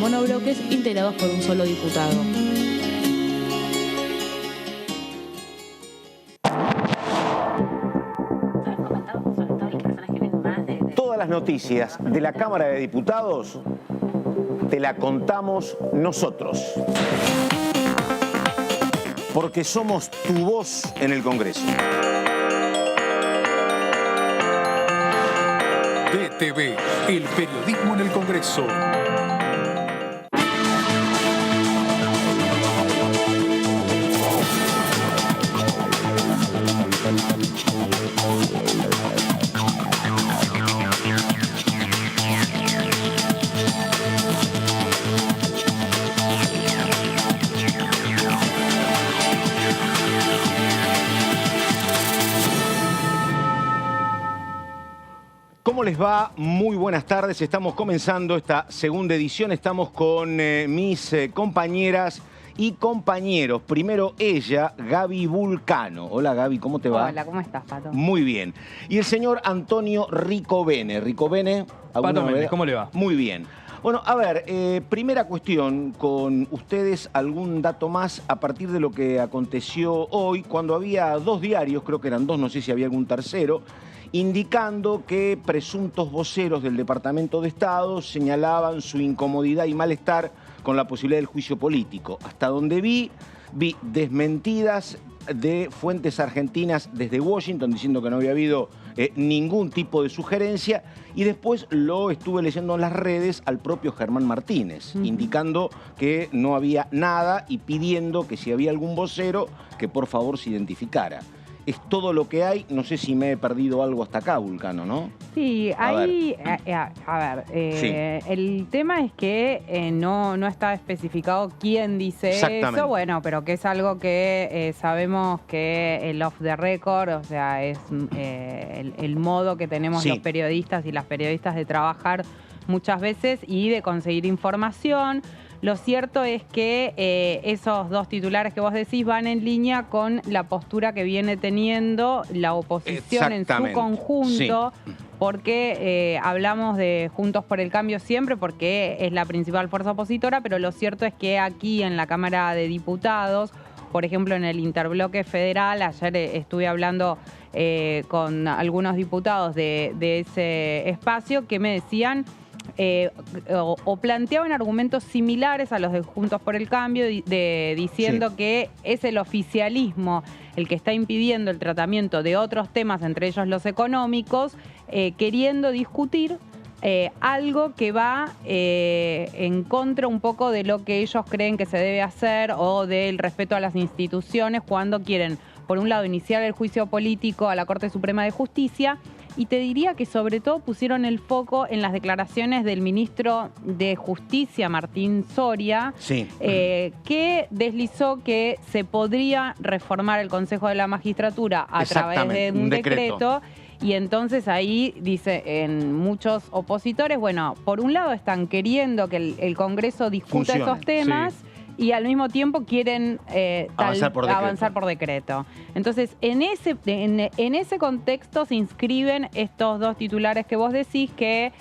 monobloques integrados por un solo diputado. Todas las noticias de la Cámara de Diputados te la contamos nosotros. Porque somos tu voz en el Congreso. DTV, el periodismo en el Congreso. ¿Cómo les va? Muy buenas tardes. Estamos comenzando esta segunda edición. Estamos con mis compañeras y compañeros. Primero ella, Gaby Vulcano. Hola Gaby, ¿cómo te va? Hola, ¿cómo estás, Pato? Muy bien. Y el señor Antonio Ricobene. Ricobene, Pato Méndez, ¿cómo le va? Muy bien. Bueno, a ver, primera cuestión con ustedes, algún dato más a partir de lo que aconteció hoy, cuando había dos diarios, creo que eran dos, no sé si había algún tercero, indicando que presuntos voceros del Departamento de Estado señalaban su incomodidad y malestar con la posibilidad del juicio político. Hasta donde vi desmentidas de fuentes argentinas desde Washington diciendo que no había habido ningún tipo de sugerencia, y después lo estuve leyendo en las redes al propio Germán Martínez, indicando que no había nada y pidiendo que si había algún vocero que por favor se identificara. Es todo lo que hay. No sé si me he perdido algo hasta acá, Vulcano, ¿no? Sí, ahí, Sí. El tema es que no está especificado quién dice eso, bueno, pero que es algo que sabemos que el off the record, o sea, es el modo que tenemos los periodistas y las periodistas de trabajar muchas veces y de conseguir información. Lo cierto es que esos dos titulares que vos decís van en línea con la postura que viene teniendo la oposición en su conjunto, porque hablamos de Juntos por el Cambio siempre, porque es la principal fuerza opositora, pero lo cierto es que aquí en la Cámara de Diputados, por ejemplo en el interbloque federal, ayer estuve hablando con algunos diputados de ese espacio que me decían o planteaban argumentos similares a los de Juntos por el Cambio, diciendo que es el oficialismo el que está impidiendo el tratamiento de otros temas, entre ellos los económicos, queriendo discutir algo que va en contra un poco de lo que ellos creen que se debe hacer o del respeto a las instituciones cuando quieren, por un lado, iniciar el juicio político a la Corte Suprema de Justicia. Y te diría que sobre todo pusieron el foco en las declaraciones del ministro de Justicia, Martín Soria, que deslizó que se podría reformar el Consejo de la Magistratura a través de un decreto. Y entonces ahí dice en muchos opositores, bueno, por un lado están queriendo que el Congreso discuta esos temas, y al mismo tiempo quieren avanzar por decreto. Entonces, en ese contexto se inscriben estos dos titulares que vos decís que,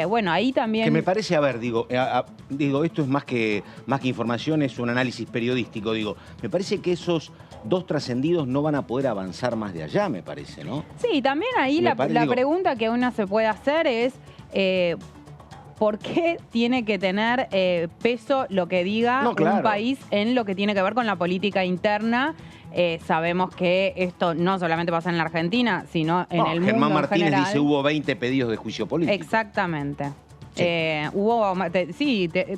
bueno, ahí también... Que me parece, a ver, digo, esto es más que información, es un análisis periodístico, digo. Me parece que esos dos trascendidos no van a poder avanzar más de allá, me parece, ¿no? Sí, también ahí la pregunta que uno se puede hacer es... ¿por qué tiene que tener peso lo que diga un país en lo que tiene que ver con la política interna? Sabemos que esto no solamente pasa en la Argentina, sino en el mundo Germán en Martínez general. dice hubo 20 pedidos de juicio político. Exactamente. Te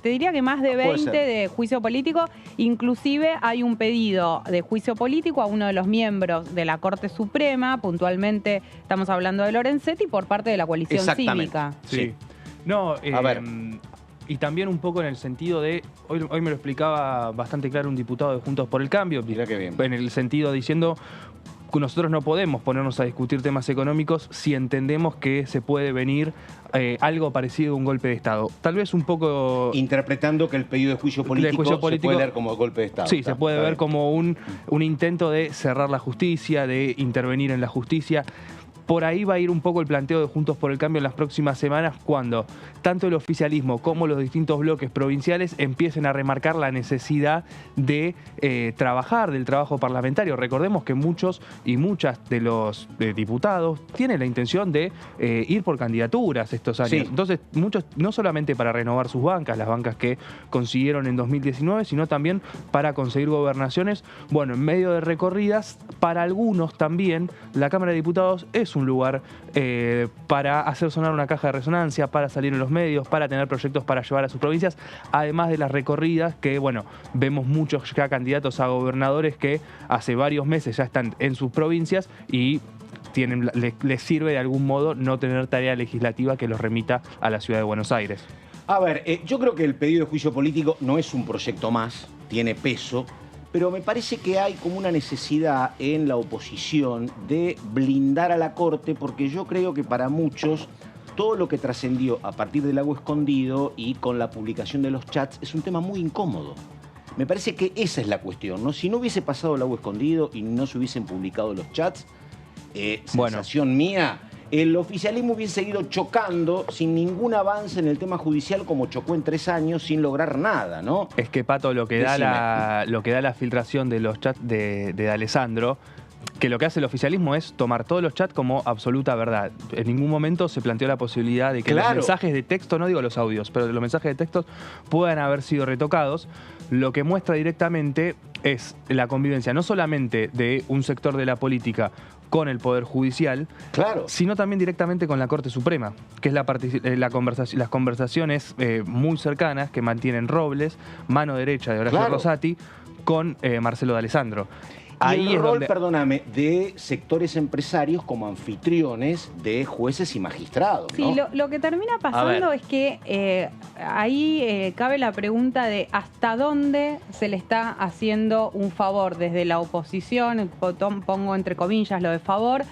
diría que más de 20 de juicio político. Inclusive hay un pedido de juicio político a uno de los miembros de la Corte Suprema, puntualmente estamos hablando de Lorenzetti, por parte de la coalición cívica. Sí. No, a ver. Y también un poco en el sentido de, hoy me lo explicaba bastante claro un diputado de Juntos por el Cambio, mirá qué bien. En el sentido diciendo que nosotros no podemos ponernos a discutir temas económicos si entendemos que se puede venir algo parecido a un golpe de Estado. Tal vez un poco... Interpretando que el pedido de juicio político se puede leer como golpe de Estado. Sí, se puede ver como un intento de cerrar la justicia, de intervenir en la justicia. por ahí va a ir un poco el planteo de Juntos por el Cambio en las próximas semanas, cuando tanto el oficialismo como los distintos bloques provinciales empiecen a remarcar la necesidad de trabajar, del trabajo parlamentario. Recordemos que muchos y muchas de los diputados tienen la intención de ir por candidaturas estos años. Sí. Entonces, muchos, no solamente para renovar sus bancas, las bancas que consiguieron en 2019, sino también para conseguir gobernaciones. Bueno, en medio de recorridas, para algunos también, la Cámara de Diputados es un lugar para hacer sonar una caja de resonancia, para salir en los medios, para tener proyectos para llevar a sus provincias, además de las recorridas que, bueno, vemos muchos ya candidatos a gobernadores que hace varios meses ya están en sus provincias y les sirve de algún modo no tener tarea legislativa que los remita a la ciudad de Buenos Aires. A ver, yo creo que el pedido de juicio político no es un proyecto más, tiene peso, pero me parece que hay como una necesidad en la oposición de blindar a la Corte, porque yo creo que para muchos todo lo que trascendió a partir del Lago Escondido y con la publicación de los chats es un tema muy incómodo. Me parece que esa es la cuestión, ¿no? Si no hubiese pasado el Lago Escondido y no se hubiesen publicado los chats, sensación mía, el oficialismo hubiese seguido chocando sin ningún avance en el tema judicial como chocó en 3 años sin lograr nada, ¿no? Es que, Pato, lo que da la filtración de los chats de Alessandro, que lo que hace el oficialismo es tomar todos los chats como absoluta verdad. En ningún momento se planteó la posibilidad de que los mensajes de texto, no digo los audios, pero los mensajes de texto puedan haber sido retocados. Lo que muestra directamente es la convivencia no solamente de un sector de la política con el Poder Judicial, sino también directamente con la Corte Suprema, que es las conversaciones muy cercanas que mantienen Robles, mano derecha de Horacio Rosati, con Marcelo D'Alessandro. Ahí el rol, perdóname, de sectores empresarios como anfitriones de jueces y magistrados, ¿no? Sí, lo que termina pasando es que ahí cabe la pregunta de hasta dónde se le está haciendo un favor desde la oposición, pongo entre comillas lo de favor,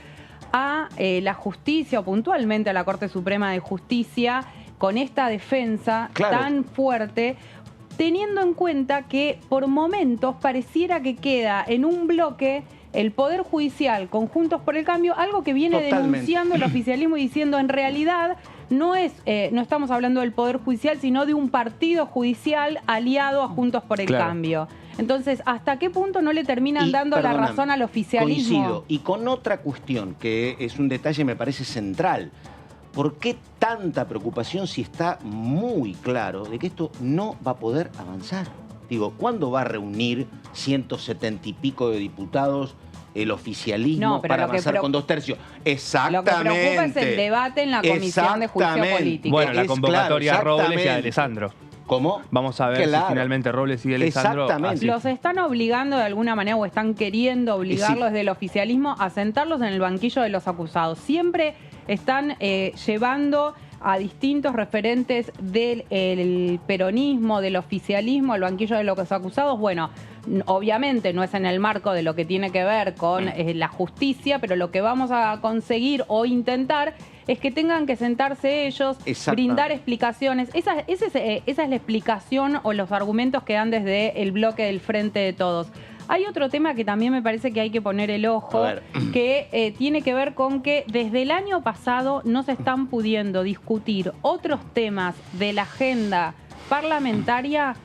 a la justicia o puntualmente a la Corte Suprema de Justicia con esta defensa tan fuerte, teniendo en cuenta que por momentos pareciera que queda en un bloque el Poder Judicial con Juntos por el Cambio, algo que viene denunciando el oficialismo y diciendo en realidad no estamos hablando del Poder Judicial, sino de un partido judicial aliado a Juntos por el Cambio. Entonces, ¿hasta qué punto no le terminan dando la razón al oficialismo? Coincido. Y con otra cuestión, que es un detalle me parece central. ¿Por qué tanta preocupación si está muy claro de que esto no va a poder avanzar? Digo, ¿cuándo va a reunir 170 y pico de diputados el oficialismo para avanzar con 2/3? Exactamente. Lo que preocupa es el debate en la Comisión de Juicio Político. Bueno, la convocatoria a Robles y a Alessandro. ¿Cómo? Vamos a ver si finalmente Robles y Alessandro... Exactamente. Los están obligando de alguna manera o están queriendo obligarlos desde el oficialismo a sentarlos en el banquillo de los acusados. Siempre están llevando a distintos referentes del peronismo, del oficialismo, al banquillo de los acusados. Bueno, obviamente no es en el marco de lo que tiene que ver con la justicia, pero lo que vamos a conseguir o intentar es que tengan que sentarse ellos, brindar explicaciones. Esa es la explicación o los argumentos que dan desde el bloque del Frente de Todos. Hay otro tema que también me parece que hay que poner el ojo, que tiene que ver con que desde el año pasado no se están pudiendo discutir otros temas de la agenda parlamentaria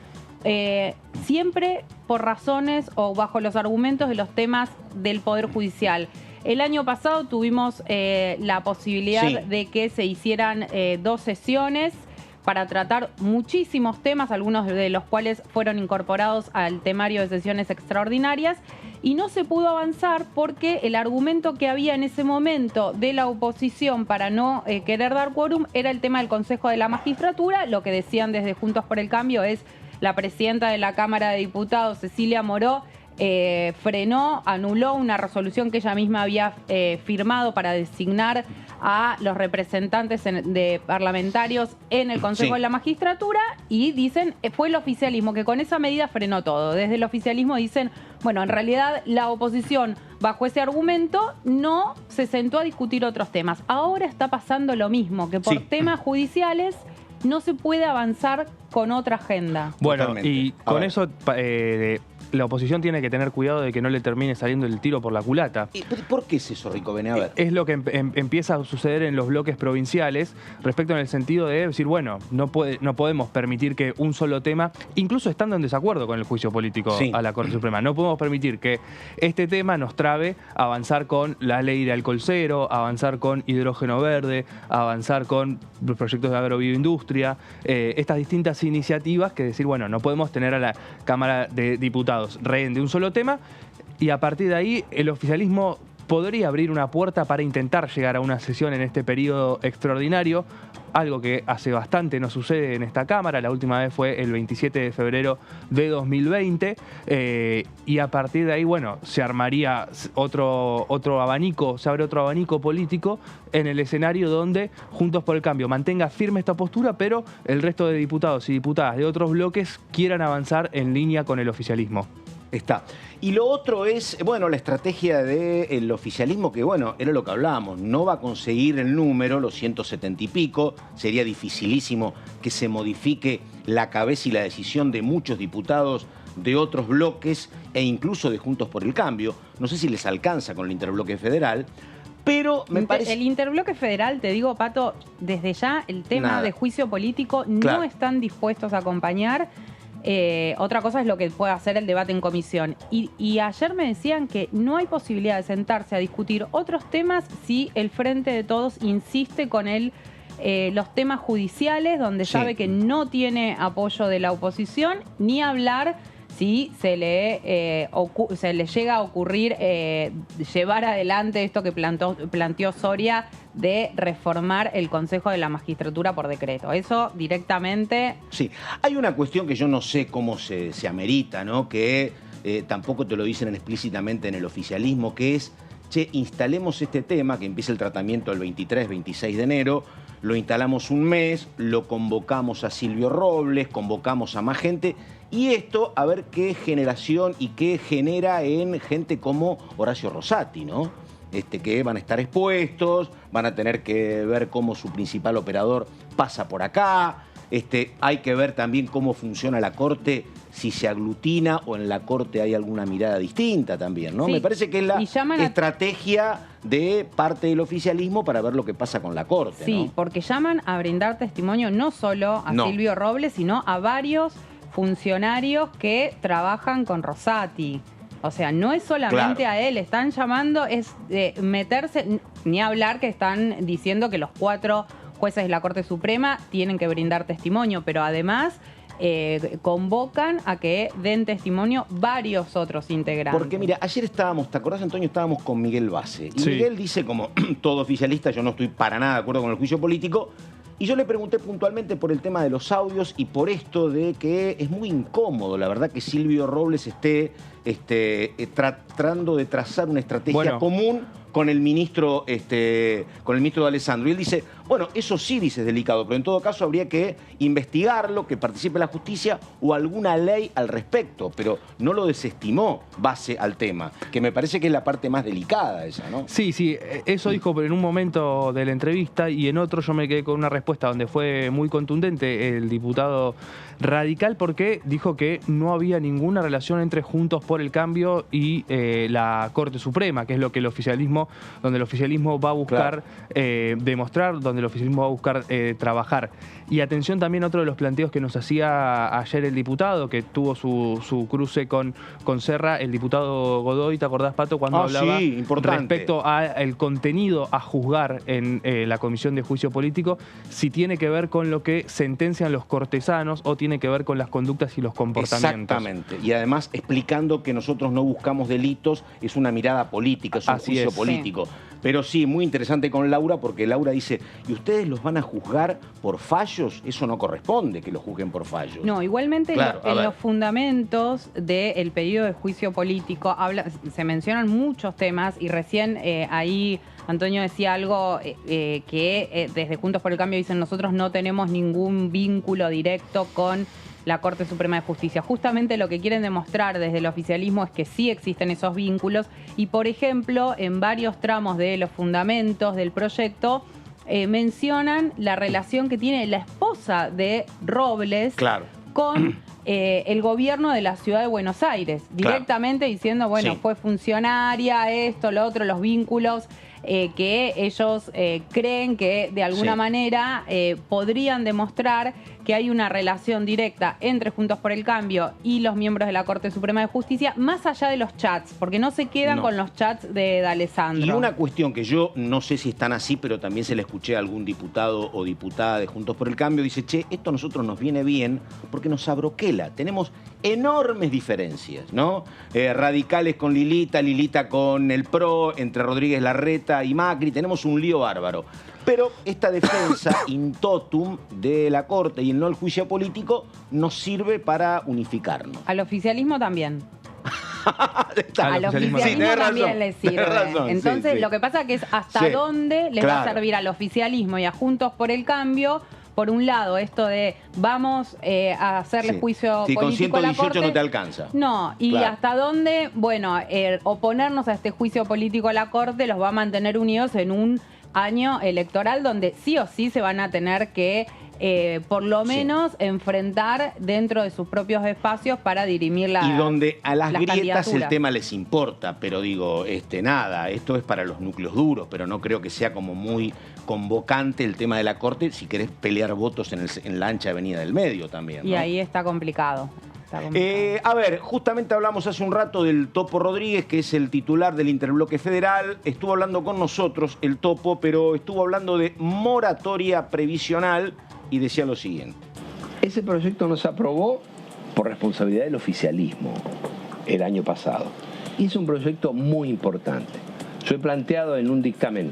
siempre por razones o bajo los argumentos de los temas del Poder Judicial. El año pasado tuvimos la posibilidad de que se hicieran 2 sesiones para tratar muchísimos temas, algunos de los cuales fueron incorporados al temario de sesiones extraordinarias, y no se pudo avanzar porque el argumento que había en ese momento de la oposición para no querer dar quórum era el tema del Consejo de la Magistratura. Lo que decían desde Juntos por el Cambio es la presidenta de la Cámara de Diputados, Cecilia Moró, frenó, anuló una resolución que ella misma había firmado para designar a los representantes de parlamentarios en el Consejo de la Magistratura, y dicen, fue el oficialismo que con esa medida frenó todo. Desde el oficialismo dicen, bueno, en realidad la oposición bajo ese argumento no se sentó a discutir otros temas. Ahora está pasando lo mismo, que por temas judiciales no se puede avanzar con otra agenda. Bueno, y con eso la oposición tiene que tener cuidado de que no le termine saliendo el tiro por la culata. ¿Por qué es eso, Rico? Ven a ver. Es lo que empieza a suceder en los bloques provinciales, respecto en el sentido de decir, bueno, no podemos permitir que un solo tema, incluso estando en desacuerdo con el juicio político a la Corte Suprema, no podemos permitir que este tema nos trabe avanzar con la ley de alcohol cero, avanzar con hidrógeno verde, avanzar con los proyectos de agrobioindustria, estas distintas iniciativas que decir, bueno, no podemos tener a la Cámara de Diputados rehén de un solo tema, y a partir de ahí el oficialismo podría abrir una puerta para intentar llegar a una sesión en este periodo extraordinario, algo que hace bastante no sucede en esta Cámara. La última vez fue el 27 de febrero de 2020, y a partir de ahí, bueno, se armaría otro abanico, se abre otro abanico político en el escenario donde Juntos por el Cambio mantenga firme esta postura, pero el resto de diputados y diputadas de otros bloques quieran avanzar en línea con el oficialismo. Está. Y lo otro es, bueno, la estrategia del oficialismo, que bueno, era lo que hablábamos, no va a conseguir el número, los 170 y pico, sería dificilísimo que se modifique la cabeza y la decisión de muchos diputados de otros bloques e incluso de Juntos por el Cambio. No sé si les alcanza con el interbloque federal, pero me parece... El interbloque federal, te digo, Pato, desde ya el tema de juicio político no están dispuestos a acompañar. Otra cosa es lo que puede hacer el debate en comisión. Y ayer me decían que no hay posibilidad de sentarse a discutir otros temas si el Frente de Todos insiste con los temas judiciales, donde sabe que no tiene apoyo de la oposición, ni hablar si se le llega a ocurrir llevar adelante esto que planteó Soria de reformar el Consejo de la Magistratura por decreto. Eso directamente... Sí, hay una cuestión que yo no sé cómo se amerita, ¿no? Que tampoco te lo dicen explícitamente en el oficialismo, que es, che, instalemos este tema, que empieza el tratamiento el 23, 26 de enero, lo instalamos un mes, lo convocamos a Silvio Robles, convocamos a más gente, y esto a ver qué generación y qué genera en gente como Horacio Rosati, ¿no? Que van a estar expuestos, van a tener que ver cómo su principal operador pasa por acá. Hay que ver también cómo funciona la Corte, si se aglutina o en la Corte hay alguna mirada distinta también, ¿no? Sí. Me parece que es la estrategia de parte del oficialismo para ver lo que pasa con la Corte, Sí, ¿no? porque llaman a brindar testimonio no solo a Silvio Robles, sino a varios funcionarios que trabajan con Rosati. O sea, no es solamente a él, están llamando, es meterse, ni hablar que están diciendo que los 4 jueces de la Corte Suprema tienen que brindar testimonio, pero además convocan a que den testimonio varios otros integrantes. Porque mira, ayer estábamos, ¿te acordás, Antonio? Estábamos con Miguel Base. Y Miguel dice, como todo oficialista, yo no estoy para nada de acuerdo con el juicio político. Y yo le pregunté puntualmente por el tema de los audios y por esto de que es muy incómodo, la verdad, que Silvio Robles esté tratando de trazar una estrategia común con el ministro de Alessandro. Y él dice, bueno, eso sí, dice, es delicado, pero en todo caso habría que investigarlo, que participe la justicia o alguna ley al respecto, pero no lo desestimó base al tema, que me parece que es la parte más delicada esa, ¿no? Sí, eso dijo en un momento de la entrevista, y en otro yo me quedé con una respuesta donde fue muy contundente el diputado radical, porque dijo que no había ninguna relación entre Juntos por el Cambio y la Corte Suprema, que es lo que donde el oficialismo va a buscar demostrar, donde el oficialismo va a buscar trabajar. Y atención también a otro de los planteos que nos hacía ayer el diputado, que tuvo su cruce con Serra, el diputado Godoy, ¿te acordás, Pato? Cuando hablaba respecto al contenido a juzgar en la Comisión de Juicio Político, si tiene que ver con lo que sentencian los cortesanos o tiene que ver con las conductas y los comportamientos. Exactamente. Y además explicando que nosotros no buscamos delitos, es una mirada política, es un juicio político. Pero sí, muy interesante con Laura, porque Laura dice, ¿y ustedes los van a juzgar por fallos? Eso no corresponde, que los juzguen por fallos. No, igualmente en los fundamentos del pedido de juicio político se mencionan muchos temas, y recién ahí Antonio decía algo que desde Juntos por el Cambio dicen, nosotros no tenemos ningún vínculo directo con la Corte Suprema de Justicia. Justamente lo que quieren demostrar desde el oficialismo es que sí existen esos vínculos, y por ejemplo en varios tramos de los fundamentos del proyecto mencionan la relación que tiene la esposa de Robles con el gobierno de la ciudad de Buenos Aires, directamente diciendo, bueno, fue funcionaria, esto, lo otro, los vínculos que ellos creen que de alguna manera podrían demostrar que hay una relación directa entre Juntos por el Cambio y los miembros de la Corte Suprema de Justicia, más allá de los chats, porque no se quedan con los chats de D'Alessandro. Y una cuestión que yo no sé si están así, pero también se le escuché a algún diputado o diputada de Juntos por el Cambio, dice, che, esto a nosotros nos viene bien porque nos abroquela. Tenemos enormes diferencias, ¿no? Radicales con Lilita, Lilita con el PRO, entre Rodríguez Larreta y Macri, tenemos un lío bárbaro. Pero esta defensa in totum de la Corte y el no al juicio político nos sirve para unificarnos. Al oficialismo también. Al oficialismo también le sirve. Entonces, lo que pasa es que es hasta dónde les va a servir al oficialismo y a Juntos por el Cambio. Por un lado, esto de vamos a hacerle juicio político a la Corte. Con 118 no te alcanza. No, y hasta dónde, bueno, oponernos a este juicio político a la Corte los va a mantener unidos en un año electoral donde sí o sí se van a tener que por lo menos enfrentar dentro de sus propios espacios para dirimir la y donde a las grietas el tema les importa, pero digo, nada, esto es para los núcleos duros, pero no creo que sea como muy convocante el tema de la Corte si querés pelear votos en la ancha avenida del medio también, ¿no? Y ahí está complicado. A ver, justamente hablamos hace un rato del Topo Rodríguez, que es el titular del Interbloque Federal. Estuvo hablando con nosotros el Topo, pero estuvo hablando de moratoria previsional y decía lo siguiente. Ese proyecto no se aprobó por responsabilidad del oficialismo el año pasado. Y es un proyecto muy importante. Yo he planteado en un dictamen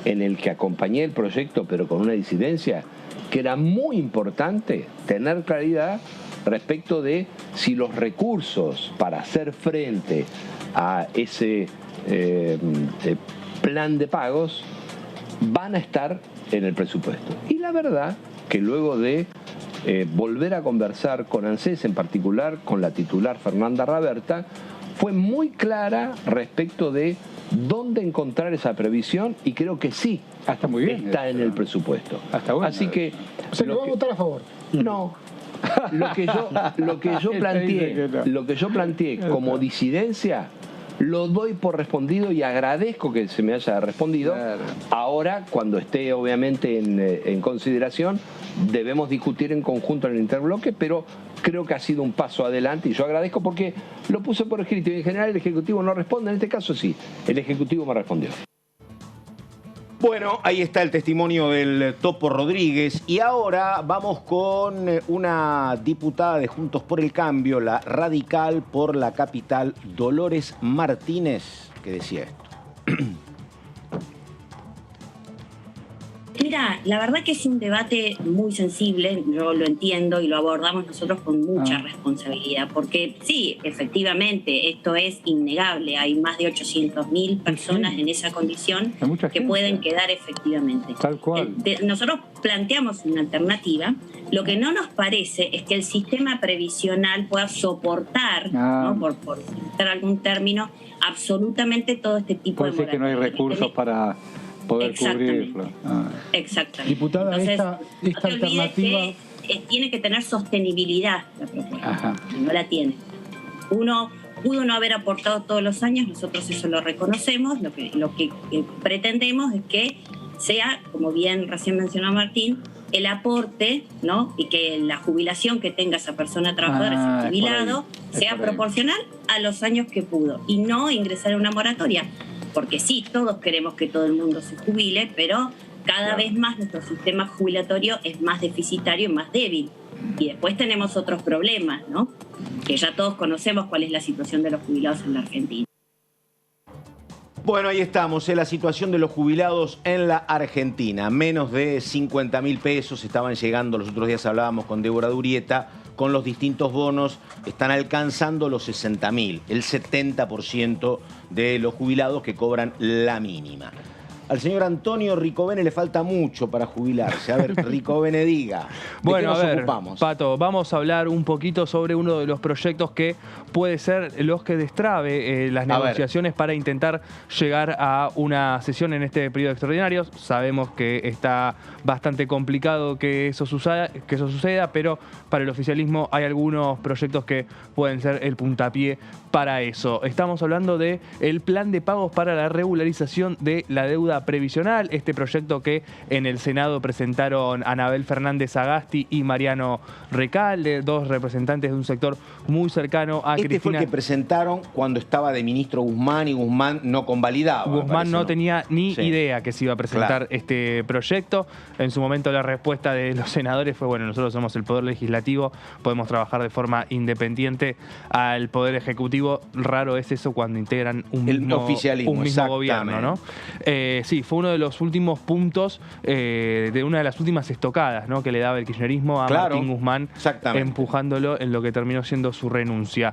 en el que acompañé el proyecto, pero con una disidencia, que era muy importante tener claridad respecto de si los recursos para hacer frente a ese plan de pagos van a estar en el presupuesto. Y la verdad que luego de volver a conversar con ANSES, en particular con la titular Fernanda Raberta, fue muy clara respecto de dónde encontrar esa previsión y creo que sí, muy bien, está en el presupuesto. Bueno. Así que... O sea, que va a votar a favor. No. Lo que yo planteé como disidencia lo doy por respondido y agradezco que se me haya respondido. Claro. Ahora, cuando esté obviamente en consideración, debemos discutir en conjunto en el interbloque, pero creo que ha sido un paso adelante y yo agradezco porque lo puse por escrito y en general el Ejecutivo no responde. En este caso sí, el Ejecutivo me respondió. Bueno, ahí está el testimonio del Topo Rodríguez y ahora vamos con una diputada de Juntos por el Cambio, la radical por la capital, Dolores Martínez, que decía esto. Mira, la verdad que es un debate muy sensible, yo lo entiendo y lo abordamos nosotros con mucha responsabilidad, porque sí, efectivamente, esto es innegable, hay más de 800.000 personas en esa condición que pueden quedar efectivamente. Tal cual. Nosotros planteamos una alternativa, lo que no nos parece es que el sistema previsional pueda soportar, ¿no? por citar algún término, absolutamente todo este tipo de moratoria. Puede ser que no hay recursos para poder cubrirlo. Exactamente. Diputada, entonces, esta alternativa... que tiene que tener sostenibilidad la propuesta, y no la tiene. Uno pudo no haber aportado todos los años, nosotros eso lo reconocemos, lo que pretendemos es que sea, como bien recién mencionó Martín, el aporte, ¿no? Y que la jubilación que tenga esa persona trabajadora, ese jubilado, sea proporcional a los años que pudo y no ingresar a una moratoria. Porque sí, todos queremos que todo el mundo se jubile, pero cada vez más nuestro sistema jubilatorio es más deficitario y más débil. Y después tenemos otros problemas, ¿no? Que ya todos conocemos cuál es la situación de los jubilados en la Argentina. Bueno, ahí estamos, la situación de los jubilados en la Argentina. Menos de 50.000 pesos estaban llegando, los otros días hablábamos con Débora Durieta, con los distintos bonos están alcanzando los 60.000, el 70% de los jubilados que cobran la mínima. Al señor Antonio Ricovene le falta mucho para jubilarse. A ver, Ricovene, diga. Bueno, ¿de qué nos a ver, ocupamos? Pato, vamos a hablar un poquito sobre uno de los proyectos que puede ser los que destrabe las negociaciones para intentar llegar a una sesión en este periodo extraordinario. Sabemos que está bastante complicado que eso suceda, pero para el oficialismo hay algunos proyectos que pueden ser el puntapié para eso. Estamos hablando de el plan de pagos para la regularización de la deuda previsional, este proyecto que en el Senado presentaron Anabel Fernández Agasti y Mariano Recalde, dos representantes de un sector muy cercano a Cristina. Fue el que presentaron cuando estaba de ministro Guzmán y Guzmán no convalidaba. Guzmán no tenía ni idea que se iba a presentar este proyecto. En su momento la respuesta de los senadores fue, bueno, nosotros somos el Poder Legislativo, podemos trabajar de forma independiente al Poder Ejecutivo. Raro es eso cuando integran un mismo gobierno, ¿no? Sí, fue uno de los últimos puntos de una de las últimas estocadas, ¿no?, que le daba el kirchnerismo a Martín Guzmán, empujándolo en lo que terminó siendo su renuncia.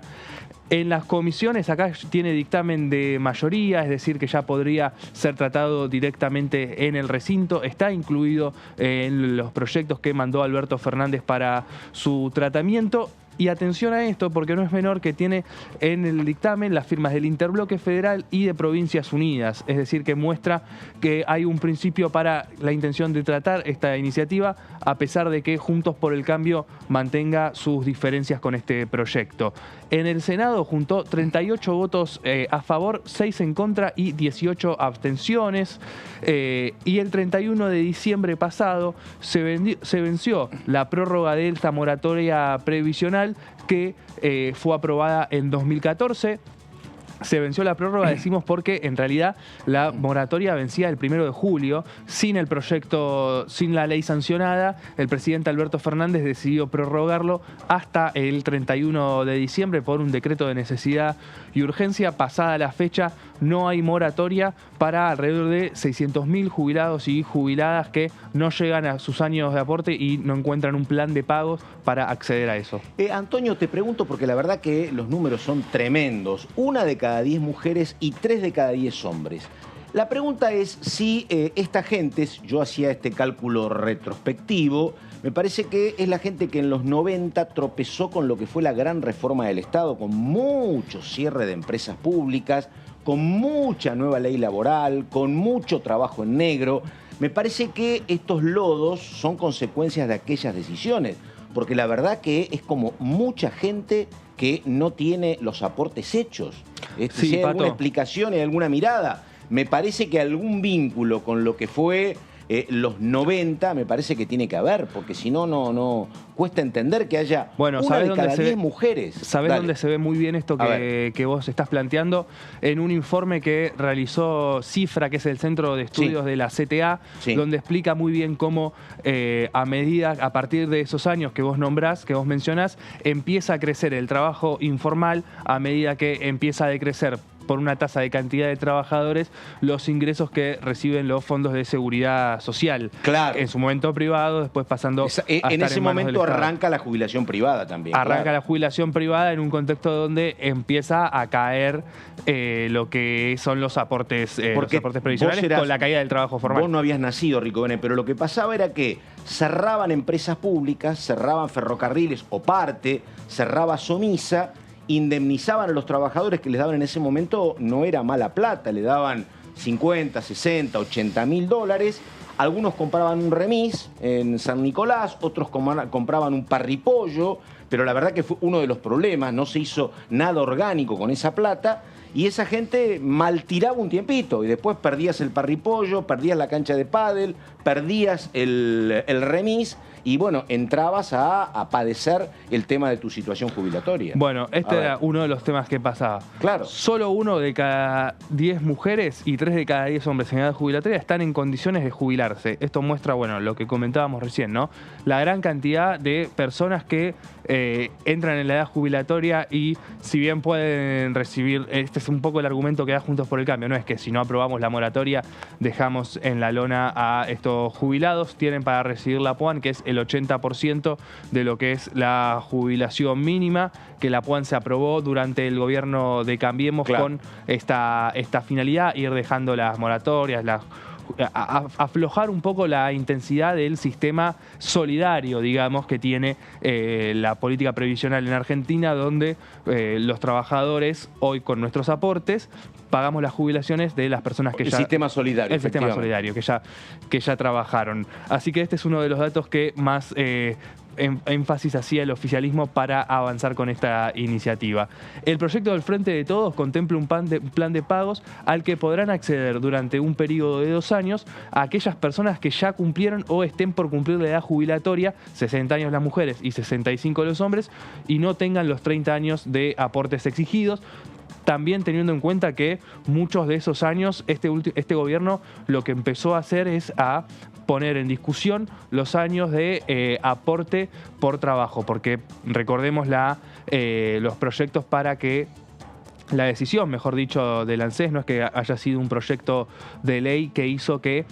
En las comisiones acá tiene dictamen de mayoría, es decir, que ya podría ser tratado directamente en el recinto. Está incluido en los proyectos que mandó Alberto Fernández para su tratamiento. Y atención a esto, porque no es menor que tiene en el dictamen las firmas del Interbloque Federal y de Provincias Unidas. Es decir, que muestra que hay un principio para la intención de tratar esta iniciativa, a pesar de que Juntos por el Cambio mantenga sus diferencias con este proyecto. En el Senado juntó 38 votos a favor, 6 en contra y 18 abstenciones. Y el 31 de diciembre pasado se venció la prórroga de esta moratoria previsional que fue aprobada en 2014. Se venció la prórroga, decimos, porque en realidad la moratoria vencía el 1 de julio. Sin el proyecto, sin la ley sancionada, el presidente Alberto Fernández decidió prorrogarlo hasta el 31 de diciembre por un decreto de necesidad y urgencia. Pasada la fecha, no hay moratoria para alrededor de 600.000 jubilados y jubiladas que no llegan a sus años de aporte y no encuentran un plan de pagos para acceder a eso. Antonio, te pregunto porque la verdad que los números son tremendos. 1 de cada 10 mujeres y 3 de cada 10 hombres. La pregunta es si esta gente, yo hacía este cálculo retrospectivo, me parece que es la gente que en los 90 tropezó con lo que fue la gran reforma del Estado, con mucho cierre de empresas públicas, con mucha nueva ley laboral, con mucho trabajo en negro. Me parece que estos lodos son consecuencias de aquellas decisiones, porque la verdad que es como mucha gente que no tiene los aportes hechos. Sí, si hay alguna explicación y alguna mirada, me parece que algún vínculo con lo que fue los 90 me parece que tiene que haber, porque si no, no cuesta entender que haya 1 de cada 10 mujeres. ¿Sabés dónde se ve muy bien esto que vos estás planteando? En un informe que realizó Cifra, que es el Centro de Estudios de la CTA, donde explica muy bien cómo a partir de esos años que vos nombrás, que vos mencionás, empieza a crecer el trabajo informal a medida que empieza a decrecer por una tasa de cantidad de trabajadores los ingresos que reciben los fondos de seguridad social. Claro. En su momento privado, después pasando a en ese momento arranca la jubilación privada también. Arranca la jubilación privada en un contexto donde empieza a caer lo que son los aportes previsionales con la caída del trabajo formal. Vos no habías nacido, Ricovene, pero lo que pasaba era que cerraban empresas públicas, cerraban ferrocarriles o parte, cerraba Somisa, indemnizaban a los trabajadores que les daban en ese momento, no era mala plata, le daban 50, 60, 80 mil dólares. Algunos compraban un remis en San Nicolás, otros compraban un parripollo, pero la verdad que fue uno de los problemas, no se hizo nada orgánico con esa plata y esa gente mal tiraba un tiempito y después perdías el parripollo, perdías la cancha de pádel, perdías el remis y bueno, entrabas a padecer el tema de tu situación jubilatoria. Bueno, este era uno de los temas que pasaba. Claro. Solo 1 de cada 10 mujeres y 3 de cada 10 hombres en edad jubilatoria están en condiciones de jubilarse. Esto muestra, bueno, lo que comentábamos recién, ¿no? La gran cantidad de personas que entran en la edad jubilatoria y si bien pueden recibir, este es un poco el argumento que da Juntos por el Cambio, no es que si no aprobamos la moratoria dejamos en la lona a estos jubilados, tienen para recibir la PUAN, que es el 80% de lo que es la jubilación mínima, que la PUAN se aprobó durante el gobierno de Cambiemos con esta finalidad, ir dejando las moratorias, aflojar un poco la intensidad del sistema solidario, digamos, que tiene la política previsional en Argentina, donde los trabajadores, hoy con nuestros aportes, pagamos las jubilaciones de las personas que el ya... sistema solidario. El sistema solidario, que ya trabajaron. Así que este es uno de los datos que más énfasis hacía el oficialismo para avanzar con esta iniciativa. El proyecto del Frente de Todos contempla un plan de pagos al que podrán acceder durante un periodo de 2 años a aquellas personas que ya cumplieron o estén por cumplir la edad jubilatoria, 60 años las mujeres y 65 los hombres, y no tengan los 30 años de aportes exigidos. También teniendo en cuenta que muchos de esos años este gobierno lo que empezó a hacer es a poner en discusión los años de aporte por trabajo, porque recordemos los proyectos para que la decisión, mejor dicho, del ANSES no es que haya sido un proyecto de ley que hizo que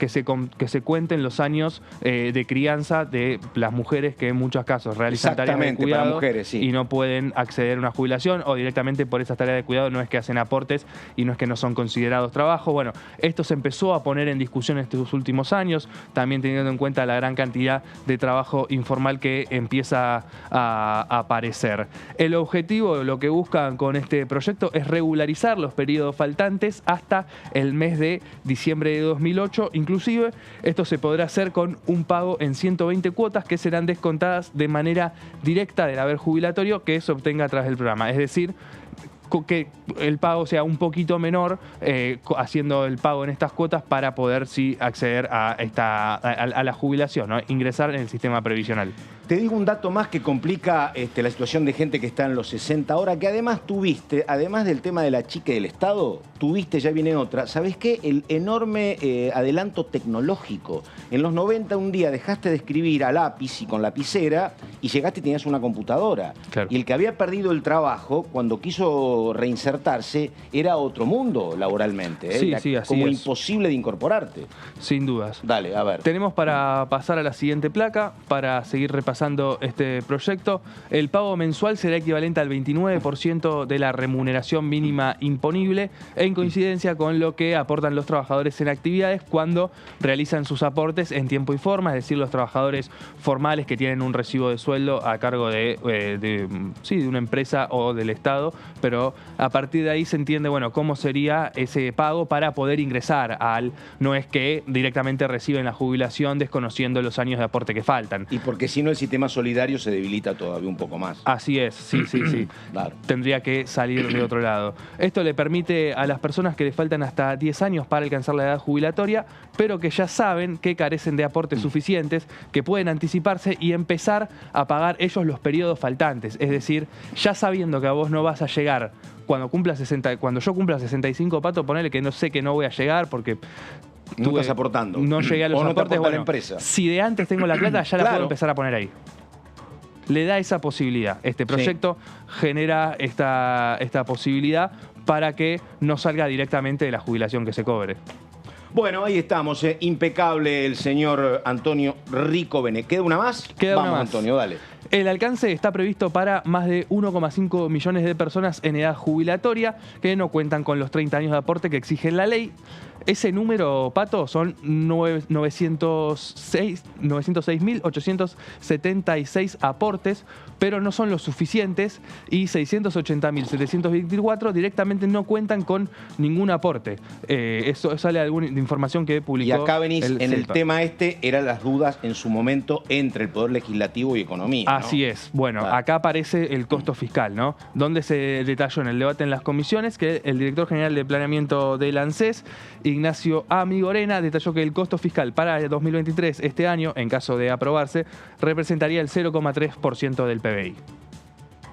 se cuenten los años de crianza de las mujeres que en muchos casos realizan tareas de cuidado para mujeres, sí, y no pueden acceder a una jubilación, o directamente por esas tareas de cuidado no es que hacen aportes y no es que no son considerados trabajo. Bueno, esto se empezó a poner en discusión estos últimos años, también teniendo en cuenta la gran cantidad de trabajo informal que empieza a aparecer. El objetivo, lo que buscan con este proyecto, es regularizar los periodos faltantes hasta el mes de diciembre de 2008. Inclusive, esto se podrá hacer con un pago en 120 cuotas que serán descontadas de manera directa del haber jubilatorio que se obtenga a través del programa. Es decir, que el pago sea un poquito menor, haciendo el pago en estas cuotas para poder sí acceder a la jubilación, ¿no? Ingresar en el sistema previsional. Te digo un dato más que complica la situación de gente que está en los 60 ahora, que además tuviste, además del tema de la chica del Estado, tuviste, ya viene otra, ¿sabés qué? El enorme adelanto tecnológico. En los 90 un día dejaste de escribir a lápiz y con lapicera y llegaste y tenías una computadora. Claro. Y el que había perdido el trabajo, cuando quiso reinsertarse, era otro mundo laboralmente. Sí, era sí, así como es. Imposible de incorporarte. Sin dudas. Dale, a ver. Tenemos para pasar a la siguiente placa, para seguir repasando este proyecto. El pago mensual será equivalente al 29% de la remuneración mínima imponible, en coincidencia con lo que aportan los trabajadores en actividades cuando realizan sus aportes en tiempo y forma, es decir, los trabajadores formales que tienen un recibo de sueldo a cargo de una empresa o del Estado, pero a partir de ahí se entiende, bueno, cómo sería ese pago para poder ingresar no es que directamente reciben la jubilación desconociendo los años de aporte que faltan. Y porque si no, el sistema solidario se debilita todavía un poco más. Así es, sí. Claro. Tendría que salir de otro lado. Esto le permite a las personas que les faltan hasta 10 años para alcanzar la edad jubilatoria, pero que ya saben que carecen de aportes suficientes, que pueden anticiparse y empezar a pagar ellos los periodos faltantes. Es decir, ya sabiendo que a vos no vas a llegar cuando yo cumpla 65, Pato, ponele que no sé que no voy a llegar porque no estás aportando. No llegué a los aportes. Bueno, la empresa. Si de antes tengo la plata, ya la puedo empezar a poner ahí. Le da esa posibilidad. Este proyecto genera esta posibilidad para que no salga directamente de la jubilación que se cobre. Bueno, ahí estamos. Impecable el señor Antonio Ricovene. ¿Queda una más? Vamos, una más. Antonio, dale. El alcance está previsto para más de 1,5 millones de personas en edad jubilatoria que no cuentan con los 30 años de aporte que exige la ley. Ese número, Pato, son 906.876 aportes, pero no son los suficientes, y 680.724 directamente no cuentan con ningún aporte. Eso sale de información que publicó. Y acá venís, en el tema eran las dudas en su momento entre el Poder Legislativo y Economía, ¿no? Así es. Bueno, acá aparece el costo fiscal, ¿no? Donde se detalló en el debate en las comisiones que el director general de planeamiento del ANSES, Ignacio Amigorena, detalló que el costo fiscal para el 2023, este año, en caso de aprobarse, representaría el 0,3% del PBI.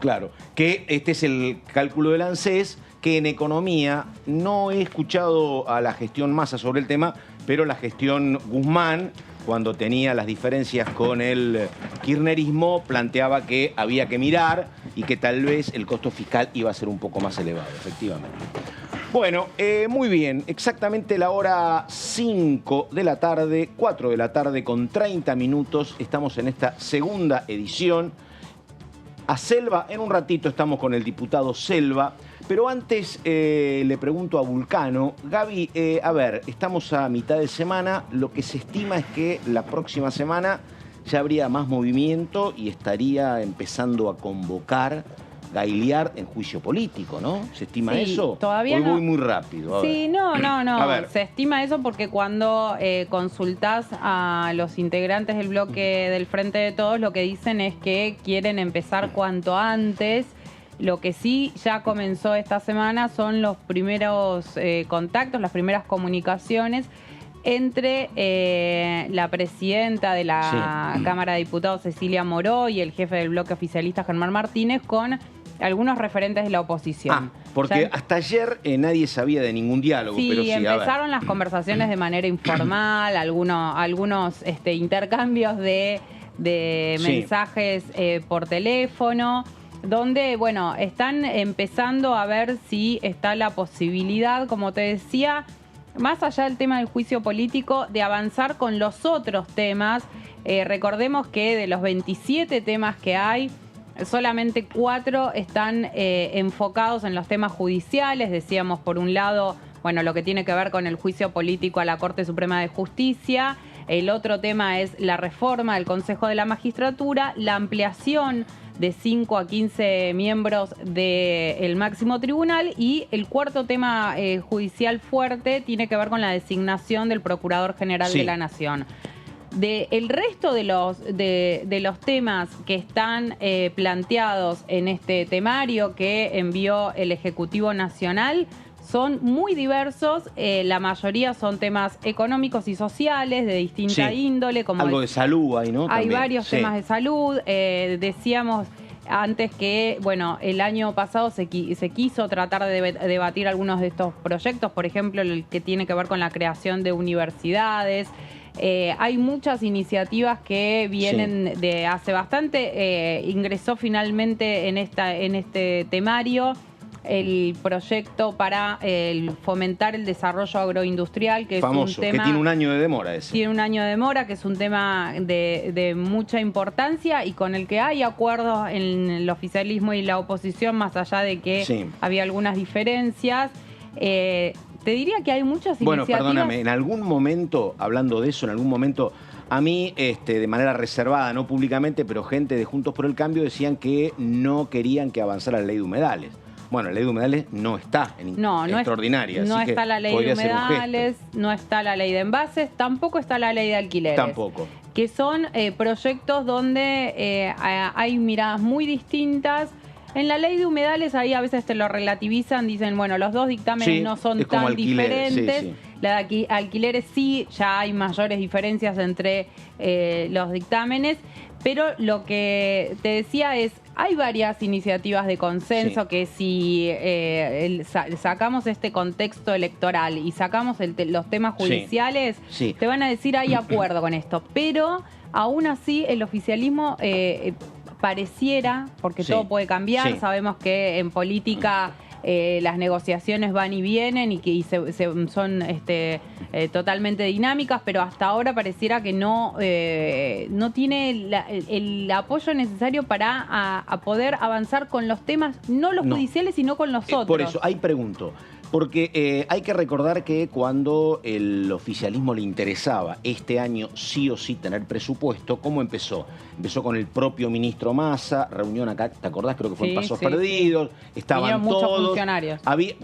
Claro, que este es el cálculo del ANSES, que en economía no he escuchado a la gestión Massa sobre el tema, pero la gestión Guzmán, cuando tenía las diferencias con el kirchnerismo, planteaba que había que mirar y que tal vez el costo fiscal iba a ser un poco más elevado, efectivamente. Bueno, muy bien, exactamente la hora 5 de la tarde, 4 de la tarde con 30 minutos, estamos en esta segunda edición. A Selva, en un ratito estamos con el diputado Selva. Pero antes le pregunto a Vulcano. Gaby, a ver, estamos a mitad de semana. Lo que se estima es que la próxima semana ya habría más movimiento y estaría empezando a convocar Gaillard en juicio político, ¿no? ¿Se estima eso? Todavía no. Voy muy rápido. Sí, no. Se estima eso porque cuando consultás a los integrantes del bloque del Frente de Todos, lo que dicen es que quieren empezar cuanto antes. Lo que sí ya comenzó esta semana son los primeros contactos, las primeras comunicaciones entre la presidenta de la Cámara de Diputados, Cecilia Moró, y el jefe del bloque oficialista, Germán Martínez, con algunos referentes de la oposición. Porque hasta ayer nadie sabía de ningún diálogo. Sí, pero sí, empezaron las conversaciones de manera informal, algunos intercambios de mensajes por teléfono, donde, bueno, están empezando a ver si está la posibilidad, como te decía, más allá del tema del juicio político, de avanzar con los otros temas. Recordemos que de los 27 temas que hay, solamente 4 están enfocados en los temas judiciales. Decíamos, por un lado, bueno, lo que tiene que ver con el juicio político a la Corte Suprema de Justicia. El otro tema es la reforma del Consejo de la Magistratura, la ampliación de 5 a 15 miembros del máximo tribunal, y el cuarto tema judicial fuerte tiene que ver con la designación del Procurador General de la Nación. El resto de los temas que están planteados en este temario que envió el Ejecutivo Nacional son muy diversos. La mayoría son temas económicos y sociales de distinta índole. Como algo de salud hay, ¿no? Hay varios temas de salud. Decíamos antes que, bueno, el año pasado se quiso tratar de debatir algunos de estos proyectos, por ejemplo, el que tiene que ver con la creación de universidades. Hay muchas iniciativas que vienen de hace bastante. Ingresó finalmente en este temario el proyecto para fomentar el desarrollo agroindustrial, que famoso, es un tema que tiene un año de demora ese. Tiene un año de demora, que es un tema de mucha importancia y con el que hay acuerdos en el oficialismo y la oposición, más allá de que había algunas diferencias. Te diría que hay muchas iniciativas. Bueno, perdóname, en algún momento, hablando de eso, en algún momento, a mí, de manera reservada, no públicamente, pero gente de Juntos por el Cambio decían que no querían que avanzara la ley de humedales. Bueno, la ley de humedales no está en extraordinaria. No está la ley de humedales, no está la ley de envases, tampoco está la ley de alquileres. Tampoco. Que son proyectos donde hay miradas muy distintas. En la ley de humedales ahí a veces te lo relativizan, dicen, bueno, los dos dictámenes no son tan diferentes. La de alquileres sí, ya hay mayores diferencias entre los dictámenes, pero lo que te decía es, hay varias iniciativas de consenso que si sacamos este contexto electoral y sacamos los temas judiciales, te van a decir hay acuerdo con esto, pero aún así el oficialismo pareciera, porque todo puede cambiar, sabemos que en política las negociaciones van y vienen y son totalmente dinámicas, pero hasta ahora pareciera que no tiene el apoyo necesario para poder avanzar con los temas, no los judiciales, sino con los otros. Por eso, ahí pregunto. Porque hay que recordar que cuando el oficialismo le interesaba este año sí o sí tener presupuesto, ¿cómo empezó? Empezó con el propio ministro Massa, reunión acá, ¿te acordás? Creo que fue en Pasos Perdidos, estaban todos. Muchos funcionarios.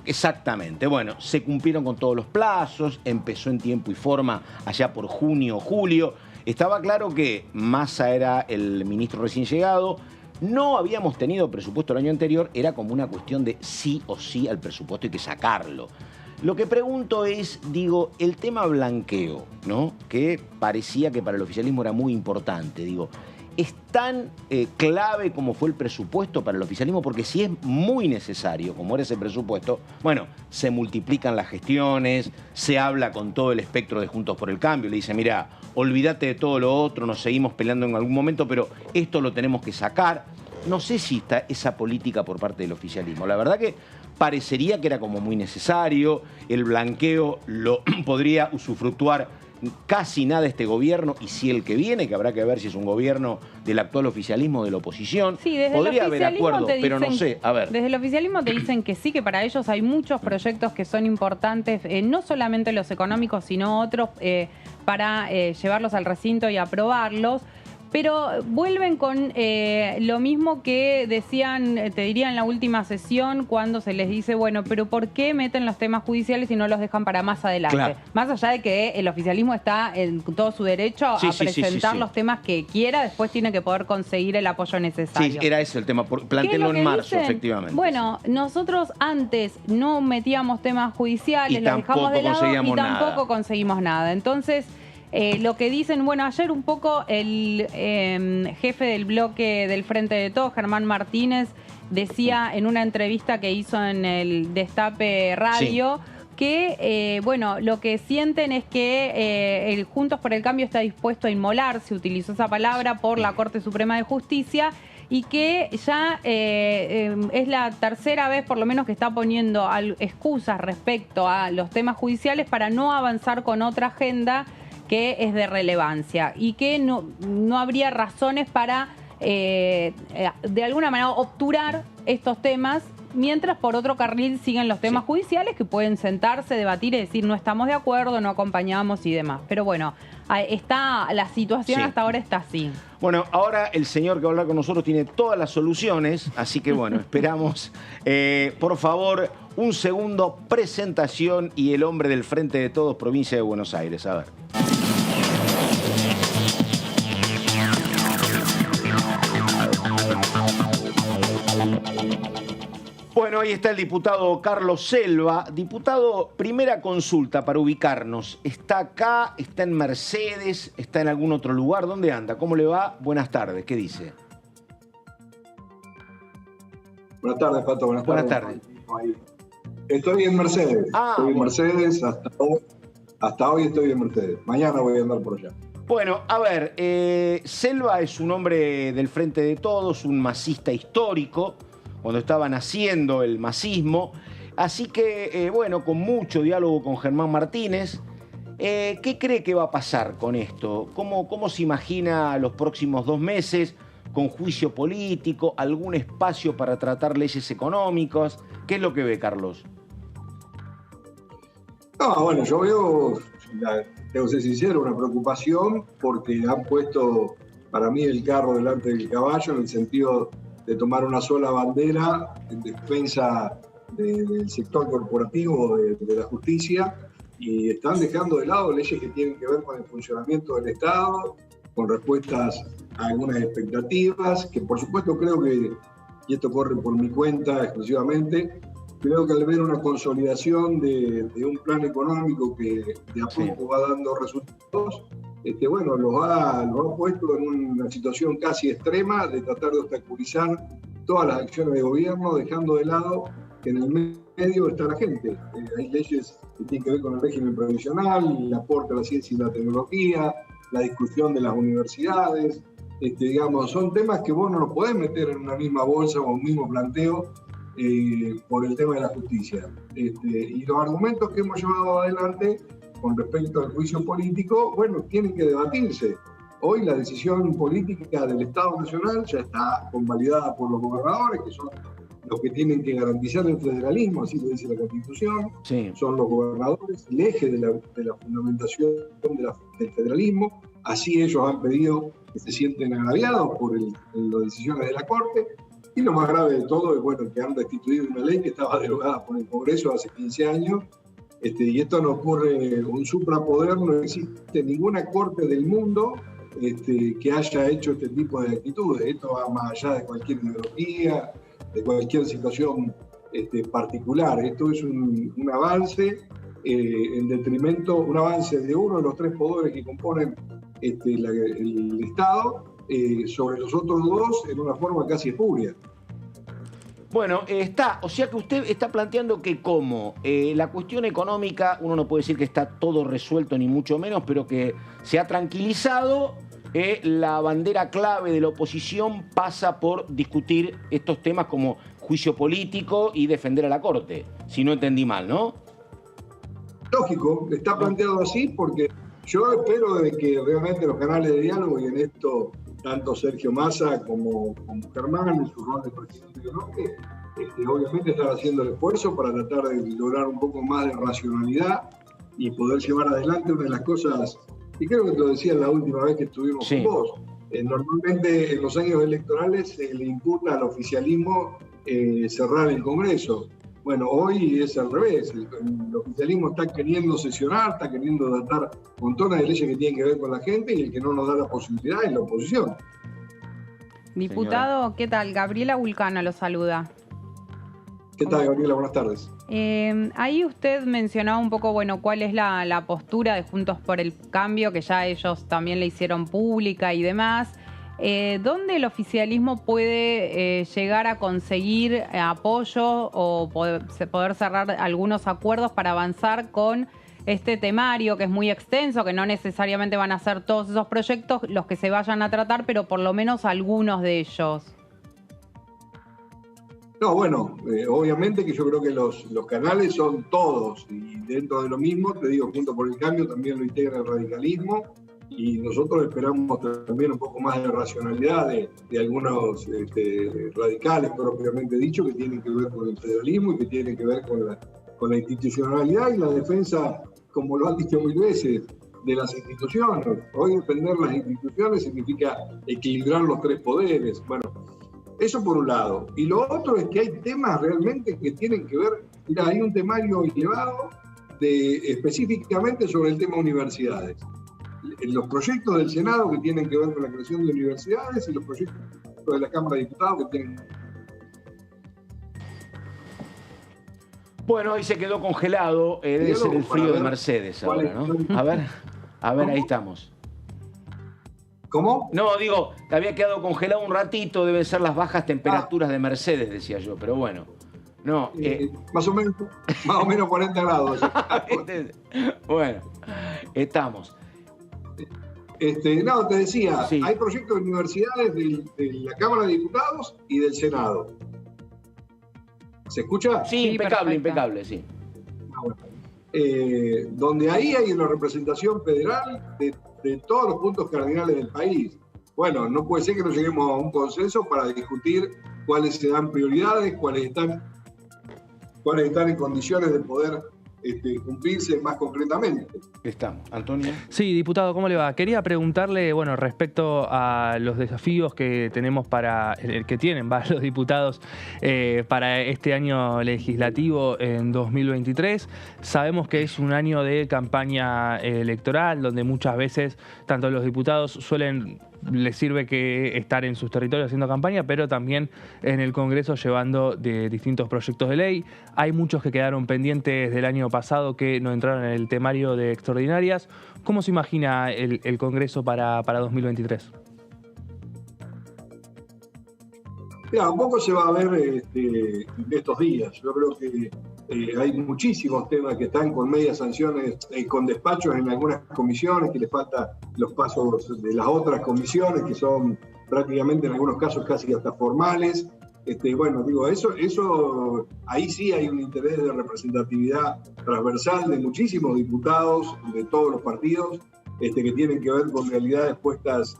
Exactamente, bueno, se cumplieron con todos los plazos, empezó en tiempo y forma allá por junio o julio. Estaba claro que Massa era el ministro recién llegado. No habíamos tenido presupuesto el año anterior, era como una cuestión de sí o sí al presupuesto, hay que sacarlo. Lo que pregunto es, digo, el tema blanqueo, ¿no? Que parecía que para el oficialismo era muy importante, digo, ¿es tan clave como fue el presupuesto para el oficialismo? Porque si es muy necesario, como era ese presupuesto, bueno, se multiplican las gestiones, se habla con todo el espectro de Juntos por el Cambio, le dice, mira, olvídate de todo lo otro, nos seguimos peleando en algún momento, pero esto lo tenemos que sacar. No sé si está esa política por parte del oficialismo. La verdad que parecería que era como muy necesario, el blanqueo lo podría usufructuar casi nada este gobierno, y si el que viene, que habrá que ver si es un gobierno del actual oficialismo o de la oposición. Sí, desde podría el haber acuerdo, pero no sé, a ver. Desde el oficialismo te dicen que sí, que para ellos hay muchos proyectos que son importantes, no solamente los económicos, sino otros para llevarlos al recinto y aprobarlos. Pero vuelven con lo mismo que decían, te diría en la última sesión, cuando se les dice, bueno, pero ¿por qué meten los temas judiciales y no los dejan para más adelante? Claro. Más allá de que el oficialismo está en todo su derecho a presentar los temas que quiera, después tiene que poder conseguir el apoyo necesario. Sí, era ese el tema, plantéenlo en marzo, efectivamente. Bueno, nosotros antes no metíamos temas judiciales, y los dejamos de lado y tampoco nada. conseguimos nada. Entonces... lo que dicen, bueno, ayer un poco el jefe del bloque del Frente de Todos, Germán Martínez, decía en una entrevista que hizo en el Destape Radio que, bueno, lo que sienten es que el Juntos por el Cambio está dispuesto a inmolarse, utilizó esa palabra, por la Corte Suprema de Justicia, y que ya es la tercera vez, por lo menos, que está poniendo excusas respecto a los temas judiciales para no avanzar con otra agenda que es de relevancia y que no habría razones para, de alguna manera, obturar estos temas, mientras por otro carril siguen los temas judiciales que pueden sentarse, debatir y decir no estamos de acuerdo, no acompañamos y demás. Pero bueno, la situación hasta ahora está así. Bueno, ahora el señor que va a hablar con nosotros tiene todas las soluciones, así que bueno, esperamos. Por favor, un segundo, presentación y el hombre del Frente de Todos, provincia de Buenos Aires. A ver. Bueno, ahí está el diputado Carlos Selva. Diputado, primera consulta para ubicarnos. ¿Está acá? ¿Está en Mercedes? ¿Está en algún otro lugar? ¿Dónde anda? ¿Cómo le va? Buenas tardes. ¿Qué dice? Buenas tardes, Pato. Buenas tardes. Estoy en Mercedes. Estoy en Mercedes. Hasta hoy estoy en Mercedes. Mañana voy a andar por allá. Bueno, a ver, Selva es un hombre del Frente de Todos, un masista histórico, cuando estaba naciendo el masismo. Así que, bueno, con mucho diálogo con Germán Martínez. ¿Qué cree que va a pasar con esto? ¿Cómo se imagina los próximos 2 meses? ¿Con juicio político? ¿Algún espacio para tratar leyes económicas? ¿Qué es lo que ve, Carlos? No, bueno, yo veo, tengo que ser sincero, una preocupación porque han puesto para mí el carro delante del caballo, en el sentido de tomar una sola bandera en defensa del sector corporativo, de la justicia, y están dejando de lado leyes que tienen que ver con el funcionamiento del Estado, con respuestas a algunas expectativas, que por supuesto creo que, y esto corre por mi cuenta exclusivamente, creo que al ver una consolidación de un plan económico que de a poco va dando resultados, bueno, los ha puesto en una situación casi extrema de tratar de obstaculizar todas las acciones de gobierno, dejando de lado que en el medio está la gente. Hay leyes que tienen que ver con el régimen provisional, el aporte a la ciencia y la tecnología, la discusión de las universidades, digamos, son temas que vos no los podés meter en una misma bolsa o un mismo planteo por el tema de la justicia. Y los argumentos que hemos llevado adelante con respecto al juicio político, bueno, tienen que debatirse. Hoy la decisión política del Estado Nacional ya está convalidada por los gobernadores, que son los que tienen que garantizar el federalismo, así lo dice la Constitución. Son los gobernadores el eje de la fundamentación del federalismo. Así ellos han pedido que se sienten agraviados por las decisiones de la Corte. Y lo más grave de todo es, bueno, que han destituido una ley que estaba derogada por el Congreso hace 15 años. Y esto no ocurre, un suprapoder, no existe ninguna corte del mundo que haya hecho este tipo de actitudes. Esto va más allá de cualquier ideología, de cualquier situación particular. Esto es un avance en detrimento, un avance de uno de los 3 poderes que componen el Estado sobre los otros 2 en una forma casi espuria. Bueno, o sea que usted está planteando que como la cuestión económica, uno no puede decir que está todo resuelto ni mucho menos, pero que se ha tranquilizado, la bandera clave de la oposición pasa por discutir estos temas como juicio político y defender a la Corte, si no entendí mal, ¿no? Lógico, está planteado así porque Yo espero de que realmente los canales de diálogo, y en esto tanto Sergio Massa como Germán en su rol de presidente de Bloque, obviamente están haciendo el esfuerzo para tratar de lograr un poco más de racionalidad y poder llevar adelante una de las cosas, y creo que te lo decía la última vez que estuvimos con vos. Normalmente en los años electorales se le imputa al oficialismo cerrar el Congreso. Bueno, hoy es al revés. El oficialismo está queriendo sesionar, está queriendo tratar montones de leyes que tienen que ver con la gente, y el que no nos da la posibilidad es la oposición. Diputado, ¿qué tal? Gabriela Vulcano lo saluda. ¿Qué tal, Gabriela? Buenas tardes. Ahí usted mencionaba un poco, bueno, cuál es la postura de Juntos por el Cambio, que ya ellos también la hicieron pública y demás. ¿Dónde el oficialismo puede llegar a conseguir apoyo o poder cerrar algunos acuerdos para avanzar con este temario que es muy extenso, que no necesariamente van a ser todos esos proyectos los que se vayan a tratar, pero por lo menos algunos de ellos? No, bueno, obviamente que yo creo que los canales son todos, y dentro de lo mismo, te digo, Juntos por el Cambio también lo integra el radicalismo, y nosotros esperamos también un poco más de racionalidad de algunos radicales propiamente dicho, que tienen que ver con el federalismo y que tienen que ver con la institucionalidad y la defensa, como lo han dicho mil veces, de las instituciones. Hoy defender las instituciones significa equilibrar los tres poderes. Bueno, eso por un lado. Y lo otro es que hay temas realmente que tienen que ver, mira, hay un temario elevado específicamente sobre el tema universidades. Los proyectos del Senado que tienen que ver con la creación de universidades y los proyectos de la Cámara de Diputados que tienen... Bueno, ahí se quedó congelado, debe ser el frío de Mercedes ahora, ¿no? A ver, ahí estamos. ¿Cómo? No, digo, que había quedado congelado un ratito, deben ser las bajas temperaturas de Mercedes, decía yo, pero bueno. No, más o menos 40 grados. Bueno, estamos. No, te decía, sí. Hay proyectos de universidades de la Cámara de Diputados y del Senado. ¿Se escucha? Sí, impecable, sí. Donde ahí hay una representación federal de todos los puntos cardinales del país. Bueno, no puede ser que no lleguemos a un consenso para discutir cuáles se dan prioridades, cuáles están en condiciones de poder cumplirse más concretamente. Estamos. Antonio. Sí, diputado, ¿cómo le va? Quería preguntarle, bueno, respecto a los desafíos que tenemos que tienen los diputados para este año legislativo en 2023. Sabemos que es un año de campaña electoral, donde muchas veces tanto los diputados les sirve que estar en sus territorios haciendo campaña, pero también en el Congreso llevando de distintos proyectos de ley. Hay muchos que quedaron pendientes del año pasado que no entraron en el temario de extraordinarias. ¿Cómo se imagina el Congreso para 2023? Mira, un poco se va a ver en estos días. Yo creo que hay muchísimos temas que están con medias sanciones, con despachos en algunas comisiones, que les falta los pasos de las otras comisiones, que son prácticamente en algunos casos casi hasta formales. Bueno, digo, eso ahí sí hay un interés de representatividad transversal de muchísimos diputados de todos los partidos que tienen que ver con realidades puestas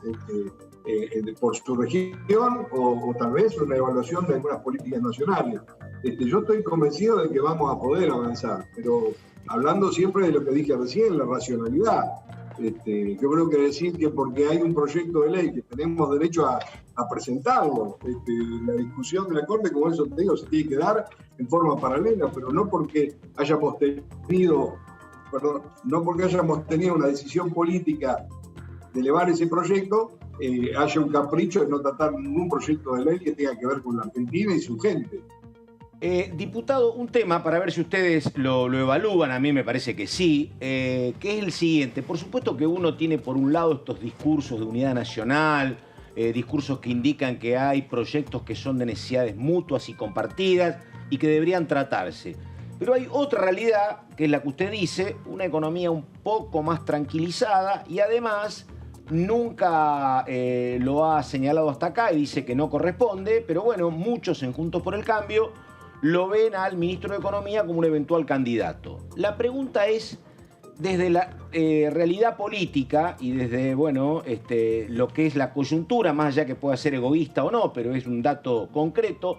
por su región o tal vez una evaluación de algunas políticas nacionales. Yo estoy convencido de que vamos a poder avanzar, pero hablando siempre de lo que dije recién, la racionalidad. Yo creo que decir que porque hay un proyecto de ley que tenemos derecho a presentarlo, la discusión de la Corte, como eso te digo, se tiene que dar en forma paralela, pero no porque hayamos tenido una decisión política de elevar ese proyecto, haya un capricho de no tratar ningún proyecto de ley que tenga que ver con la Argentina y su gente. Diputado, un tema para ver si ustedes lo evalúan, a mí me parece que sí, que es el siguiente. Por supuesto que uno tiene por un lado estos discursos de unidad nacional, discursos que indican que hay proyectos que son de necesidades mutuas y compartidas y que deberían tratarse. Pero hay otra realidad, que es la que usted dice, una economía un poco más tranquilizada y además nunca lo ha señalado hasta acá y dice que no corresponde, pero bueno, muchos en Juntos por el Cambio lo ven al ministro de Economía como un eventual candidato. La pregunta es, desde la realidad política y desde, bueno, lo que es la coyuntura, más allá que pueda ser egoísta o no, pero es un dato concreto,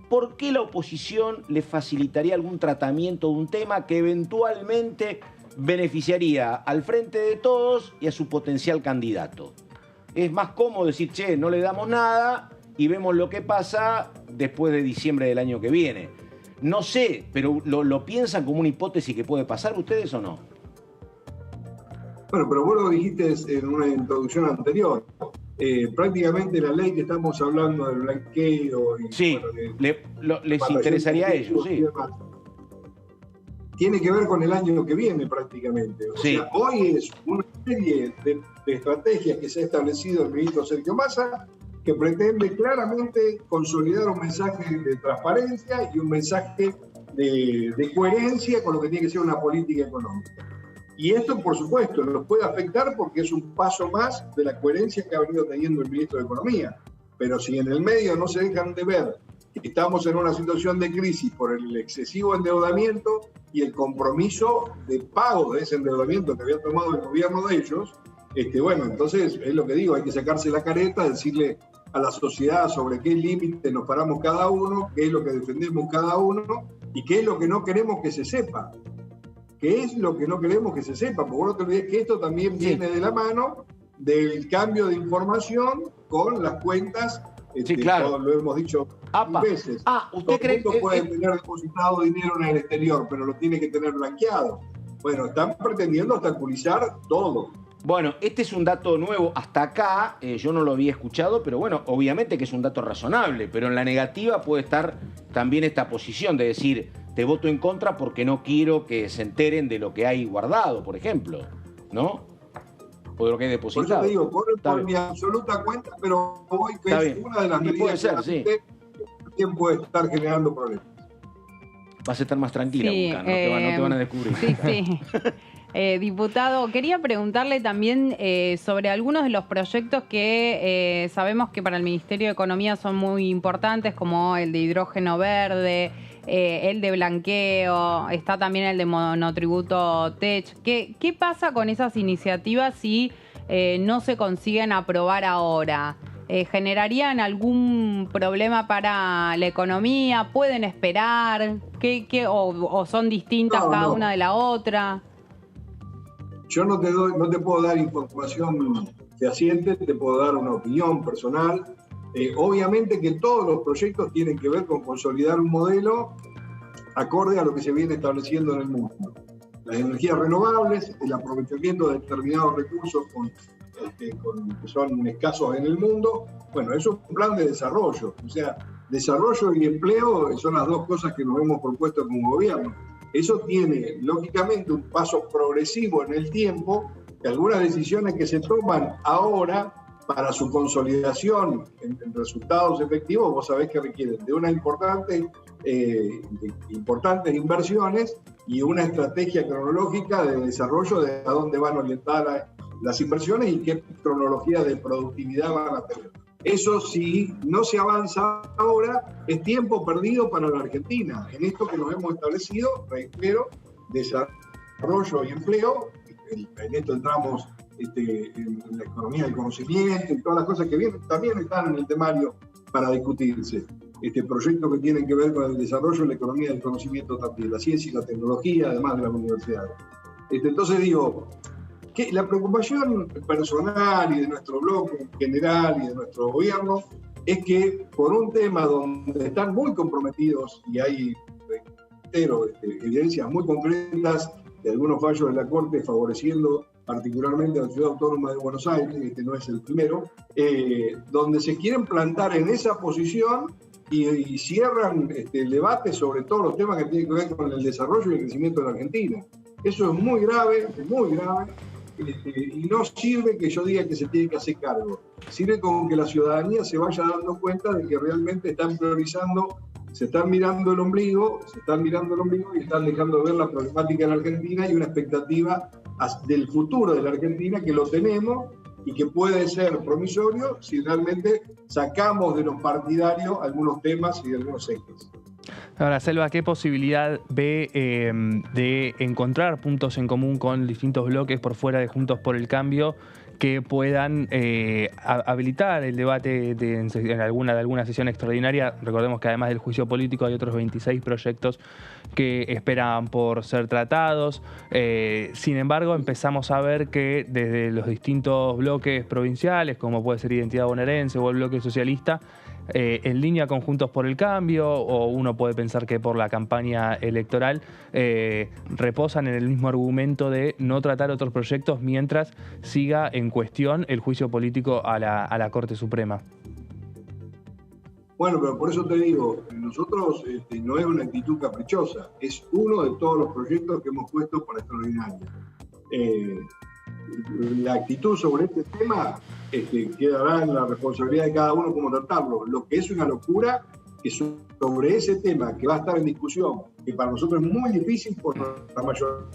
¿por qué la oposición le facilitaría algún tratamiento de un tema que eventualmente beneficiaría al Frente de Todos y a su potencial candidato? Es más cómodo decir, che, no le damos nada y vemos lo que pasa después de diciembre del año que viene. No sé, pero ¿lo piensan como una hipótesis que puede pasar ustedes o no? Bueno, pero vos lo dijiste en una introducción anterior. Prácticamente la ley que estamos hablando del blanqueo... Y, sí, bueno, les interesaría a ellos, sí. Tiene que ver con el año que viene prácticamente. O sea, hoy es una serie de estrategias que se ha establecido el ministro Sergio Massa, que pretende claramente consolidar un mensaje de transparencia y un mensaje de coherencia con lo que tiene que ser una política económica. Y esto, por supuesto, nos puede afectar porque es un paso más de la coherencia que ha venido teniendo el ministro de Economía. Pero si en el medio no se dejan de ver que estamos en una situación de crisis por el excesivo endeudamiento y el compromiso de pago de ese endeudamiento que había tomado el gobierno de ellos, bueno, entonces es lo que digo, hay que sacarse la careta, decirle a la sociedad sobre qué límite nos paramos cada uno, qué es lo que defendemos cada uno y qué es lo que no queremos que se sepa. ¿Qué es lo que no queremos que se sepa? Porque no te olvides que esto también viene de la mano del cambio de información con las cuentas. Sí, claro. Lo hemos dicho mil veces. ¿Usted cree que puede tener depositado dinero en el exterior, pero lo tiene que tener blanqueado? Bueno, están pretendiendo obstaculizar todo. Bueno, este es un dato nuevo. Hasta acá yo no lo había escuchado, pero bueno, obviamente que es un dato razonable, pero en la negativa puede estar también esta posición de decir, te voto en contra porque no quiero que se enteren de lo que hay guardado, por ejemplo, ¿no? O de lo que hay depositado. Por eso te digo, por mi absoluta cuenta, pero hoy que es una de las medidas que también puede estar generando problemas. Vas a estar más tranquila, Vulcano, no te van a descubrir. Sí, sí. Diputado, quería preguntarle también sobre algunos de los proyectos que sabemos que para el Ministerio de Economía son muy importantes, como el de hidrógeno verde, el de blanqueo, está también el de monotributo TECH. ¿Qué pasa con esas iniciativas si no se consiguen aprobar ahora? ¿Generarían algún problema para la economía? ¿Pueden esperar? ¿O son distintas cada una de la otra? Yo no te puedo dar información fehaciente, te puedo dar una opinión personal. Obviamente que todos los proyectos tienen que ver con consolidar un modelo acorde a lo que se viene estableciendo en el mundo. Las energías renovables, el aprovechamiento de determinados recursos que son escasos en el mundo. Bueno, eso es un plan de desarrollo. O sea, desarrollo y empleo son las dos cosas que nos hemos propuesto como gobierno. Eso tiene, lógicamente, un paso progresivo en el tiempo, que algunas decisiones que se toman ahora para su consolidación en resultados efectivos, vos sabés que requieren de unas importantes inversiones y una estrategia cronológica de desarrollo de a dónde van orientadas las inversiones y qué cronología de productividad van a tener. Eso, si no se avanza ahora, es tiempo perdido para la Argentina. En esto que nos hemos establecido, reitero, desarrollo y empleo, en esto entramos en la economía del conocimiento y todas las cosas que vienen, también están en el temario para discutirse. Proyectos que tienen que ver con el desarrollo de la economía del conocimiento también, la ciencia y la tecnología, además de las universidades. Entonces digo, que la preocupación personal y de nuestro bloque en general y de nuestro gobierno es que por un tema donde están muy comprometidos y hay evidencias muy concretas de algunos fallos de la Corte favoreciendo particularmente a la Ciudad Autónoma de Buenos Aires, este no es el primero, donde se quieren plantar en esa posición y cierran el debate sobre todos los temas que tienen que ver con el desarrollo y el crecimiento de la Argentina. Eso es muy grave, y no sirve que yo diga que se tiene que hacer cargo. Sirve con que la ciudadanía se vaya dando cuenta de que realmente están priorizando, se están mirando el ombligo y están dejando de ver la problemática de la Argentina y una expectativa del futuro de la Argentina que lo tenemos y que puede ser promisorio si realmente sacamos de los partidarios algunos temas y de algunos ejes. Ahora, Selva, ¿qué posibilidad ve de encontrar puntos en común con distintos bloques por fuera de Juntos por el Cambio que puedan habilitar el debate en alguna sesión extraordinaria? Recordemos que además del juicio político hay otros 26 proyectos que esperan por ser tratados. Sin embargo, empezamos a ver que desde los distintos bloques provinciales, como puede ser Identidad Bonaerense o el bloque socialista, en línea con Juntos por el Cambio, o uno puede pensar que por la campaña electoral, reposan en el mismo argumento de no tratar otros proyectos mientras siga en cuestión el juicio político a la Corte Suprema. Bueno, pero por eso te digo, nosotros no es una actitud caprichosa, es uno de todos los proyectos que hemos puesto para extraordinaria. La actitud sobre este tema quedará en la responsabilidad de cada uno cómo tratarlo. Lo que es una locura que sobre ese tema que va a estar en discusión, que para nosotros es muy difícil por la mayoría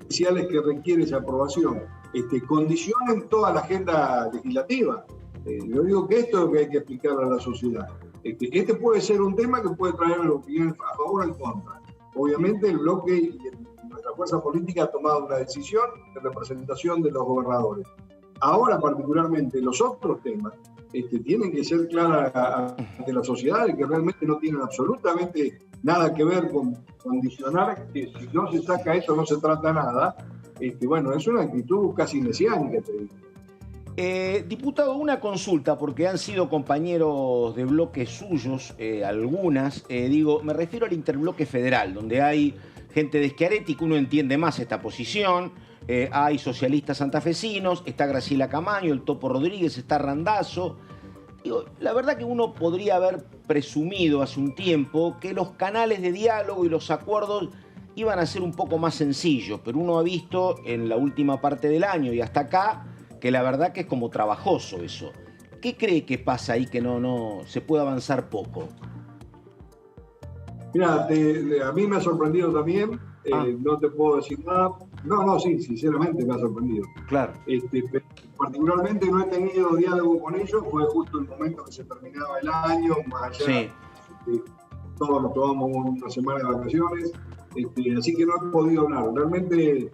iniciales que requiere esa aprobación, condicionen toda la agenda legislativa. Yo digo que esto es lo que hay que explicar a la sociedad. Este puede ser un tema que puede traer opiniones a favor o en contra. Obviamente el bloque y nuestra fuerza política ha tomado una decisión de representación de los gobernadores. Ahora, particularmente, los otros temas tienen que ser claras ante la sociedad, que realmente no tienen absolutamente nada que ver con condicionar que si no se saca esto no se trata nada. Bueno, es una actitud casi mesiánica, te digo. Diputado, una consulta, porque han sido compañeros de bloques suyos, algunas, me refiero al interbloque federal, donde hay gente de Schiaretti que uno entiende más esta posición, hay socialistas santafesinos, está Graciela Camaño, el Topo Rodríguez, está Randazzo. La verdad que uno podría haber presumido hace un tiempo que los canales de diálogo y los acuerdos iban a ser un poco más sencillos, pero uno ha visto en la última parte del año y hasta acá que la verdad que es como trabajoso eso. ¿Qué cree que pasa ahí que no se puede avanzar poco? Mira, a mí me ha sorprendido también, no te puedo decir nada. Sí, sinceramente me ha sorprendido. Claro. Particularmente no he tenido diálogo con ellos, fue justo el momento que se terminaba el año, más allá, todos nos tomamos una semana de vacaciones, así que no he podido hablar. Realmente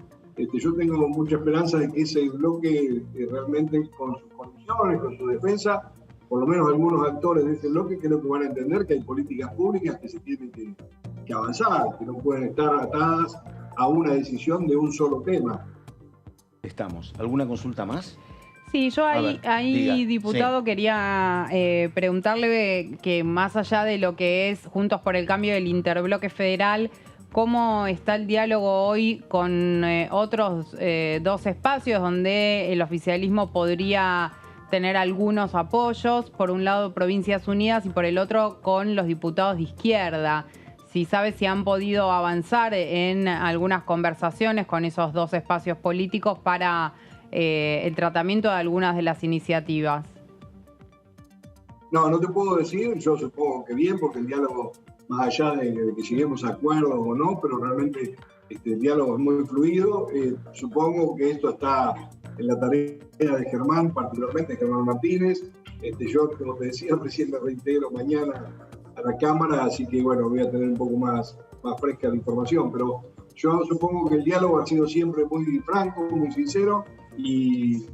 yo tengo mucha esperanza de que ese bloque realmente con sus condiciones, con su defensa, por lo menos algunos actores de ese bloque creo que van a entender que hay políticas públicas que se tienen que avanzar, que no pueden estar atadas a una decisión de un solo tema. Estamos. ¿Alguna consulta más? Sí, yo ahí diputado, quería preguntarle que más allá de lo que es Juntos por el Cambio del interbloque federal, ¿cómo está el diálogo hoy con otros dos espacios donde el oficialismo podría tener algunos apoyos? Por un lado, Provincias Unidas, y por el otro, con los diputados de izquierda. Si sabe si han podido avanzar en algunas conversaciones con esos dos espacios políticos para el tratamiento de algunas de las iniciativas. No te puedo decir, yo supongo que bien, porque el diálogo, más allá de que lleguemos a acuerdos o no, pero realmente el diálogo es muy fluido. Supongo que esto está en la tarea de Germán, particularmente Germán Martínez. Yo, como te decía, recién me reintegro mañana a la Cámara, así que bueno, voy a tener un poco más fresca la información, pero yo supongo que el diálogo ha sido siempre muy franco, muy sincero y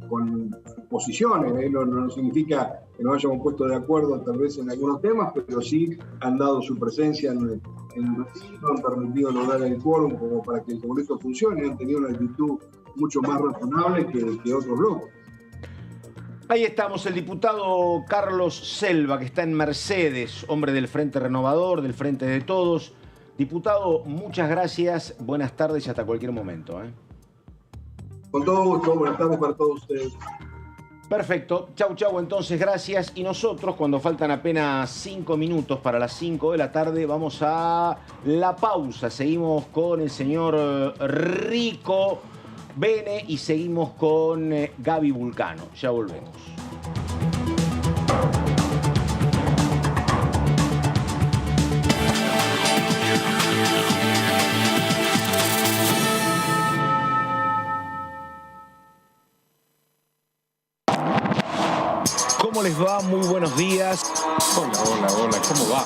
con posiciones, no significa que nos hayamos puesto de acuerdo tal vez en algunos temas, pero sí han dado su presencia en el recinto, han permitido lograr el quórum como para que el Congreso funcione, han tenido una actitud mucho más razonable que otros bloques. Ahí estamos, el diputado Carlos Selva, que está en Mercedes, hombre del Frente Renovador, del Frente de Todos. Diputado, muchas gracias, buenas tardes y hasta cualquier momento. Con todo gusto, buenas tardes para todos ustedes. Perfecto, chau, entonces gracias. Y nosotros, cuando faltan apenas 5 minutos para las 5 de la tarde, vamos a la pausa. Seguimos con el señor Rico Bene y seguimos con Gaby Vulcano. Ya volvemos. ¿Cómo les va? Muy buenos días. Hola, ¿cómo va?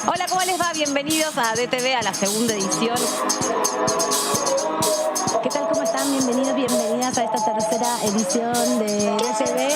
Hola, ¿cómo les va? Bienvenidos a DTV, a la segunda edición. ¿Qué tal? ¿Cómo están? Bienvenidos, bienvenidas a esta tercera edición de DTV.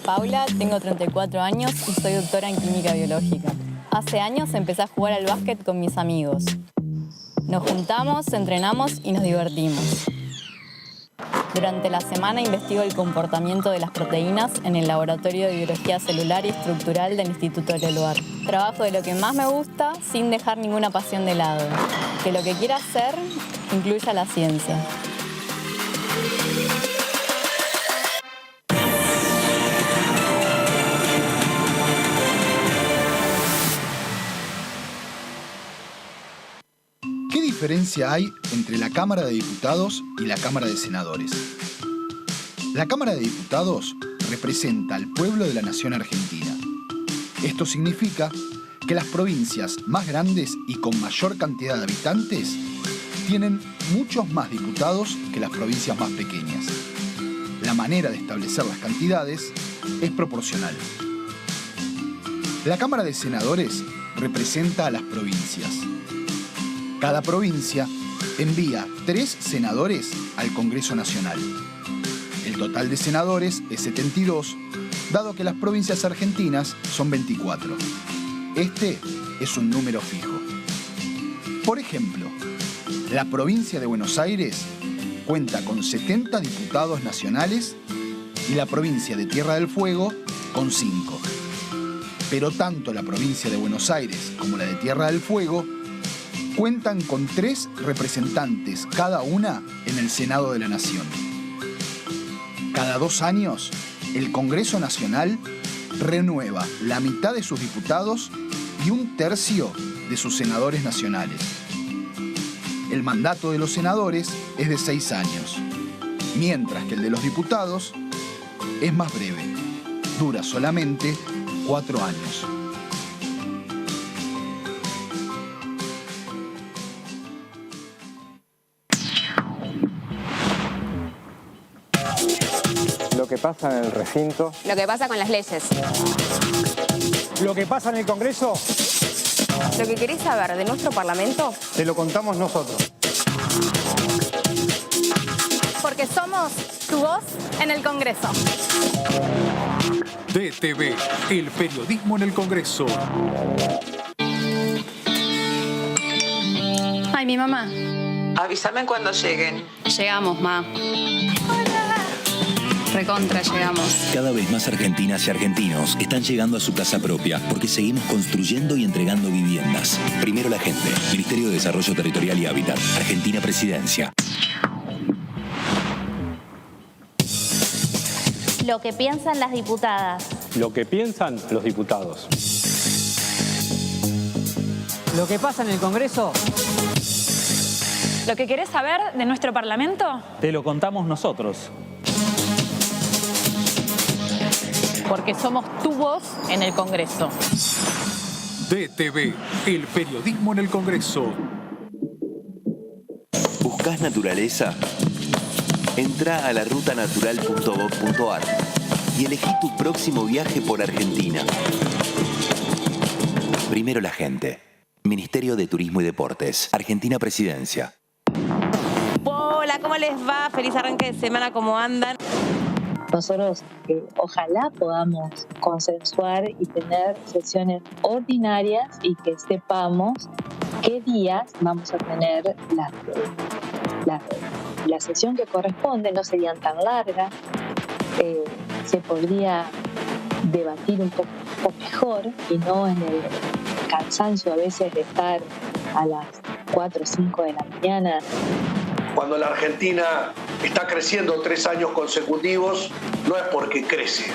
Paula, tengo 34 años y soy doctora en química biológica. Hace años empecé a jugar al básquet con mis amigos. Nos juntamos, entrenamos y nos divertimos. Durante la semana investigo el comportamiento de las proteínas en el Laboratorio de Biología Celular y Estructural del Instituto Leluar. Trabajo de lo que más me gusta sin dejar ninguna pasión de lado. Que lo que quiera hacer incluya la ciencia. ¿Qué diferencia hay entre la Cámara de Diputados y la Cámara de Senadores? La Cámara de Diputados representa al pueblo de la nación argentina. Esto significa que las provincias más grandes y con mayor cantidad de habitantes tienen muchos más diputados que las provincias más pequeñas. La manera de establecer las cantidades es proporcional. La Cámara de Senadores representa a las provincias. Cada provincia envía 3 senadores al Congreso Nacional. El total de senadores es 72, dado que las provincias argentinas son 24. Este es un número fijo. Por ejemplo, la provincia de Buenos Aires cuenta con 70 diputados nacionales y la provincia de Tierra del Fuego con 5. Pero tanto la provincia de Buenos Aires como la de Tierra del Fuego cuentan con 3 representantes cada una en el Senado de la Nación. Cada 2 años, el Congreso Nacional renueva la mitad de sus diputados y 1/3 de sus senadores nacionales. El mandato de los senadores es de 6 años, mientras que el de los diputados es más breve, dura solamente 4 años. Lo que pasa en el recinto. Lo que pasa con las leyes. Lo que pasa en el Congreso. Lo que querés saber de nuestro Parlamento. Te lo contamos nosotros. Porque somos tu voz en el Congreso. DTV, el periodismo en el Congreso. Ay, mi mamá. Avísame cuando lleguen. Llegamos, ma. Recontra llegamos. Cada vez más argentinas y argentinos están llegando a su casa propia porque seguimos construyendo y entregando viviendas. Primero la gente. Ministerio de Desarrollo Territorial y Hábitat. Argentina Presidencia. Lo que piensan las diputadas. Lo que piensan los diputados. Lo que pasa en el Congreso. ¿Lo que querés saber de nuestro Parlamento? Te lo contamos nosotros. Porque somos tu voz en el Congreso. DTV, el periodismo en el Congreso. ¿Buscás naturaleza? Entrá a larutanatural.gov.ar y elegí tu próximo viaje por Argentina. Primero la gente. Ministerio de Turismo y Deportes. Argentina Presidencia. Hola, ¿cómo les va? Feliz arranque de semana, ¿cómo andan? Nosotros ojalá podamos consensuar y tener sesiones ordinarias y que sepamos qué días vamos a tener la sesión que corresponde, no serían tan largas, se podría debatir un poco mejor y no en el cansancio a veces de estar a las 4 o 5 de la mañana Cuando la Argentina está creciendo 3 años consecutivos, no es porque crece.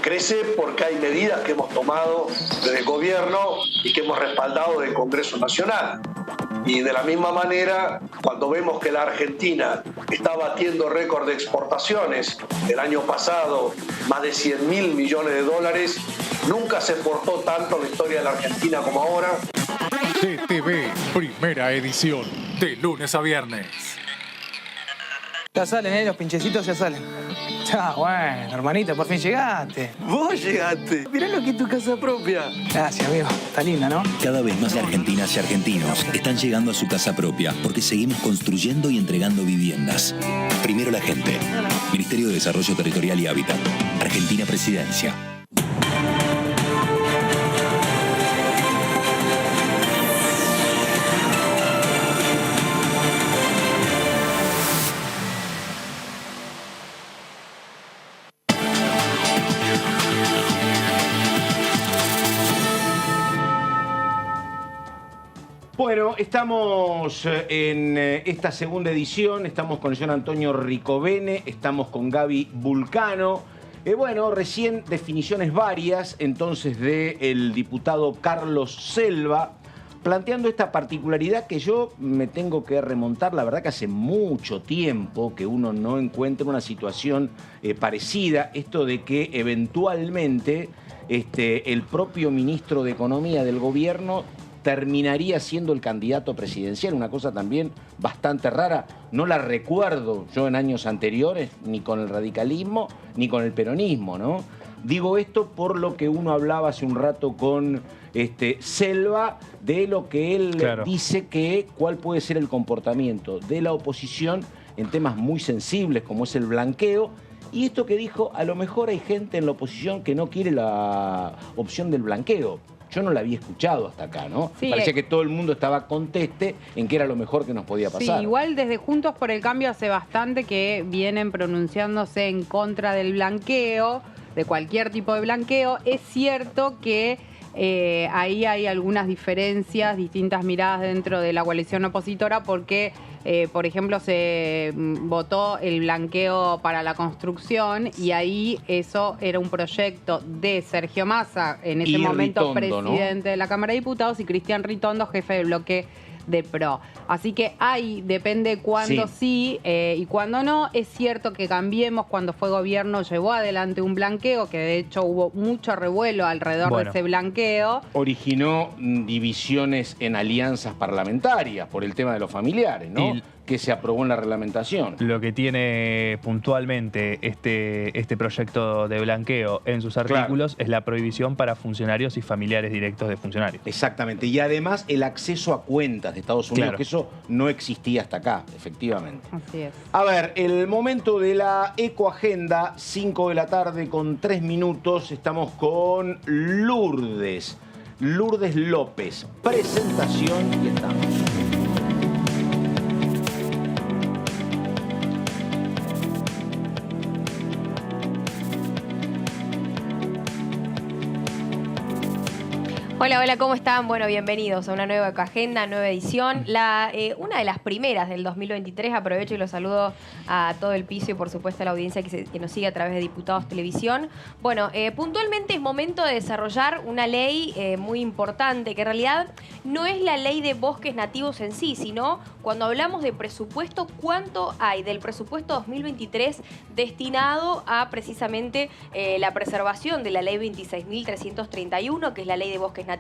Crece porque hay medidas que hemos tomado desde el gobierno y que hemos respaldado del Congreso Nacional. Y de la misma manera, cuando vemos que la Argentina está batiendo récord de exportaciones, el año pasado más de 100.000 millones de dólares, nunca se exportó tanto en la historia de la Argentina como ahora. DTV, primera edición, de lunes a viernes. Ya salen, los pinchecitos ya salen. Ya, bueno, hermanita, por fin llegaste. Vos llegaste. Mirá lo que es tu casa propia. Gracias, amigo. Está linda, ¿no? Cada vez más argentinas y argentinos están llegando a su casa propia porque seguimos construyendo y entregando viviendas. Primero la gente. Ministerio de Desarrollo Territorial y Hábitat. Argentina Presidencia. Bueno, estamos en esta segunda edición, estamos con el señor Antonio Ricovene, estamos con Gaby Vulcano. Bueno, recién definiciones varias entonces del diputado Carlos Selva, planteando esta particularidad que yo me tengo que remontar, la verdad que hace mucho tiempo que uno no encuentra una situación parecida, esto de que eventualmente el propio ministro de Economía del gobierno terminaría siendo el candidato presidencial, una cosa también bastante rara. No la recuerdo yo en años anteriores, ni con el radicalismo, ni con el peronismo, ¿no? Digo esto por lo que uno hablaba hace un rato con Selva, de lo que él dice que cuál puede ser el comportamiento de la oposición en temas muy sensibles como es el blanqueo. Y esto que dijo, a lo mejor hay gente en la oposición que no quiere la opción del blanqueo. Yo no la había escuchado hasta acá, ¿no? Sí, parecía que todo el mundo estaba conteste en que era lo mejor que nos podía pasar. Sí, igual desde Juntos por el Cambio hace bastante que vienen pronunciándose en contra del blanqueo, de cualquier tipo de blanqueo. Es cierto que ahí hay algunas diferencias, distintas miradas dentro de la coalición opositora porque, por ejemplo, se votó el blanqueo para la construcción y ahí eso era un proyecto de Sergio Massa, en ese momento Ritondo, presidente de la Cámara de Diputados, y Cristian Ritondo, jefe del bloque de PRO. Así que ahí depende cuándo sí y cuándo no. Es cierto que Cambiemos, cuando fue gobierno, llevó adelante un blanqueo, que de hecho hubo mucho revuelo alrededor de ese blanqueo. Originó divisiones en alianzas parlamentarias por el tema de los familiares, ¿no? Que se aprobó en la reglamentación. Lo que tiene puntualmente este proyecto de blanqueo en sus artículos es la prohibición para funcionarios y familiares directos de funcionarios. Exactamente. Y además el acceso a cuentas de Estados Unidos, que eso no existía hasta acá, efectivamente. Así es. A ver, el momento de la ecoagenda, 5 de la tarde con 3 minutos, estamos con Lourdes López. Presentación y estamos. Hola, hola, ¿cómo están? Bueno, bienvenidos a una nueva ecoagenda, nueva edición. Una de las primeras del 2023. Aprovecho y los saludo a todo el piso y por supuesto a la audiencia que nos sigue a través de Diputados Televisión. Bueno, puntualmente es momento de desarrollar una ley muy importante, que en realidad no es la ley de bosques nativos en sí, sino cuando hablamos de presupuesto, ¿cuánto hay del presupuesto 2023 destinado a precisamente la preservación de la ley 26.331, que es la ley de bosques nativos?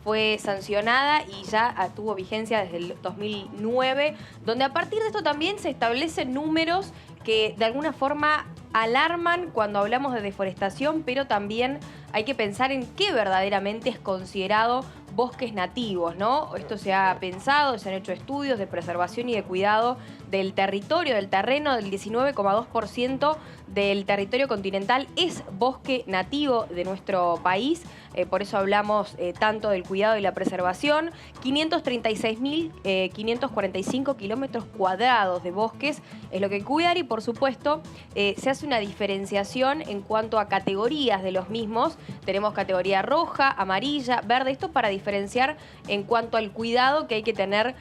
Fue sancionada y ya tuvo vigencia desde el 2009, donde a partir de esto también se establecen números que de alguna forma alarman cuando hablamos de deforestación, pero también hay que pensar en qué verdaderamente es considerado bosques nativos, ¿no? Esto se ha pensado, se han hecho estudios de preservación y de cuidado del territorio, del terreno, del 19,2% del territorio continental es bosque nativo de nuestro país. Por eso hablamos tanto del cuidado y la preservación. 536.545 kilómetros cuadrados de bosques es lo que cuidar y, por supuesto, se hace una diferenciación en cuanto a categorías de los mismos. Tenemos categoría roja, amarilla, verde. Esto para diferenciar en cuanto al cuidado que hay que tener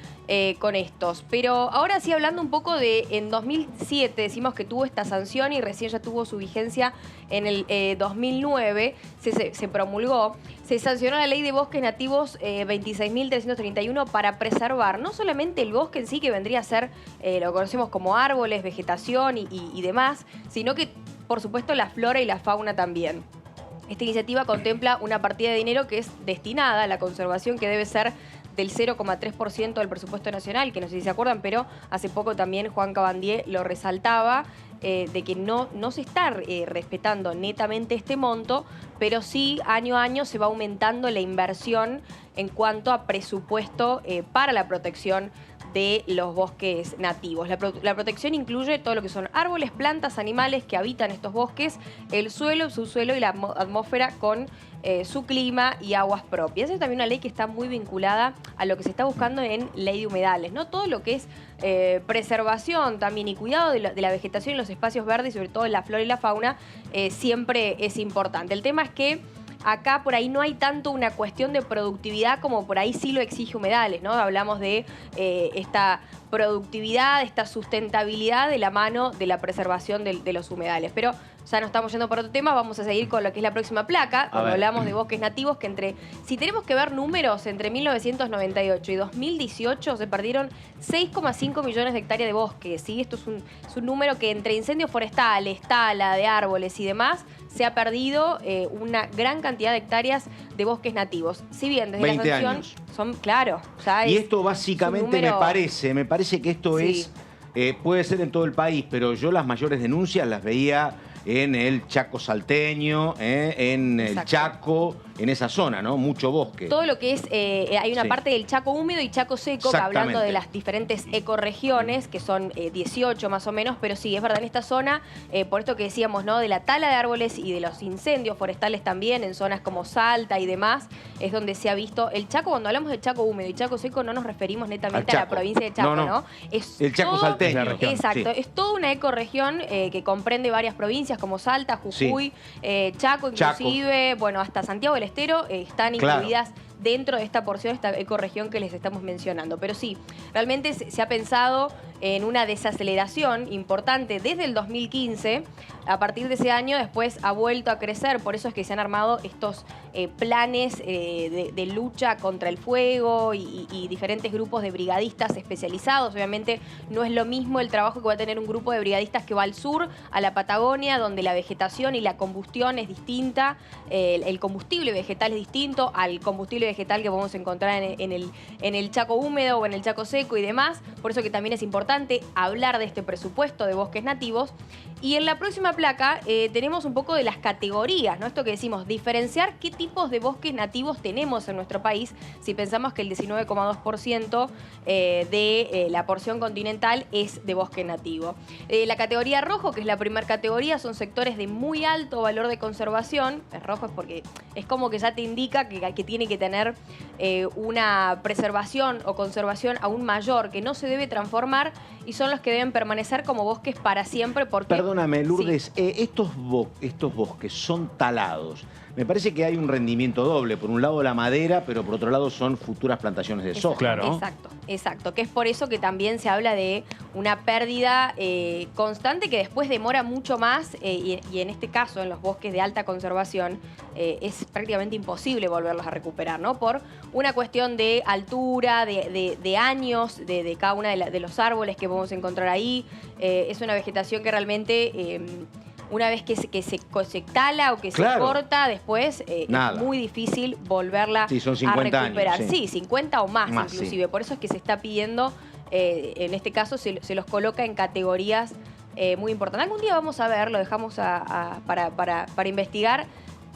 con estos. Pero ahora sí, hablando un poco de, en 2007 decimos que tuvo esta sanción y recién ya tuvo su vigencia en el 2009, se promulgó. Se sancionó la Ley de Bosques Nativos 26.331 para preservar no solamente el bosque en sí, que vendría a ser, lo conocemos como árboles, vegetación y demás, sino que, por supuesto, la flora y la fauna también. Esta iniciativa contempla una partida de dinero que es destinada a la conservación, que debe ser del 0,3% del presupuesto nacional, que no sé si se acuerdan, pero hace poco también Juan Cabandier lo resaltaba, de que no se está respetando netamente este monto, pero sí año a año se va aumentando la inversión en cuanto a presupuesto para la protección de los bosques nativos. La protección incluye todo lo que son árboles, plantas, animales que habitan estos bosques, el suelo, subsuelo y la atmósfera con su clima y aguas propias. Es también una ley que está muy vinculada a lo que se está buscando en Ley de Humedales, ¿no? Todo lo que es preservación también y cuidado de la vegetación y los espacios verdes, y sobre todo la flora y la fauna, siempre es importante. El tema es que acá por ahí no hay tanto una cuestión de productividad como por ahí sí lo exige Humedales, ¿no? Hablamos de esta productividad, esta sustentabilidad de la mano de la preservación de los humedales. Pero ya no estamos yendo por otro tema, vamos a seguir con lo que es la próxima placa, cuando hablamos de bosques nativos, que si tenemos que ver números, entre 1998 y 2018 se perdieron 6,5 millones de hectáreas de bosques, ¿sí? Esto es un número que entre incendios forestales, tala de árboles y demás, se ha perdido una gran cantidad de hectáreas de bosques nativos. Si bien desde 20 la sanción años. son, claro, ya y es esto básicamente número... me parece que esto es, puede ser en todo el país, pero yo las mayores denuncias las veía en el Chaco salteño, en el Chaco, en esa zona, ¿no? Mucho bosque. Todo lo que es, hay una parte del Chaco húmedo y Chaco seco, que hablando de las diferentes ecorregiones, que son 18 más o menos, pero sí, es verdad, en esta zona, por esto que decíamos, ¿no? De la tala de árboles y de los incendios forestales también, en zonas como Salta y demás, es donde se ha visto el Chaco. Cuando hablamos de Chaco húmedo y Chaco seco, no nos referimos netamente a la provincia de Chaco, ¿no? Es el Chaco salteño. Exacto, es toda una ecorregión que comprende varias provincias como Salta, Jujuy, Chaco inclusive, bueno, hasta Santiago del Estero están incluidas dentro de esta porción, esta ecorregión que les estamos mencionando. Pero sí, realmente se ha pensado en una desaceleración importante desde el 2015. A partir de ese año después ha vuelto a crecer, por eso es que se han armado estos planes de lucha contra el fuego y diferentes grupos de brigadistas especializados. Obviamente no es lo mismo el trabajo que va a tener un grupo de brigadistas que va al sur, a la Patagonia, donde la vegetación y la combustión es distinta, el combustible vegetal es distinto al combustible vegetal que podemos encontrar en el Chaco húmedo o en el Chaco seco y demás. Por eso que también es importante hablar de este presupuesto de bosques nativos. Y en la próxima placa tenemos un poco de las categorías, ¿no? Esto que decimos, diferenciar qué tipos de bosques nativos tenemos en nuestro país, si pensamos que el 19,2% de la porción continental es de bosque nativo. La categoría rojo, que es la primera categoría, son sectores de muy alto valor de conservación. El rojo es porque es como que ya te indica que tiene que tener una preservación o conservación aún mayor, que no se debe transformar, y son los que deben permanecer como bosques para siempre porque... Perdóname, Lourdes, estos bosques son talados. Me parece que hay un rendimiento doble. Por un lado la madera, pero por otro lado son futuras plantaciones de soja. Claro. Exacto. Que es por eso que también se habla de una pérdida constante que después demora mucho más y en este caso en los bosques de alta conservación es prácticamente imposible volverlos a recuperar, ¿no? Por una cuestión de altura, de años de cada uno de los árboles que podemos encontrar ahí. Es una vegetación que realmente... una vez que se tala o que se corta, después es muy difícil volverla a recuperar. Años, sí, 50 o más inclusive. Por eso es que se está pidiendo, en este caso se los coloca en categorías muy importantes. Algún día vamos a ver, lo dejamos para investigar,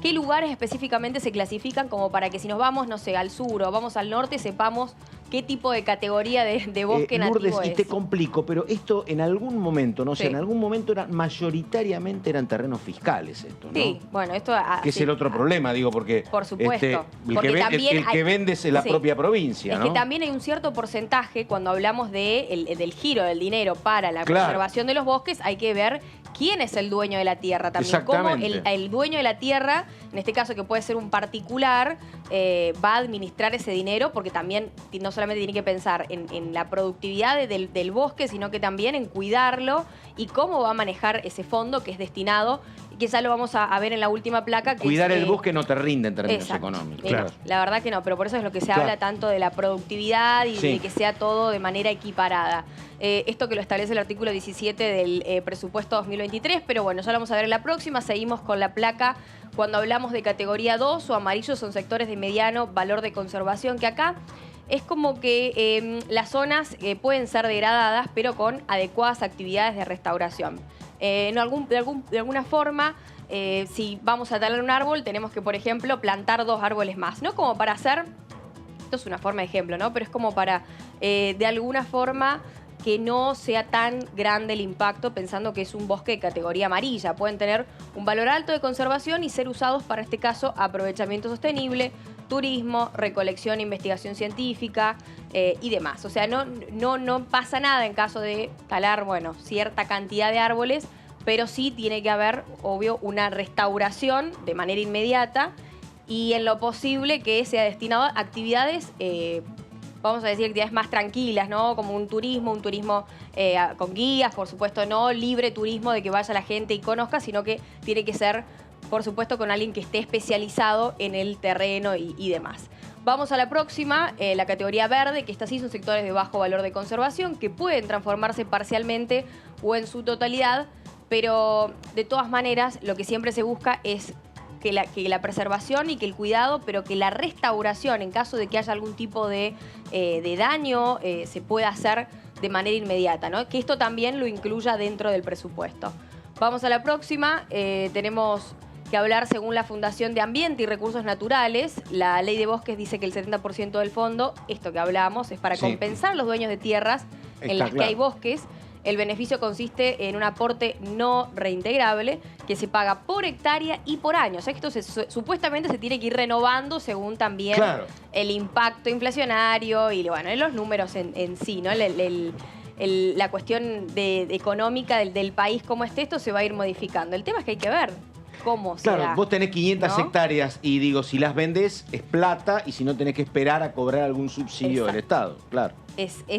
qué lugares específicamente se clasifican como para que si nos vamos, no sé, al sur o vamos al norte, sepamos qué tipo de categoría de bosque Lourdes, nativo es. y te complico, pero esto en algún momento, no sé, en algún momento mayoritariamente eran terrenos fiscales esto, ¿no? Sí, bueno, esto... Que es el otro problema, digo, porque... Por supuesto. el que vende es la propia provincia, ¿no? Es que también hay un cierto porcentaje, cuando hablamos del giro del dinero para la conservación de los bosques, hay que ver quién es el dueño de la tierra también. Cómo el dueño de la tierra, en este caso que puede ser un particular, va a administrar ese dinero, porque también no solamente tiene que pensar en la productividad del bosque, sino que también en cuidarlo y cómo va a manejar ese fondo que es destinado, y que ya lo vamos a ver en la última placa. Que Cuidar el bosque no te rinde en términos económicos. Claro. La verdad que no, pero por eso es lo que se habla tanto de la productividad y de que sea todo de manera equiparada. Esto que lo establece el artículo 17 del presupuesto 2023, pero bueno, ya lo vamos a ver en la próxima. Seguimos con la placa. Cuando hablamos de categoría 2 o amarillo, son sectores de mediano valor de conservación, que acá es como que las zonas pueden ser degradadas, pero con adecuadas actividades de restauración. De alguna forma, si vamos a talar un árbol, tenemos que, por ejemplo, plantar 2 árboles más, ¿no? Como para hacer, esto es una forma de ejemplo, ¿no? Pero es como para, de alguna forma, que no sea tan grande el impacto, pensando que es un bosque de categoría amarilla. Pueden tener un valor alto de conservación y ser usados para, este caso, aprovechamiento sostenible, turismo, recolección, investigación científica y demás. O sea, no pasa nada en caso de talar, bueno, cierta cantidad de árboles, pero sí tiene que haber, obvio, una restauración de manera inmediata y en lo posible que sea destinado a actividades, vamos a decir, actividades más tranquilas, ¿no? Como un turismo con guías, por supuesto, no libre turismo de que vaya la gente y conozca, sino que tiene que ser, por supuesto, con alguien que esté especializado en el terreno y demás. Vamos a la próxima, la categoría verde, que estas sí son sectores de bajo valor de conservación, que pueden transformarse parcialmente o en su totalidad, pero de todas maneras lo que siempre se busca es que la preservación y que el cuidado, pero que la restauración, en caso de que haya algún tipo de daño, se pueda hacer de manera inmediata, ¿no? Que esto también lo incluya dentro del presupuesto. Vamos a la próxima. Tenemos que hablar, según la Fundación de Ambiente y Recursos Naturales, la Ley de Bosques dice que el 70% del fondo, esto que hablamos, es para compensar a los dueños de tierras en las que hay bosques. El beneficio consiste en un aporte no reintegrable que se paga por hectárea y por año. O sea, esto supuestamente se tiene que ir renovando según también el impacto inflacionario y, bueno, en los números en sí, ¿no? La cuestión económica del país, cómo esté, esto se va a ir modificando. El tema es que hay que ver cómo se da, vos tenés 500 ¿no? hectáreas y digo, si las vendés es plata y si no tenés que esperar a cobrar algún subsidio del Estado, claro.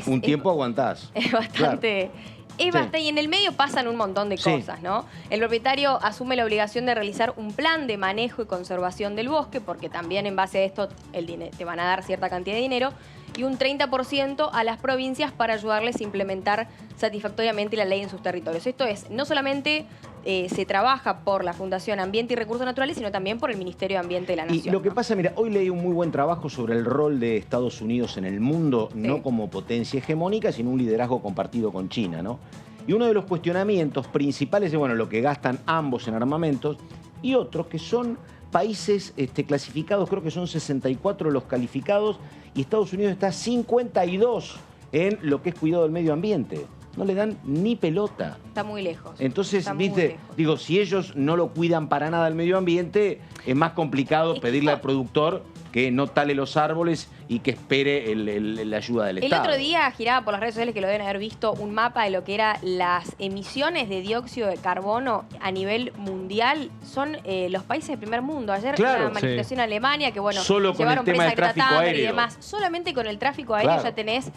Un tiempo aguantás. Es bastante... Y en el medio pasan un montón de cosas, ¿no? El propietario asume la obligación de realizar un plan de manejo y conservación del bosque, porque también en base a esto te van a dar cierta cantidad de dinero, y un 30% a las provincias para ayudarles a implementar satisfactoriamente la ley en sus territorios. Esto es, no solamente se trabaja por la Fundación Ambiente y Recursos Naturales, sino también por el Ministerio de Ambiente de la Nación. Y lo que pasa, mira, hoy leí un muy buen trabajo sobre el rol de Estados Unidos en el mundo, no como potencia hegemónica, sino un liderazgo compartido con China, ¿no? Y uno de los cuestionamientos principales es, bueno, lo que gastan ambos en armamentos y otros que son países clasificados, creo que son 64 los calificados, y Estados Unidos está 52 en lo que es cuidado del medio ambiente. No le dan ni pelota. Está muy lejos. Entonces, viste, digo, si ellos no lo cuidan para nada el medio ambiente, es más complicado pedirle al productor que no tale los árboles y que espere la ayuda del Estado. El otro día giraba por las redes sociales, que lo deben haber visto, un mapa de lo que eran las emisiones de dióxido de carbono a nivel mundial. Son los países del primer mundo. Ayer una manifestación en Alemania que, bueno, solo con el tema del tráfico aéreo y demás. Solamente con el tráfico aéreo ya tenés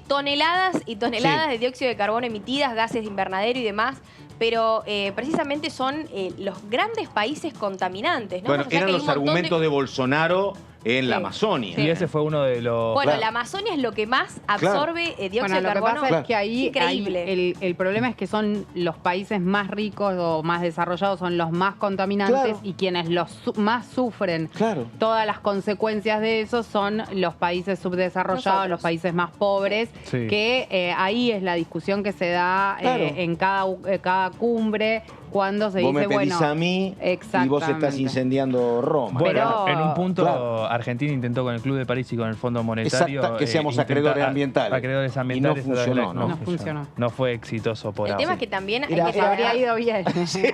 toneladas y toneladas de dióxido de carbono emitidas, gases de invernadero y demás. Pero precisamente son los grandes países contaminantes, ¿no? Bueno, eran los argumentos de Bolsonaro en la Amazonia. Y ese fue uno de los... Bueno, la Amazonia es lo que más absorbe dióxido de carbono. Lo que pasa es que ahí el problema es que son los países más ricos o más desarrollados, son los más contaminantes, y quienes más sufren todas las consecuencias de eso son los países subdesarrollados, los países más pobres, que ahí es la discusión que se da en cada cumbre, cuando se vos dice, me pedís a mí y vos estás incendiando Roma. Bueno, en un punto Argentina intentó con el Club de París y con el Fondo Monetario que seamos acreedores ambientales. Acreedores ambientales. Y no funcionó, No funcionó. No fue exitoso por ahora. El tema es que también hay que habría ido bien.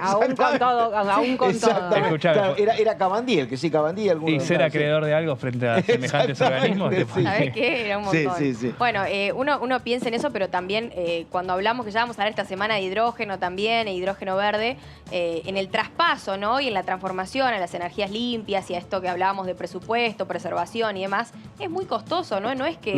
Aún con todo. Claro, era Cabandí, el que sí, Cabandí. Y ser acreedor de algo frente a semejantes organismos. ¿Sabés qué? Era un montón. Sí. Bueno, uno piensa en eso, pero también cuando hablamos, que ya vamos a hablar esta semana de hidrógeno también, e hidrógeno verde, en el traspaso, ¿no? Y en la transformación a las energías limpias y a esto que hablábamos de presupuesto, preservación y demás, es muy costoso, ¿no? No es que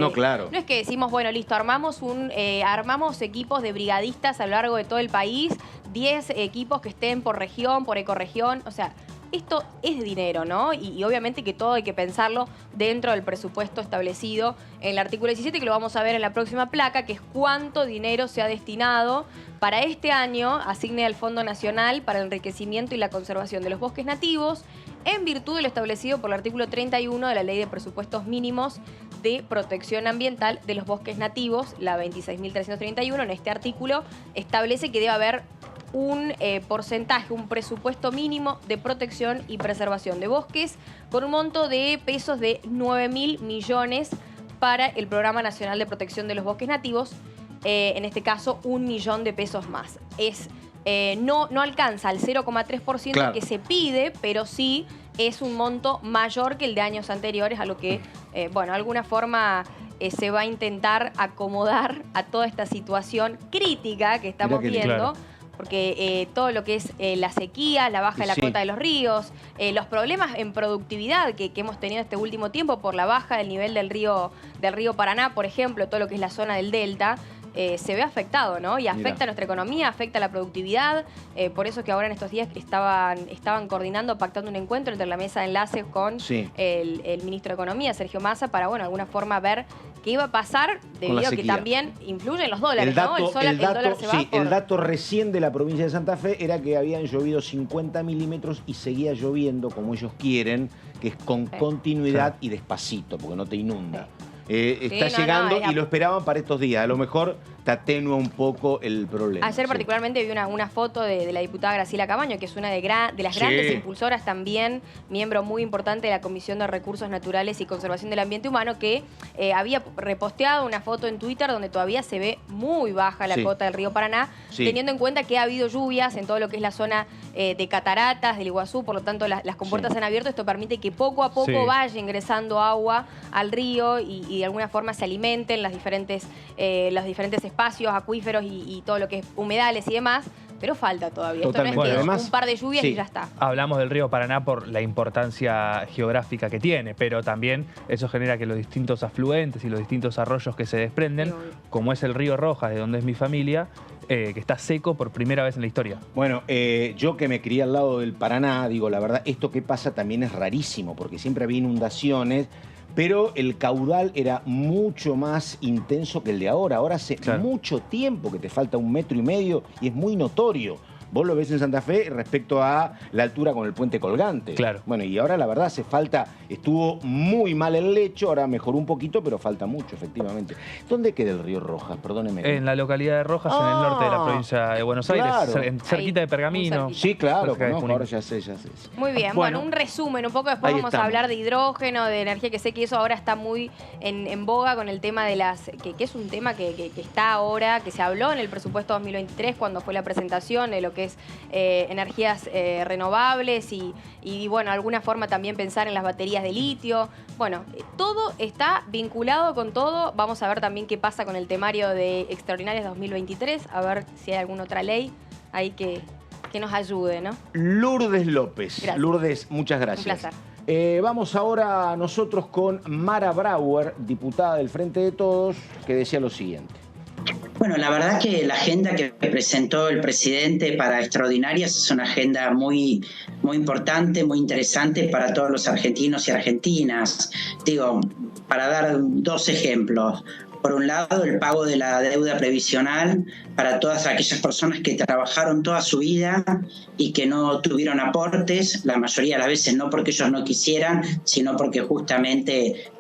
decimos, bueno, listo, armamos equipos de brigadistas a lo largo de todo el país, 10 equipos que estén por región, por ecorregión, o sea, esto es dinero, ¿no? Y obviamente que todo hay que pensarlo dentro del presupuesto establecido en el artículo 17, que lo vamos a ver en la próxima placa, que es cuánto dinero se ha destinado para este año, asigne al Fondo Nacional para el Enriquecimiento y la Conservación de los Bosques Nativos, en virtud de lo establecido por el artículo 31 de la Ley de Presupuestos Mínimos de Protección Ambiental de los Bosques Nativos, la 26.331. En este artículo establece que debe haber un porcentaje, un presupuesto mínimo de protección y preservación de bosques con un monto de pesos de 9.000 millones para el Programa Nacional de Protección de los Bosques Nativos, en este caso 1 millón de pesos más. No alcanza al 0,3% que se pide, pero sí es un monto mayor que el de años anteriores, a lo que, de alguna forma se va a intentar acomodar a toda esta situación crítica que estamos viendo. Claro. Porque todo lo que es la sequía, la baja de la cota de los ríos, los problemas en productividad que hemos tenido este último tiempo por la baja del nivel del río Paraná, por ejemplo, todo lo que es la zona del delta, se ve afectado, ¿no? Y afecta a nuestra economía, afecta a la productividad. Por eso que ahora en estos días estaban coordinando, pactando un encuentro entre la mesa de enlace con el ministro de Economía, Sergio Massa, para, de alguna forma ver qué iba a pasar debido a que también influyen los dólares, ¿no? El dólar se va el dato recién de la provincia de Santa Fe era que habían llovido 50 milímetros y seguía lloviendo como ellos quieren, que es con continuidad y despacito, porque no te inunda. Está llegando y lo esperaban para estos días. A lo mejor te atenúa un poco el problema. Ayer particularmente vi una foto de la diputada Graciela Camaño, que es una de las grandes impulsoras también, miembro muy importante de la Comisión de Recursos Naturales y Conservación del Ambiente Humano, que había reposteado una foto en Twitter donde todavía se ve muy baja la cota del río Paraná, teniendo en cuenta que ha habido lluvias en todo lo que es la zona de cataratas del Iguazú, por lo tanto las compuertas se han abierto. Esto permite que poco a poco vaya ingresando agua al río y de alguna forma se alimenten los diferentes espacios acuíferos y todo lo que es humedales y demás, pero falta todavía. Totalmente. Esto no es que un par de lluvias y ya está. Hablamos del río Paraná por la importancia geográfica que tiene, pero también eso genera que los distintos afluentes y los distintos arroyos que se desprenden, como es el río Rojas, de donde es mi familia, que está seco por primera vez en la historia. Bueno, yo que me crié al lado del Paraná, digo, la verdad, esto que pasa también es rarísimo, porque siempre había inundaciones, pero el caudal era mucho más intenso que el de ahora. Ahora hace mucho tiempo que te falta 1,5 metros y es muy notorio. Vos lo ves en Santa Fe respecto a la altura con el puente colgante. Claro. Bueno, y ahora la verdad hace falta, estuvo muy mal el lecho, ahora mejoró un poquito, pero falta mucho, efectivamente. ¿Dónde queda el río Rojas? Perdóneme. En la localidad de Rojas, en el norte de la provincia de Buenos Aires, cerquita de Pergamino. Sí, claro, conozco, ahora ya sé. Muy bien, bueno, un resumen, un poco después vamos a hablar de hidrógeno, de energía, que sé que eso ahora está muy en boga con el tema de que es un tema que está ahora, que se habló en el presupuesto 2023 cuando fue la presentación de lo que es energías renovables y bueno, de alguna forma también pensar en las baterías de litio. Bueno, todo está vinculado con todo. Vamos a ver también qué pasa con el temario de extraordinarias 2023, a ver si hay alguna otra ley ahí que nos ayude, ¿no? Lourdes López. Gracias. Lourdes, muchas gracias. Un placer. Vamos ahora nosotros con Mara Brauer, diputada del Frente de Todos, que decía lo siguiente. Bueno, la verdad que la agenda que presentó el presidente para extraordinarias es una agenda muy, muy importante, muy interesante para todos los argentinos y argentinas. Digo, para dar 2 ejemplos. Por un lado, el pago de la deuda previsional para todas aquellas personas que trabajaron toda su vida y que no tuvieron aportes, la mayoría de las veces no porque ellos no quisieran, sino porque justamente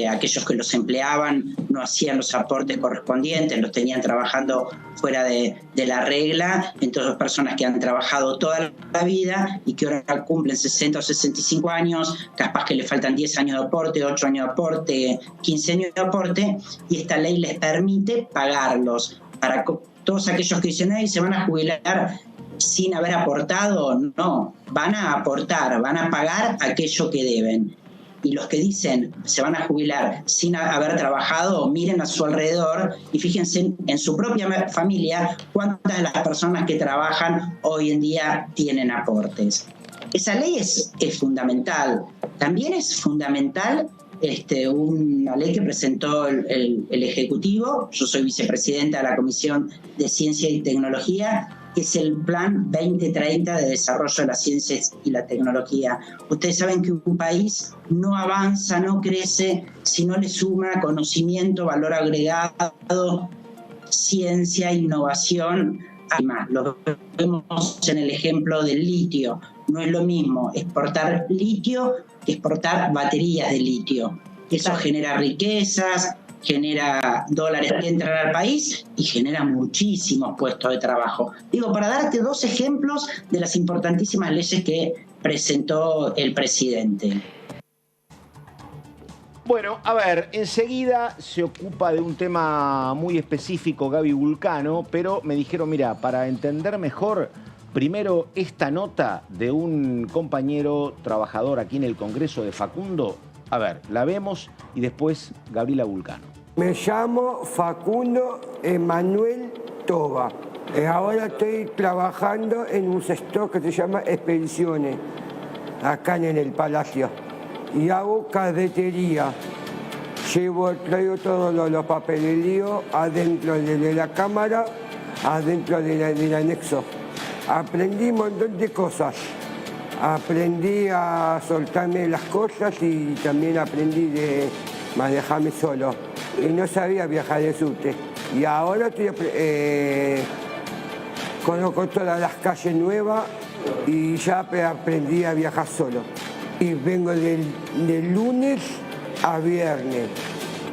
aquellos que los empleaban no hacían los aportes correspondientes, los tenían trabajando fuera de la regla. Entonces, personas que han trabajado toda la vida y que ahora cumplen 60 o 65 años, capaz que le faltan 10 años de aporte, 8 años de aporte, 15 años de aporte, y esta ley les permite pagarlos. Para todos aquellos que dicen, ¿se van a jubilar sin haber aportado? No, van a aportar, van a pagar aquello que deben. Y los que dicen se van a jubilar sin haber trabajado, miren a su alrededor y fíjense en su propia familia cuántas de las personas que trabajan hoy en día tienen aportes. Esa ley es fundamental. También es fundamental una ley que presentó el Ejecutivo. Yo soy vicepresidenta de la Comisión de Ciencia y Tecnología, que es el Plan 2030 de Desarrollo de las Ciencias y la Tecnología. Ustedes saben que un país no avanza, no crece, si no le suma conocimiento, valor agregado, ciencia, innovación. Además, lo vemos en el ejemplo del litio. No es lo mismo exportar litio que exportar baterías de litio. Eso genera riquezas, genera dólares que entran al país y genera muchísimos puestos de trabajo. Digo, para darte 2 ejemplos de las importantísimas leyes que presentó el presidente. Bueno, a ver, enseguida se ocupa de un tema muy específico Gaby Vulcano, pero me dijeron, mira, para entender mejor, primero esta nota de un compañero trabajador aquí en el Congreso de Facundo. A ver, la vemos y después Gabriela Vulcano. Me llamo Facundo Emanuel Toba. Ahora estoy trabajando en un sector que se llama Expediciones, acá en el Palacio. Y hago cadetería. Traigo todos los papeleríos adentro de la cámara, adentro del anexo. Aprendí un montón de cosas. Aprendí a soltarme las cosas y también aprendí de manejarme solo. Y no sabía viajar de subte. Y ahora conozco todas las calles nuevas y ya aprendí a viajar solo. Y vengo de lunes a viernes,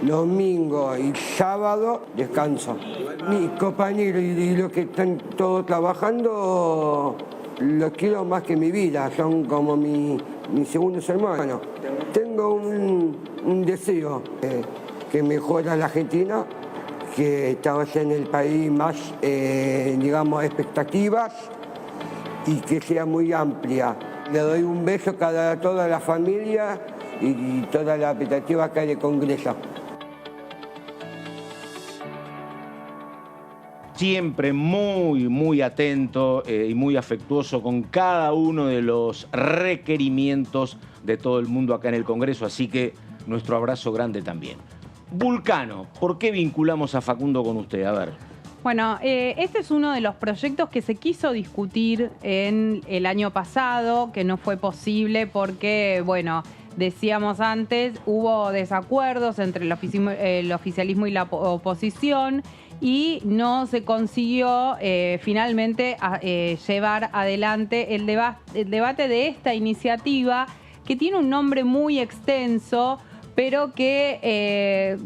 domingo y sábado descanso. Mis compañeros y los que están todos trabajando los quiero más que mi vida, son como mis segundos hermanos. Tengo un deseo que mejore la Argentina, que estamos en el país más, digamos, expectativas y que sea muy amplia. Le doy un beso a toda la familia y toda la expectativa que hay de Congreso. Siempre muy atento y muy afectuoso con cada uno de los requerimientos de todo el mundo acá en el Congreso, así que nuestro abrazo grande también. Vulcano, ¿por qué vinculamos a Facundo con usted? A ver. Bueno, este es uno de los proyectos que se quiso discutir en el año pasado, que no fue posible porque, bueno, decíamos antes, hubo desacuerdos entre el oficialismo y la oposición y no se consiguió finalmente llevar adelante el debate de esta iniciativa, que tiene un nombre muy extenso, pero que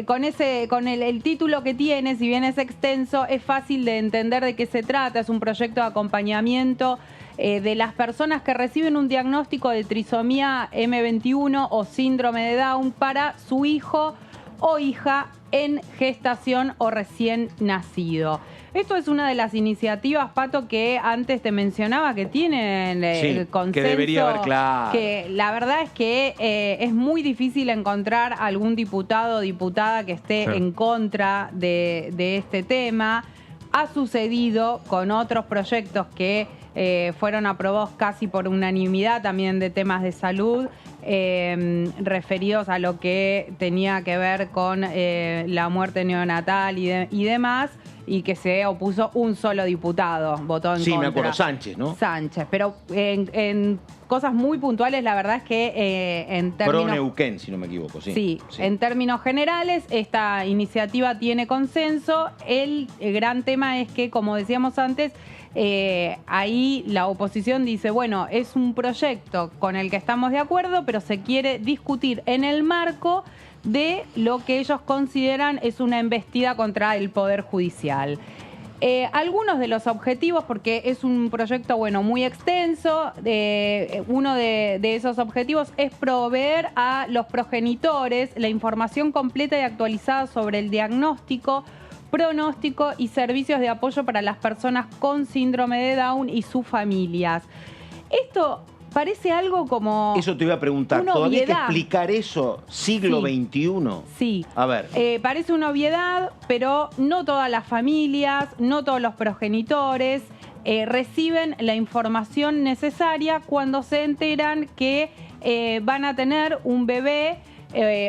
con el título que tiene, si bien es extenso, es fácil de entender de qué se trata. Es un proyecto de acompañamiento de las personas que reciben un diagnóstico de trisomía M21 o síndrome de Down para su hijo o hija en gestación o recién nacido. Esto es una de las iniciativas, Pato, que antes te mencionaba que tienen el consenso. Que debería haber, claro. Que la verdad es que es muy difícil encontrar algún diputado o diputada que esté en contra de este tema. Ha sucedido con otros proyectos que fueron aprobados casi por unanimidad, también de temas de salud, referidos a lo que tenía que ver con la muerte neonatal y demás. y que se opuso un solo diputado, votó en contra. Sí, me acuerdo, Sánchez, ¿no? Sánchez, pero en cosas muy puntuales, la verdad es que en términos... Pro Neuquén, si no me equivoco, sí. Sí, en términos generales, esta iniciativa tiene consenso. El gran tema es que, como decíamos antes, ahí la oposición dice, bueno, es un proyecto con el que estamos de acuerdo, pero se quiere discutir en el marco de lo que ellos consideran es una embestida contra el Poder Judicial. Algunos de los objetivos, porque es un proyecto muy extenso, uno de esos objetivos es proveer a los progenitores la información completa y actualizada sobre el diagnóstico, pronóstico y servicios de apoyo para las personas con síndrome de Down y sus familias. Esto parece algo como... Eso te iba a preguntar, ¿todavía hay que explicar eso siglo XXI? Sí. A ver. Parece una obviedad, pero no todas las familias, no todos los progenitores reciben la información necesaria cuando se enteran que van a tener un bebé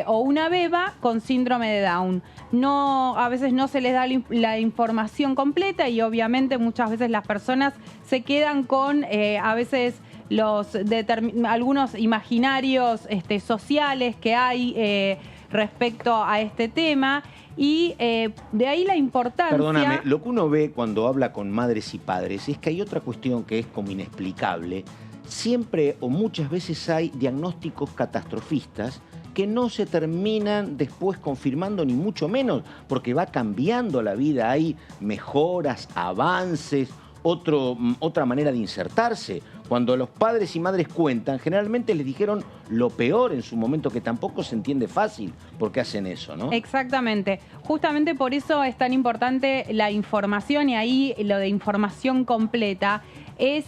o una beba con síndrome de Down. A veces no se les da la información completa y obviamente muchas veces las personas se quedan con a veces algunos imaginarios sociales que hay respecto a este tema y de ahí la importancia... Perdóname, lo que uno ve cuando habla con madres y padres es que hay otra cuestión que es como inexplicable. Siempre o muchas veces hay diagnósticos catastrofistas que no se terminan después confirmando ni mucho menos, porque va cambiando la vida, hay mejoras, avances, otra manera de insertarse. Cuando los padres y madres cuentan, generalmente les dijeron lo peor en su momento, que tampoco se entiende fácil por qué hacen eso, ¿no? Exactamente. Justamente por eso es tan importante la información, y ahí lo de información completa es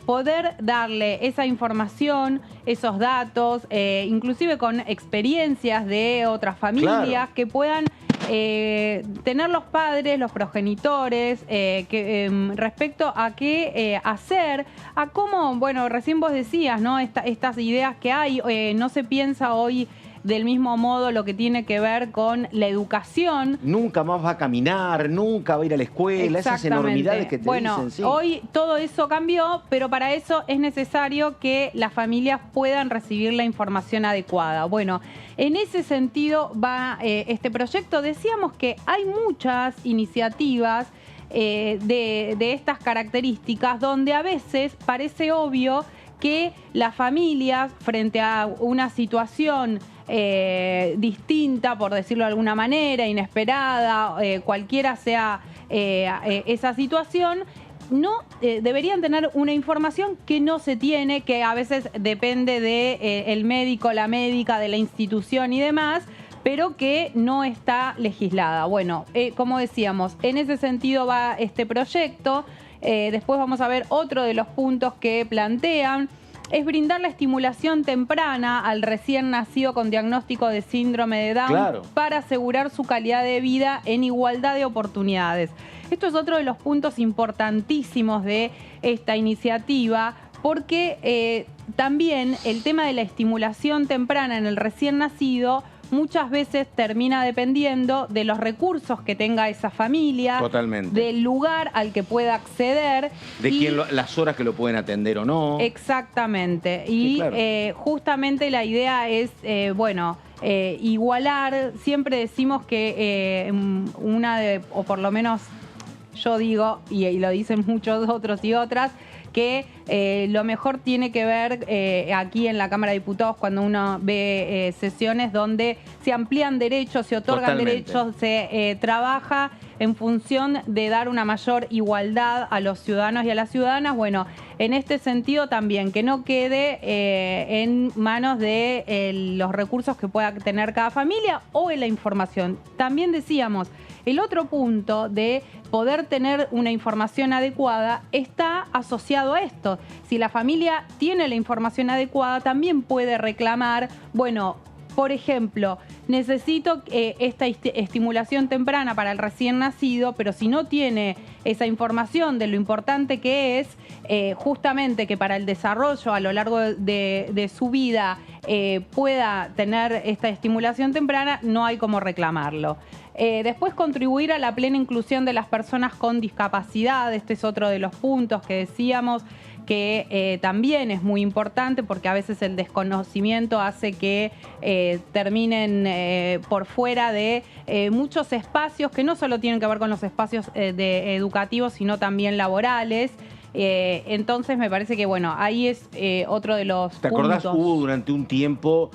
poder darle esa información, esos datos, inclusive con experiencias de otras familias que puedan tener los padres, los progenitores, respecto a qué hacer, a cómo, bueno, recién vos decías, ¿no? Estas ideas que hay, no se piensa hoy del mismo modo lo que tiene que ver con la educación. Nunca más va a caminar, nunca va a ir a la escuela, esas enormidades que te dicen. Sí. Hoy todo eso cambió, pero para eso es necesario que las familias puedan recibir la información adecuada. Bueno, en ese sentido va este proyecto. Decíamos que hay muchas iniciativas de estas características donde a veces parece obvio que las familias, frente a una situación distinta, por decirlo de alguna manera, inesperada, cualquiera sea esa situación, no deberían tener una información que no se tiene, que a veces depende de el médico, la médica, de la institución y demás, pero que no está legislada. Bueno, como decíamos, en ese sentido va este proyecto. Después vamos a ver otro de los puntos que plantean. Es brindar la estimulación temprana al recién nacido con diagnóstico de síndrome de Down para asegurar su calidad de vida en igualdad de oportunidades. Esto es otro de los puntos importantísimos de esta iniciativa, porque también el tema de la estimulación temprana en el recién nacido muchas veces termina dependiendo de los recursos que tenga esa familia, del lugar al que pueda acceder. De las horas que lo pueden atender o no. Exactamente. Y justamente la idea es, igualar. Siempre decimos que o por lo menos yo digo, y lo dicen muchos otros y otras, que lo mejor tiene que ver aquí en la Cámara de Diputados cuando uno ve sesiones donde se amplían derechos, se otorgan derechos, se trabaja en función de dar una mayor igualdad a los ciudadanos y a las ciudadanas. Bueno, en este sentido también, que no quede en manos de los recursos que pueda tener cada familia o en la información. También decíamos, el otro punto de poder tener una información adecuada está asociado a esto. Si la familia tiene la información adecuada, también puede reclamar, bueno, por ejemplo, necesito esta estimulación temprana para el recién nacido, pero si no tiene esa información de lo importante que es, justamente que para el desarrollo a lo largo de su vida pueda tener esta estimulación temprana, no hay cómo reclamarlo. Después, contribuir a la plena inclusión de las personas con discapacidad. Este es otro de los puntos que decíamos que también es muy importante, porque a veces el desconocimiento hace que terminen por fuera de muchos espacios que no solo tienen que ver con los espacios educativos, sino también laborales. Entonces me parece que, bueno, ahí es otro de los ¿Te acordás? Hubo durante un tiempo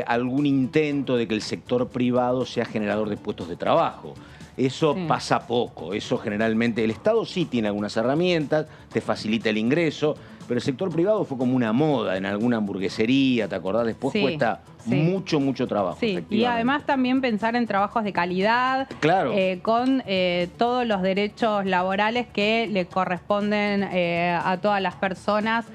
algún intento de que el sector privado sea generador de puestos de trabajo. Eso pasa poco. Eso generalmente, el Estado sí tiene algunas herramientas, te facilita el ingreso, pero el sector privado fue como una moda en alguna hamburguesería, ¿te acordás? Después cuesta mucho trabajo. Sí, y además también pensar en trabajos de calidad, con todos los derechos laborales que le corresponden a todas las personas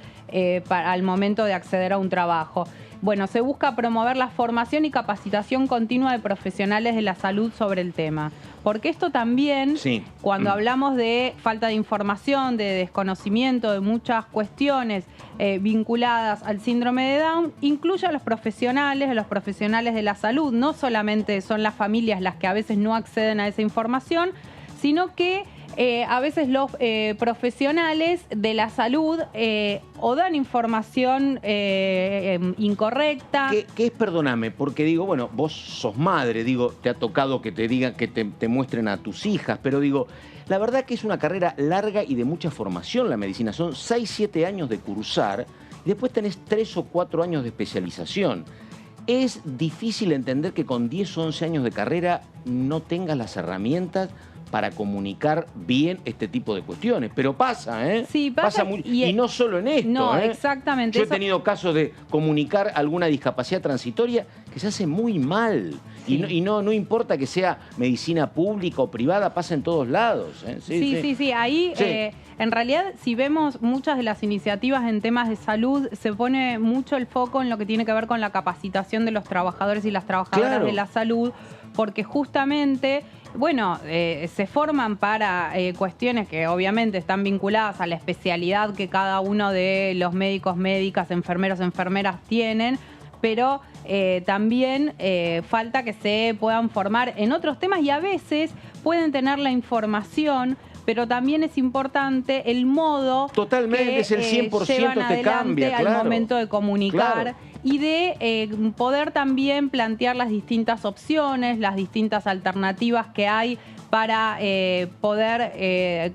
al momento de acceder a un trabajo. Bueno, se busca promover la formación y capacitación continua de profesionales de la salud sobre el tema. Porque esto también, cuando hablamos de falta de información, de desconocimiento de muchas cuestiones vinculadas al síndrome de Down, incluye a los profesionales de la salud. No solamente son las familias las que a veces no acceden a esa información, sino que a veces los profesionales de la salud o dan información incorrecta. ¿Qué es, perdóname, porque digo, bueno, vos sos madre, digo, te ha tocado que te digan, que te muestren a tus hijas, pero digo, la verdad que es una carrera larga y de mucha formación la medicina. Son 6, 7 años de cursar y después tenés 3 o 4 años de especialización. Es difícil entender que con 10 o 11 años de carrera no tengas las herramientas para comunicar bien este tipo de cuestiones. Pero pasa, ¿eh? Sí, pasa mucho. Y no solo en esto, no, exactamente. Yo he tenido casos de comunicar alguna discapacidad transitoria que se hace muy mal. Sí. Y no importa que sea medicina pública o privada, pasa en todos lados. ¿eh? Sí. Ahí, en realidad, si vemos muchas de las iniciativas en temas de salud, se pone mucho el foco en lo que tiene que ver con la capacitación de los trabajadores y las trabajadoras de la salud, porque justamente, bueno, se forman para cuestiones que obviamente están vinculadas a la especialidad que cada uno de los médicos, médicas, enfermeros, enfermeras tienen, pero también falta que se puedan formar en otros temas y a veces pueden tener la información, pero también es importante el modo que es el 100% llevan adelante cambia, al momento de comunicar y de poder también plantear las distintas opciones, las distintas alternativas que hay para poder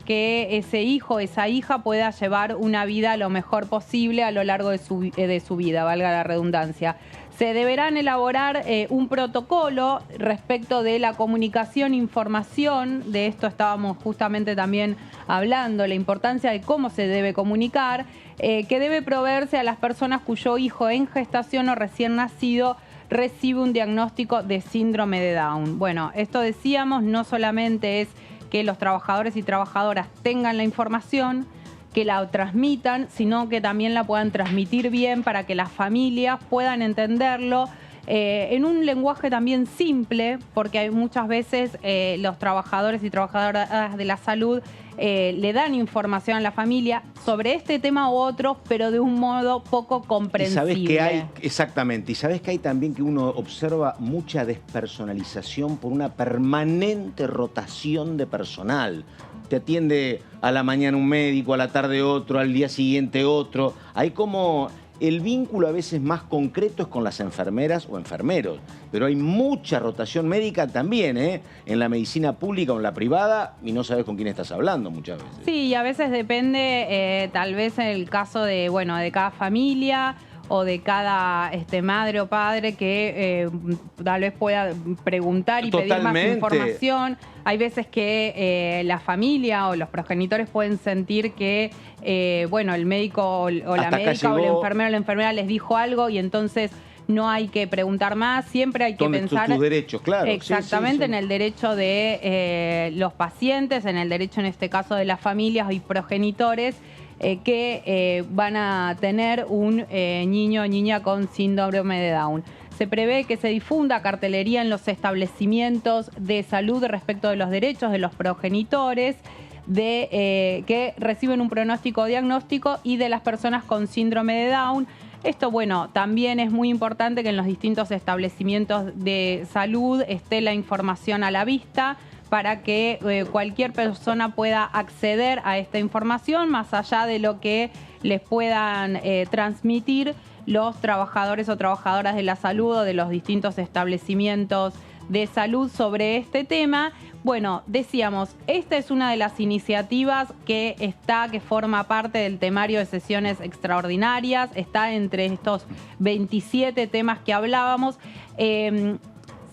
que ese hijo, esa hija pueda llevar una vida lo mejor posible a lo largo de su vida, valga la redundancia. Se deberán elaborar un protocolo respecto de la comunicación, información, de esto estábamos justamente también hablando, la importancia de cómo se debe comunicar, que debe proveerse a las personas cuyo hijo en gestación o recién nacido recibe un diagnóstico de síndrome de Down. Bueno, esto decíamos, no solamente es que los trabajadores y trabajadoras tengan la información, que la transmitan, sino que también la puedan transmitir bien para que las familias puedan entenderlo en un lenguaje también simple, porque hay muchas veces los trabajadores y trabajadoras de la salud le dan información a la familia sobre este tema u otro, pero de un modo poco comprensible. Y sabés que hay, exactamente, y sabés que hay también que uno observa mucha despersonalización por una permanente rotación de personal. Te atiende a la mañana un médico, a la tarde otro, al día siguiente otro. Hay como el vínculo a veces más concreto es con las enfermeras o enfermeros, pero hay mucha rotación médica también, en la medicina pública o en la privada, y no sabes con quién estás hablando muchas veces. Sí, y a veces depende, tal vez en el caso de, bueno, de cada familia o de cada madre o padre que tal vez pueda preguntar y pedir más información. Hay veces que la familia o los progenitores pueden sentir que bueno, el médico o la médica o el enfermero o la enfermera les dijo algo y entonces no hay que preguntar más. Siempre hay que pensar tus derechos, claro. Exactamente, en el derecho de los pacientes, en el derecho en este caso de las familias y progenitores que van a tener un niño o niña con síndrome de Down. Se prevé que se difunda cartelería en los establecimientos de salud respecto de los derechos de los progenitores que reciben un pronóstico o diagnóstico y de las personas con síndrome de Down. Esto, bueno, también es muy importante que en los distintos establecimientos de salud esté la información a la vista para que cualquier persona pueda acceder a esta información más allá de lo que les puedan transmitir los trabajadores o trabajadoras de la salud o de los distintos establecimientos de salud sobre este tema. Bueno, decíamos, esta es una de las iniciativas que forma parte del temario de sesiones extraordinarias, está entre estos 27 temas que hablábamos.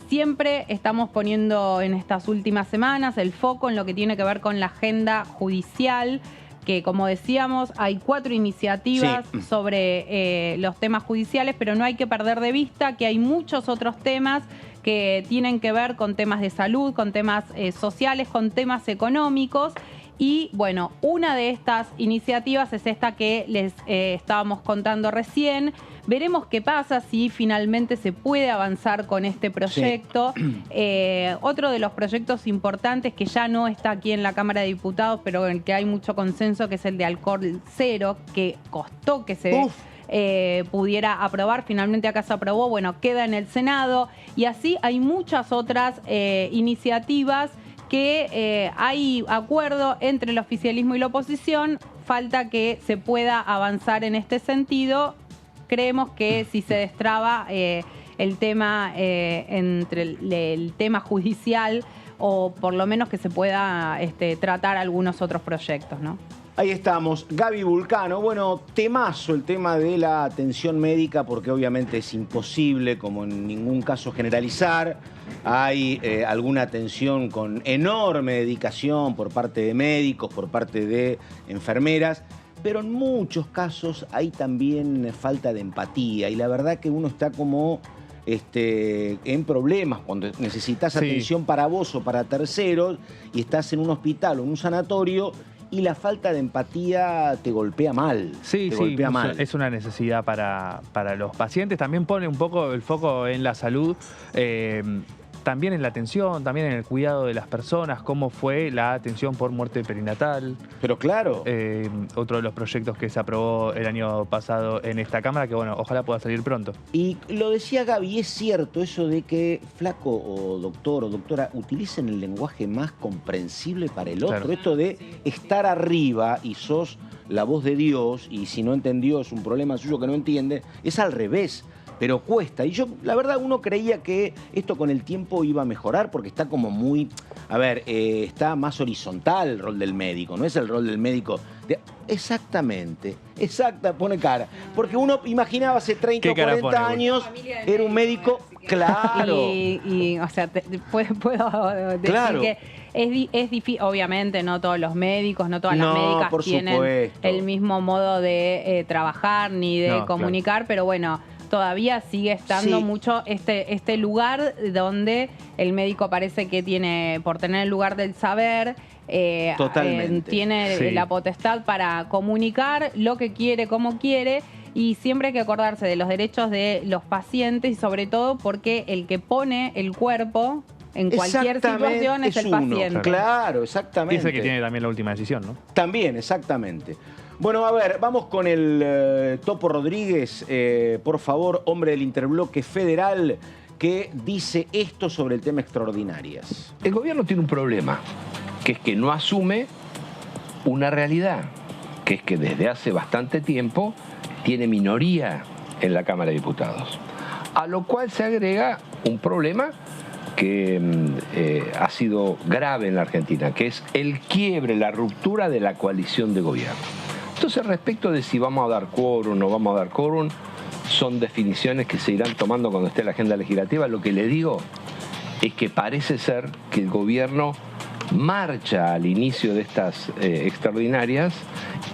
Siempre estamos poniendo en estas últimas semanas el foco en lo que tiene que ver con la agenda judicial, que como decíamos, hay 4 iniciativas sobre los temas judiciales, pero no hay que perder de vista que hay muchos otros temas que tienen que ver con temas de salud, con temas sociales, con temas económicos. Y bueno, una de estas iniciativas es esta que les estábamos contando recién. Veremos qué pasa si finalmente se puede avanzar con este proyecto. Otro de los proyectos importantes que ya no está aquí en la Cámara de Diputados, pero en el que hay mucho consenso, que es el de alcohol cero, que costó que se pudiera aprobar. Finalmente acá se aprobó, bueno, queda en el Senado. Y así hay muchas otras iniciativas que hay acuerdo entre el oficialismo y la oposición. Falta que se pueda avanzar en este sentido. Creemos que si se destraba el tema entre el tema judicial, o por lo menos que se pueda tratar algunos otros proyectos, ¿no? Ahí estamos, Gaby Vulcano. Bueno, temazo el tema de la atención médica, porque obviamente es imposible, como en ningún caso, generalizar. Hay alguna atención con enorme dedicación por parte de médicos, por parte de enfermeras, pero en muchos casos hay también falta de empatía, y la verdad que uno está como en problemas cuando necesitas atención para vos o para terceros y estás en un hospital o en un sanatorio, y la falta de empatía te golpea mal. Golpea mal. Es una necesidad para los pacientes. También pone un poco el foco en la salud, también en la atención, también en el cuidado de las personas, cómo fue la atención por muerte perinatal. Pero claro. Otro de los proyectos que se aprobó el año pasado en esta Cámara, que bueno, ojalá pueda salir pronto. Y lo decía Gaby, es cierto eso de que flaco o doctor o doctora utilicen el lenguaje más comprensible para el otro. Claro. Esto de estar arriba y sos la voz de Dios, y si no entendió es un problema suyo que no entiende, es al revés. Pero cuesta. Y yo, la verdad, uno creía que esto con el tiempo iba a mejorar, porque está como muy... A ver, está más horizontal el rol del médico, no es el rol del médico... Exactamente, pone cara. Porque uno imaginaba hace 30 o 40 años, era un médico... Claro. Y o sea, puedo decir que es difícil. Obviamente no todos los médicos, no todas las médicas tienen el mismo modo de trabajar ni de comunicar, pero bueno... Todavía sigue estando mucho este lugar donde el médico parece que tiene, por tener el lugar del saber, tiene la potestad para comunicar lo que quiere, cómo quiere, y siempre hay que acordarse de los derechos de los pacientes, y sobre todo porque el que pone el cuerpo en cualquier situación es el paciente. Claro, exactamente. Dice que tiene también la última decisión, ¿no? También, exactamente. Bueno, a ver, vamos con el Topo Rodríguez, por favor, hombre del Interbloque Federal, que dice esto sobre el tema extraordinarias. El gobierno tiene un problema, que es que no asume una realidad, que es que desde hace bastante tiempo tiene minoría en la Cámara de Diputados, a lo cual se agrega un problema que ha sido grave en la Argentina, que es el quiebre, la ruptura de la coalición de gobierno. Entonces, respecto de si vamos a dar quórum o no vamos a dar quórum, son definiciones que se irán tomando cuando esté la agenda legislativa. Lo que le digo es que parece ser que el gobierno marcha al inicio de estas extraordinarias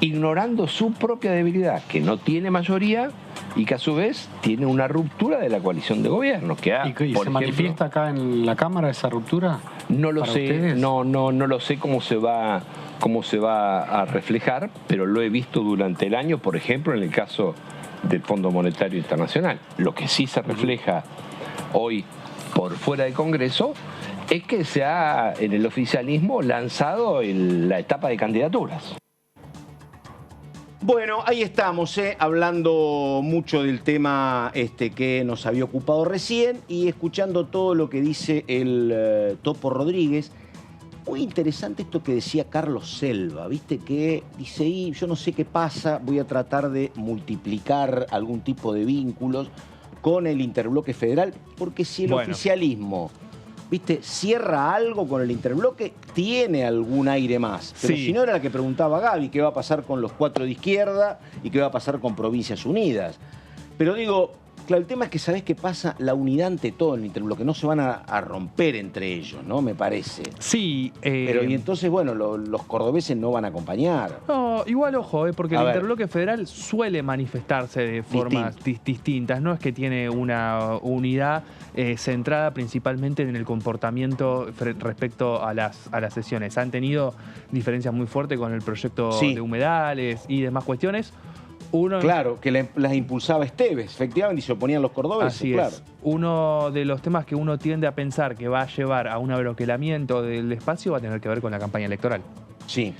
ignorando su propia debilidad, que no tiene mayoría y que a su vez tiene una ruptura de la coalición de gobierno. Que ¿Y se manifiesta acá en la Cámara esa ruptura? No lo sé, no lo sé cómo se va a reflejar, pero lo he visto durante el año, por ejemplo, en el caso del Fondo Monetario Internacional. Lo que sí se refleja hoy por fuera del Congreso es que se ha, en el oficialismo, lanzado la etapa de candidaturas. Bueno, ahí estamos, hablando mucho del tema que nos había ocupado recién y escuchando todo lo que dice el Topo Rodríguez. Muy interesante esto que decía Carlos Selva, ¿viste? Que dice, y yo no sé qué pasa, voy a tratar de multiplicar algún tipo de vínculos con el interbloque federal, porque si el oficialismo, ¿viste?, cierra algo con el interbloque, tiene algún aire más. Pero si no, era la que preguntaba Gaby, qué va a pasar con los 4 de izquierda y qué va a pasar con Provincias Unidas. Pero digo, claro, el tema es que ¿sabés qué pasa? La unidad ante todo en el interbloque, no se van a romper entre ellos, ¿no? Me parece. Sí. Pero y entonces, bueno, los cordobeses no van a acompañar. No, igual ojo, porque el interbloque federal suele manifestarse de formas distintas. No es que tiene una unidad centrada principalmente en el comportamiento respecto a las sesiones. Han tenido diferencias muy fuertes con el proyecto de humedales y demás cuestiones. Claro, que las impulsaba Esteves, efectivamente, y se oponían los cordobeses. Así es. Uno de los temas que uno tiende a pensar que va a llevar a un abroquelamiento del espacio va a tener que ver con la campaña electoral. Sí.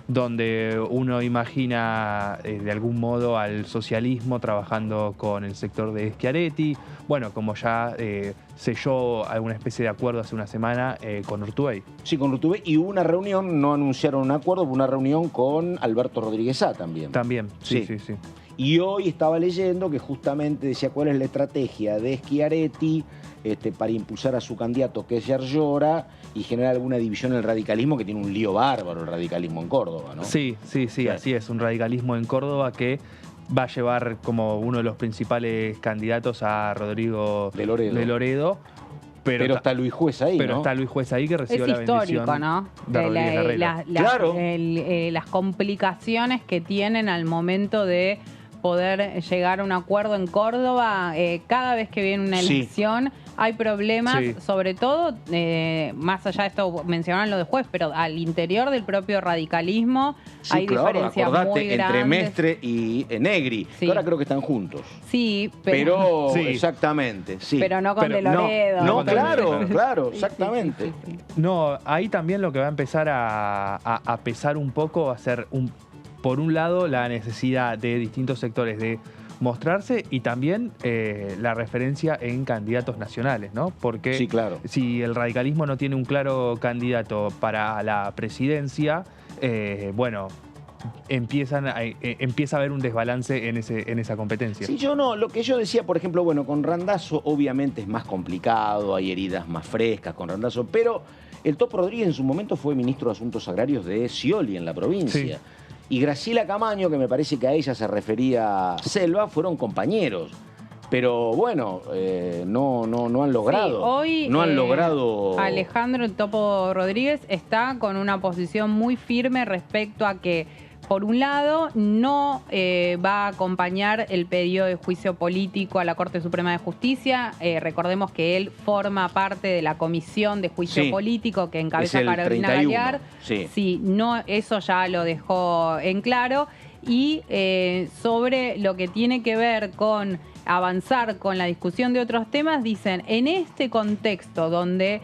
Donde uno imagina de algún modo al socialismo trabajando con el sector de Schiaretti. Bueno, como ya selló alguna especie de acuerdo hace una semana con Urtubey. Sí, con Urtubey. Y hubo una reunión, no anunciaron un acuerdo, hubo una reunión con Alberto Rodríguez Sá también. También, sí. Y hoy estaba leyendo que justamente decía cuál es la estrategia de Schiaretti para impulsar a su candidato, que es Yarlora, y generar alguna división en el radicalismo, que tiene un lío bárbaro el radicalismo en Córdoba, ¿no? Sí, así es. Un radicalismo en Córdoba que va a llevar como uno de los principales candidatos a Rodrigo de Loredo. Pero está Luis Juez ahí, Pero está Luis Juez ahí que recibió la bendición. Es histórico, ¿no? De Rodríguez Herrera. Las complicaciones que tienen al momento de poder llegar a un acuerdo en Córdoba, cada vez que viene una elección hay problemas, sobre todo, más allá de esto, mencionaban lo de Juez, pero al interior del propio radicalismo hay diferencias muy grandes. Entre Mestre y Negri, que ahora creo que están juntos. Sí, pero exactamente, Pero no con De Loredo. No, claro, exactamente. No, ahí también lo que va a empezar a pesar un poco va a ser por un lado, la necesidad de distintos sectores de mostrarse y también la referencia en candidatos nacionales, ¿no? Porque si el radicalismo no tiene un claro candidato para la presidencia, empieza a haber un desbalance en esa competencia. Sí, lo que yo decía, por ejemplo, con Randazzo obviamente es más complicado, hay heridas más frescas con Randazzo, pero el Topo Rodríguez en su momento fue ministro de Asuntos Agrarios de Scioli en la provincia. Sí. Y Graciela Camaño, que me parece que a ella se refería Selva, fueron compañeros. Pero bueno, no han logrado. Hoy no han logrado. Alejandro Topo Rodríguez está con una posición muy firme respecto a que, por un lado, no va a acompañar el pedido de juicio político a la Corte Suprema de Justicia. Recordemos que él forma parte de la comisión de juicio político que encabeza Carolina Galear. Sí, no, eso ya lo dejó en claro. Y sobre lo que tiene que ver con avanzar con la discusión de otros temas, dicen, en este contexto donde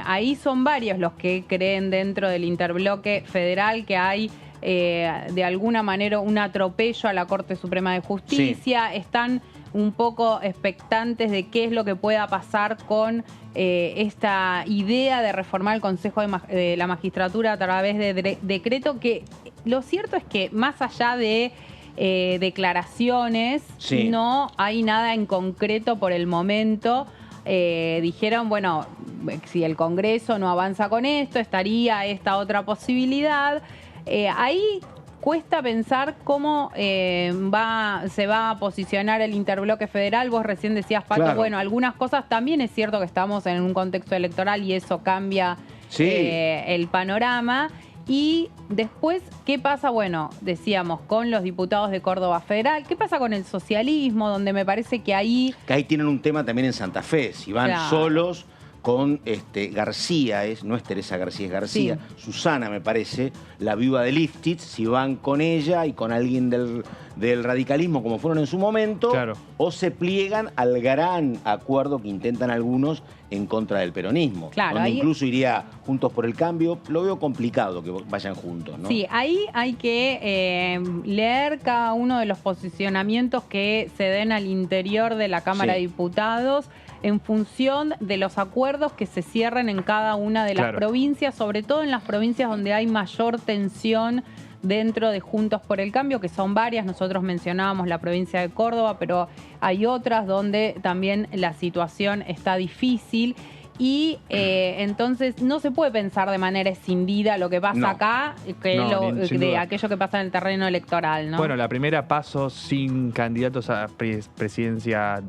ahí son varios los que creen dentro del interbloque federal que hay de alguna manera un atropello a la Corte Suprema de Justicia, están un poco expectantes de qué es lo que pueda pasar con esta idea de reformar el Consejo de la Magistratura a través de decreto, que lo cierto es que más allá de declaraciones, no hay nada en concreto por el momento. Dijeron, bueno, si el Congreso no avanza con esto, estaría esta otra posibilidad. Ahí cuesta pensar cómo se va a posicionar el interbloque federal. Vos recién decías, Pato, bueno, algunas cosas también es cierto que estamos en un contexto electoral y eso cambia el panorama. Y después, ¿qué pasa? Bueno, decíamos, con los diputados de Córdoba Federal. ¿Qué pasa con el socialismo? Donde me parece que ahí... Que ahí tienen un tema también en Santa Fe. Si van solos, con García, no es Teresa García, es García, sí. Susana me parece, la viuda de Lifchitz, si van con ella y con alguien del radicalismo como fueron en su momento, claro. O se pliegan al gran acuerdo que intentan algunos en contra del peronismo. Claro, donde incluso iría Juntos por el Cambio. Lo veo complicado que vayan juntos, ¿no? Sí, ahí hay que leer cada uno de los posicionamientos que se den al interior de la Cámara de Diputados en función de los acuerdos que se cierren en cada una de las provincias, sobre todo en las provincias donde hay mayor tensión dentro de Juntos por el Cambio, que son varias. Nosotros mencionábamos la provincia de Córdoba, pero hay otras donde también la situación está difícil. Y entonces no se puede pensar de manera escindida lo que pasa acá de aquello que pasa en el terreno electoral, ¿no? Bueno, la primera paso sin candidatos a presidencia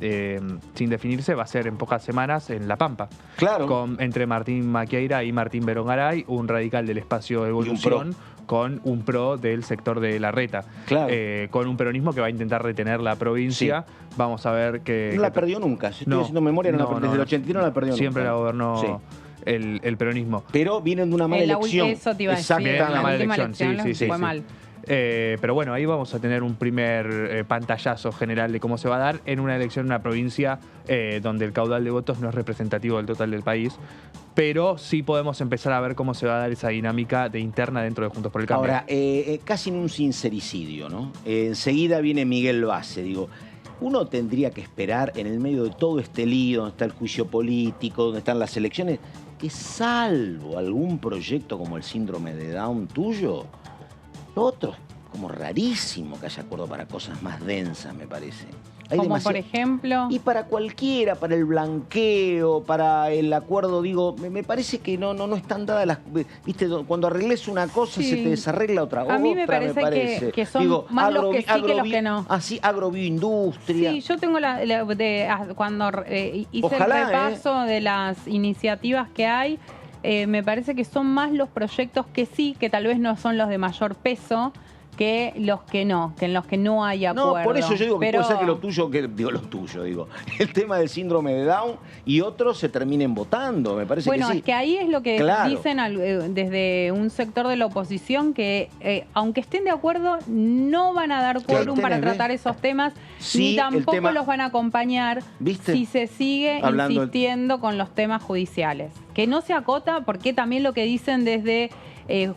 sin definirse va a ser en pocas semanas en La Pampa. Claro. Entre Martín Maquieira y Martín Berongaray, un radical del espacio Evolución, con un pro del sector de Larreta. Claro. Con un peronismo que va a intentar retener la provincia. Sí. Vamos a ver que... No la perdió nunca. Si estoy haciendo memoria, desde el 81 no la perdió nunca. Siempre la gobernó el peronismo. Pero vienen de una mala elección. Eso te iba a decir. Exacto, una mala elección. Sí, fue mal. Pero bueno, ahí vamos a tener un primer pantallazo general de cómo se va a dar en una elección en una provincia donde el caudal de votos no es representativo del total del país. Pero sí podemos empezar a ver cómo se va a dar esa dinámica de interna dentro de Juntos por el Cambio. Ahora, casi en un sincericidio, ¿no? Enseguida viene Miguel Base, digo. Uno tendría que esperar en el medio de todo este lío, donde está el juicio político, donde están las elecciones, que salvo algún proyecto como el síndrome de Down tuyo, lo otro es como rarísimo que haya acuerdo para cosas más densas, me parece. Como por ejemplo... Y para cualquiera, para el blanqueo, para el acuerdo, digo, me parece que no están dadas las... Viste, cuando arregles una cosa se te desarregla otra. A mí me parece que son más los que sí que los que no. Así, agrobioindustria. Sí, yo tengo cuando hice el repaso de las iniciativas que hay, me parece que son más los proyectos que sí, que tal vez no son los de mayor peso, que los que no, que en los que no hay acuerdo. No, por eso yo digo que puede ser que lo tuyo, el tema del síndrome de Down y otros se terminen votando, me parece que sí. Bueno, es que ahí es lo que dicen desde un sector de la oposición, que aunque estén de acuerdo, no van a dar quórum para tratar esos temas, ni tampoco los van a acompañar si se sigue insistiendo con los temas judiciales. Que no se acota, porque también lo que dicen desde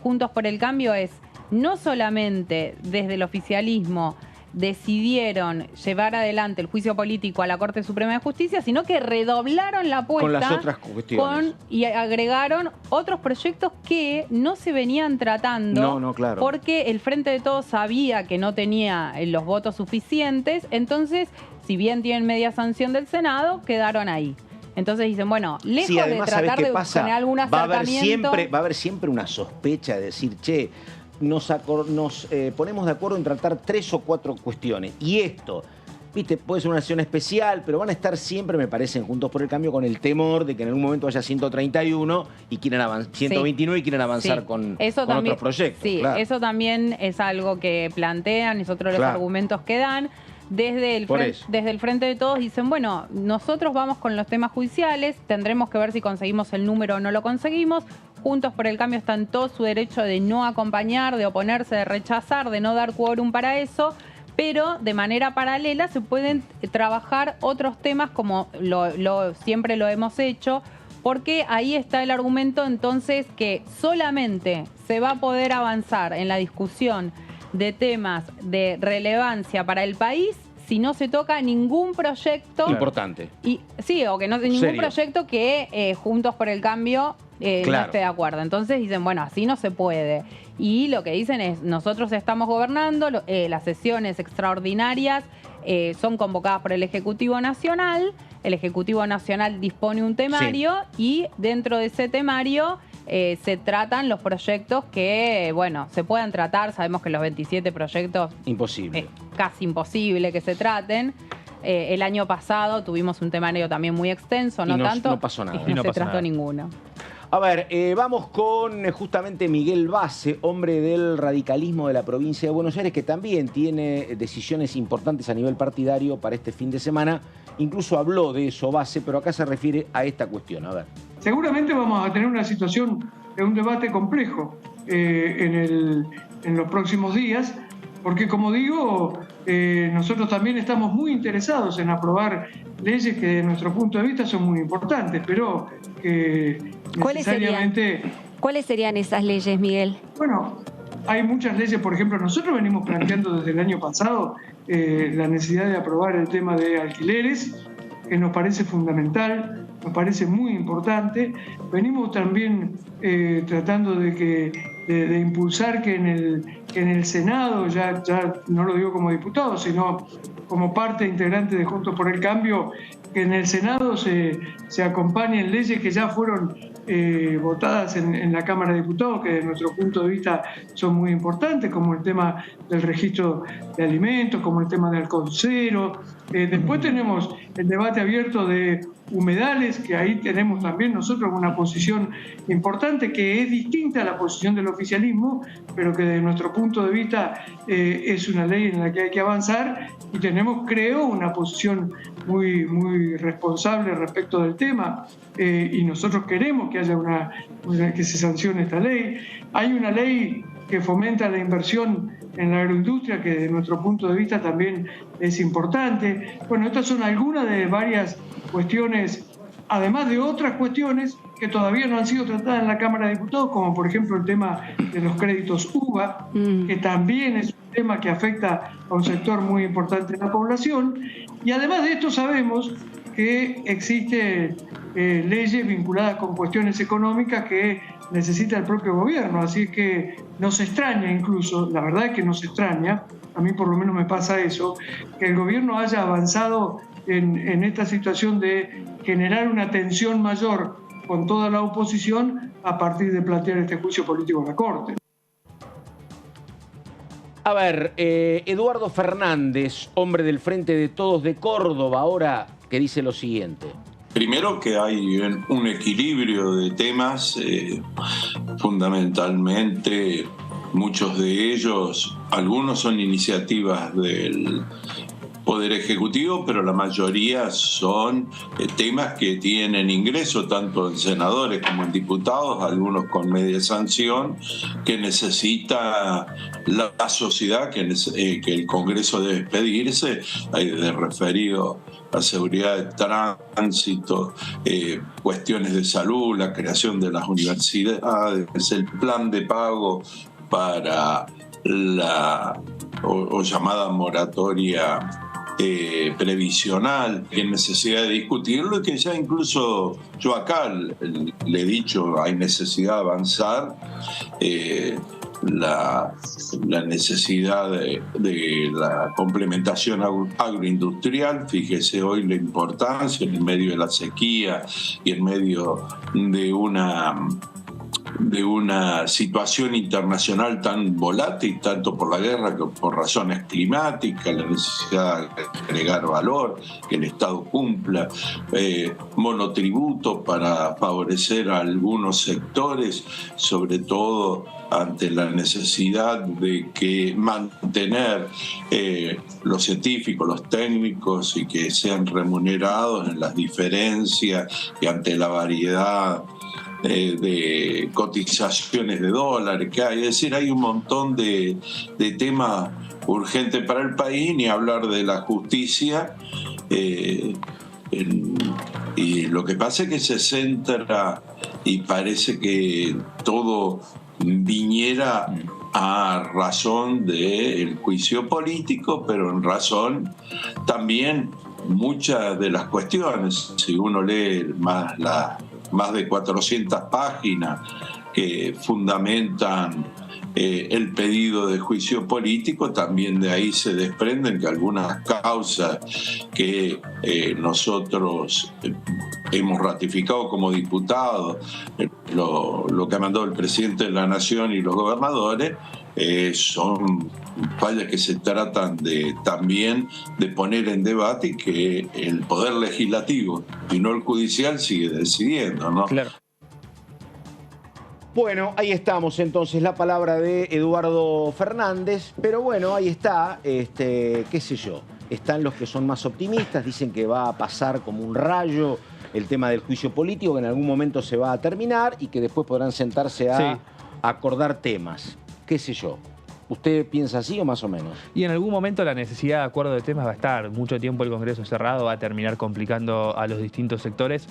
Juntos por el Cambio es: no solamente desde el oficialismo decidieron llevar adelante el juicio político a la Corte Suprema de Justicia, sino que redoblaron la apuesta con las otras cuestiones y agregaron otros proyectos que no se venían tratando porque el Frente de Todos sabía que no tenía los votos suficientes. Entonces, si bien tienen media sanción del Senado, quedaron ahí. Entonces dicen, bueno, lejos de tratar de tener algún acercamiento... Va a haber siempre una sospecha de decir, che, nos ponemos de acuerdo en tratar 3 o 4 cuestiones. Y esto, viste, puede ser una sesión especial, pero van a estar siempre, me parece, Juntos por el Cambio con el temor de que en algún momento haya 131 y quieran 129 y quieran avanzar con otros proyectos. Sí, eso también es algo que plantean, es otro de los argumentos que dan. Desde el Frente de Todos dicen, bueno, nosotros vamos con los temas judiciales, tendremos que ver si conseguimos el número o no lo conseguimos. Juntos por el Cambio está en todo su derecho de no acompañar, de oponerse, de rechazar, de no dar quórum para eso, pero de manera paralela se pueden trabajar otros temas como siempre lo hemos hecho, porque ahí está el argumento entonces que solamente se va a poder avanzar en la discusión de temas de relevancia para el país si no se toca ningún proyecto importante. O que no sea ningún proyecto que Juntos por el Cambio no esté de acuerdo. Entonces dicen, bueno, así no se puede. Y lo que dicen es, nosotros estamos gobernando, las sesiones extraordinarias son convocadas por el Ejecutivo Nacional. El Ejecutivo Nacional dispone un temario y dentro de ese temario se tratan los proyectos que, bueno, se puedan tratar. Sabemos que los 27 proyectos... Imposible. Es casi imposible que se traten. El año pasado tuvimos un temario también muy extenso, no tanto. No pasó nada. Y no se trató ninguno. A ver, vamos con justamente Miguel Base, hombre del radicalismo de la provincia de Buenos Aires, que también tiene decisiones importantes a nivel partidario para este fin de semana. Incluso habló de eso Base, pero acá se refiere a esta cuestión. A ver. seguramente vamos a tener una situación de un debate complejo en los próximos días, porque como digo, nosotros también estamos muy interesados en aprobar leyes que desde nuestro punto de vista son muy importantes, pero que necesariamente... ¿Cuáles serían esas leyes, Miguel? Bueno, hay muchas leyes, por ejemplo, nosotros venimos planteando desde el año pasado la necesidad de aprobar el tema de alquileres, que nos parece fundamental, nos parece muy importante. Venimos también tratando de impulsar que en el Senado, ya no lo digo como diputado, sino como parte integrante de Juntos por el Cambio, que en el Senado se acompañen leyes que ya fueron votadas en la Cámara de Diputados, que desde nuestro punto de vista son muy importantes, como el tema del registro de alimentos, como el tema del alcohol cero. Después tenemos el debate abierto de humedales, que ahí tenemos también nosotros una posición importante que es distinta a la posición del oficialismo, pero que desde nuestro punto de vista es una ley en la que hay que avanzar, y tenemos, creo, una posición muy, muy responsable respecto del tema, y nosotros queremos que haya que se sancione esta ley. Hay una ley que fomenta la inversión en la agroindustria, que desde nuestro punto de vista también es importante. Bueno, estas son algunas de varias cuestiones, además de otras cuestiones que todavía no han sido tratadas en la Cámara de Diputados, como por ejemplo el tema de los créditos UVA, que también es un tema que afecta a un sector muy importante de la población. Y además de esto sabemos que existen leyes vinculadas con cuestiones económicas que necesita el propio gobierno, así que nos extraña incluso, la verdad es que nos extraña, a mí por lo menos me pasa eso, que el gobierno haya avanzado en esta situación de generar una tensión mayor con toda la oposición a partir de plantear este juicio político en la Corte. A ver, Eduardo Fernández, hombre del Frente de Todos de Córdoba, ahora que dice lo siguiente. Primero que hay un equilibrio de temas, fundamentalmente muchos de ellos, algunos son iniciativas del Poder Ejecutivo, pero la mayoría son temas que tienen ingreso tanto en senadores como en diputados, algunos con media sanción, que necesita la sociedad, que el Congreso debe expedirse, de referido a seguridad de tránsito, cuestiones de salud, la creación de las universidades, el plan de pago para la o llamada moratoria previsional, que hay necesidad de discutirlo, y que ya incluso yo acá le he dicho, hay necesidad de avanzar, la necesidad de la complementación agroindustrial. Fíjese hoy la importancia en medio de la sequía y en medio de una situación internacional tan volátil, tanto por la guerra que por razones climáticas, la necesidad de agregar valor, que el Estado cumpla, monotributo para favorecer a algunos sectores, sobre todo ante la necesidad de que mantener los científicos, los técnicos, y que sean remunerados en las diferencias y ante la variedad de cotizaciones de dólares que hay. Es decir, hay un montón de temas urgentes para el país, ni hablar de la justicia. Y lo que pasa es que se centra, y parece que todo viniera a razón del juicio político, pero en razón también muchas de las cuestiones. Si uno lee más de 400 páginas que fundamentan el pedido de juicio político, también de ahí se desprenden que algunas causas que nosotros hemos ratificado como diputados, lo que ha mandado el presidente de la Nación y los gobernadores, son fallas que se tratan también de poner en debate, y que el Poder Legislativo y no el Judicial sigue decidiendo, ¿no? Claro. Bueno, ahí estamos entonces, la palabra de Eduardo Fernández, pero bueno, ahí está, qué sé yo, están los que son más optimistas, dicen que va a pasar como un rayo el tema del juicio político, que en algún momento se va a terminar y que después podrán sentarse a acordar temas. ¿Qué sé yo? ¿Usted piensa así o más o menos? Y en algún momento la necesidad de acuerdo de temas va a estar. Mucho tiempo el Congreso cerrado va a terminar complicando a los distintos sectores.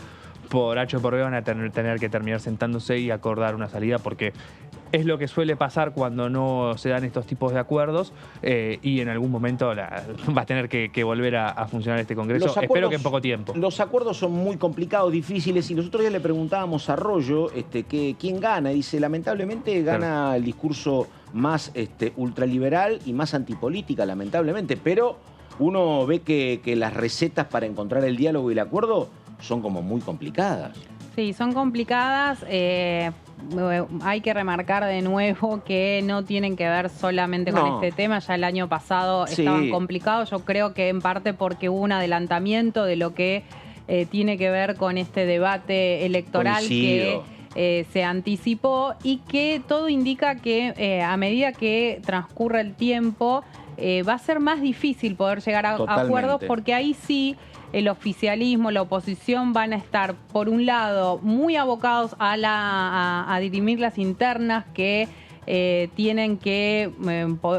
Por H o por B van a tener que terminar sentándose y acordar una salida, porque es lo que suele pasar cuando no se dan estos tipos de acuerdos, y en algún momento va a tener que volver a funcionar este Congreso. Espero que en poco tiempo. Los acuerdos son muy complicados, difíciles, y nosotros ya le preguntábamos a Arroyo quién gana. Dice, lamentablemente gana el discurso más ultraliberal y más antipolítica, lamentablemente, pero uno ve que las recetas para encontrar el diálogo y el acuerdo son como muy complicadas. Sí, son complicadas. Hay que remarcar de nuevo que no tienen que ver solamente con este tema. Ya el año pasado estaban complicados. Yo creo que en parte porque hubo un adelantamiento de lo que tiene que ver con este debate electoral que se anticipó, y que todo indica que a medida que transcurre el tiempo va a ser más difícil poder llegar a acuerdos, porque ahí sí el oficialismo, la oposición van a estar, por un lado, muy abocados a dirimir las internas que tienen que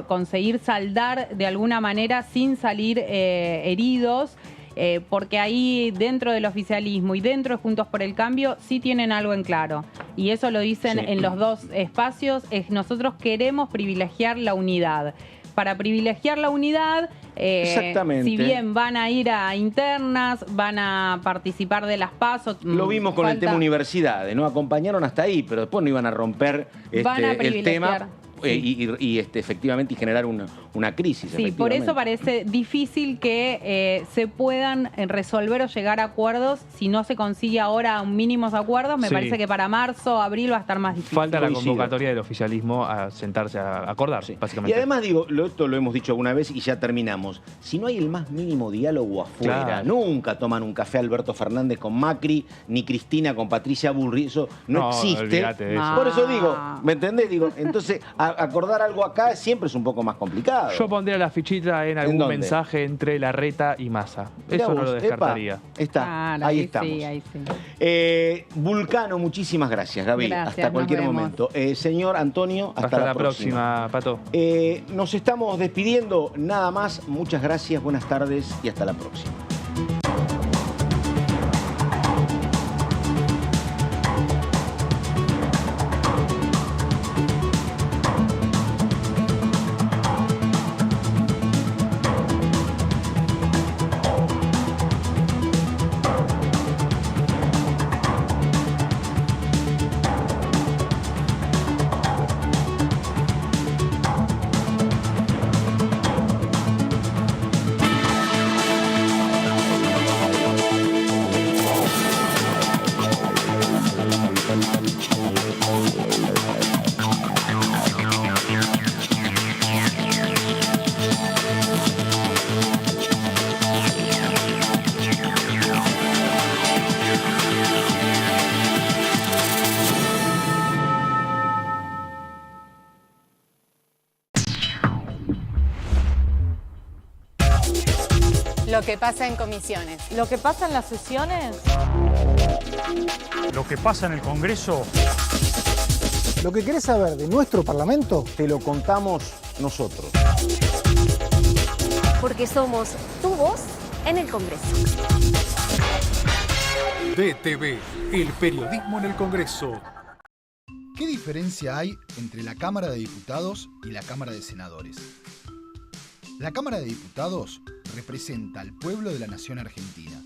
conseguir saldar de alguna manera sin salir heridos, porque ahí dentro del oficialismo y dentro de Juntos por el Cambio sí tienen algo en claro. Y eso lo dicen en los dos espacios, nosotros queremos privilegiar la unidad. Para privilegiar la unidad, si bien van a ir a internas, van a participar de las PASO. Lo vimos con el tema universidades, ¿no? Acompañaron hasta ahí, pero después no iban a romper el tema y efectivamente generar una crisis. Sí, por eso parece difícil que se puedan resolver o llegar a acuerdos. Si no se consigue ahora mínimos acuerdos, me parece que para marzo, abril va a estar más difícil. Falta la convocatoria del oficialismo a sentarse a acordar, básicamente. Y además, digo, esto lo hemos dicho alguna vez y ya terminamos. Si no hay el más mínimo diálogo afuera, nunca toman un café Alberto Fernández con Macri, ni Cristina con Patricia Bullrich, eso no existe. Por eso digo, ¿me entendés? Digo, entonces, acordar algo acá siempre es un poco más complicado. Yo pondría la fichita en algún mensaje entre Larreta y Massa. Eso no lo descartaría. Ahí estamos. Sí, ahí sí. Vulcano, muchísimas gracias, Gaby. Gracias, hasta cualquier momento. Señor Antonio, hasta la próxima, Pato. Nos estamos despidiendo, nada más. Muchas gracias, buenas tardes y hasta la próxima. Lo que pasa en comisiones. Lo que pasa en las sesiones. Lo que pasa en el Congreso. Lo que querés saber de nuestro Parlamento, te lo contamos nosotros. Porque somos tu voz en el Congreso. DTV, el periodismo en el Congreso. ¿Qué diferencia hay entre la Cámara de Diputados y la Cámara de Senadores? La Cámara de Diputados representa al pueblo de la nación argentina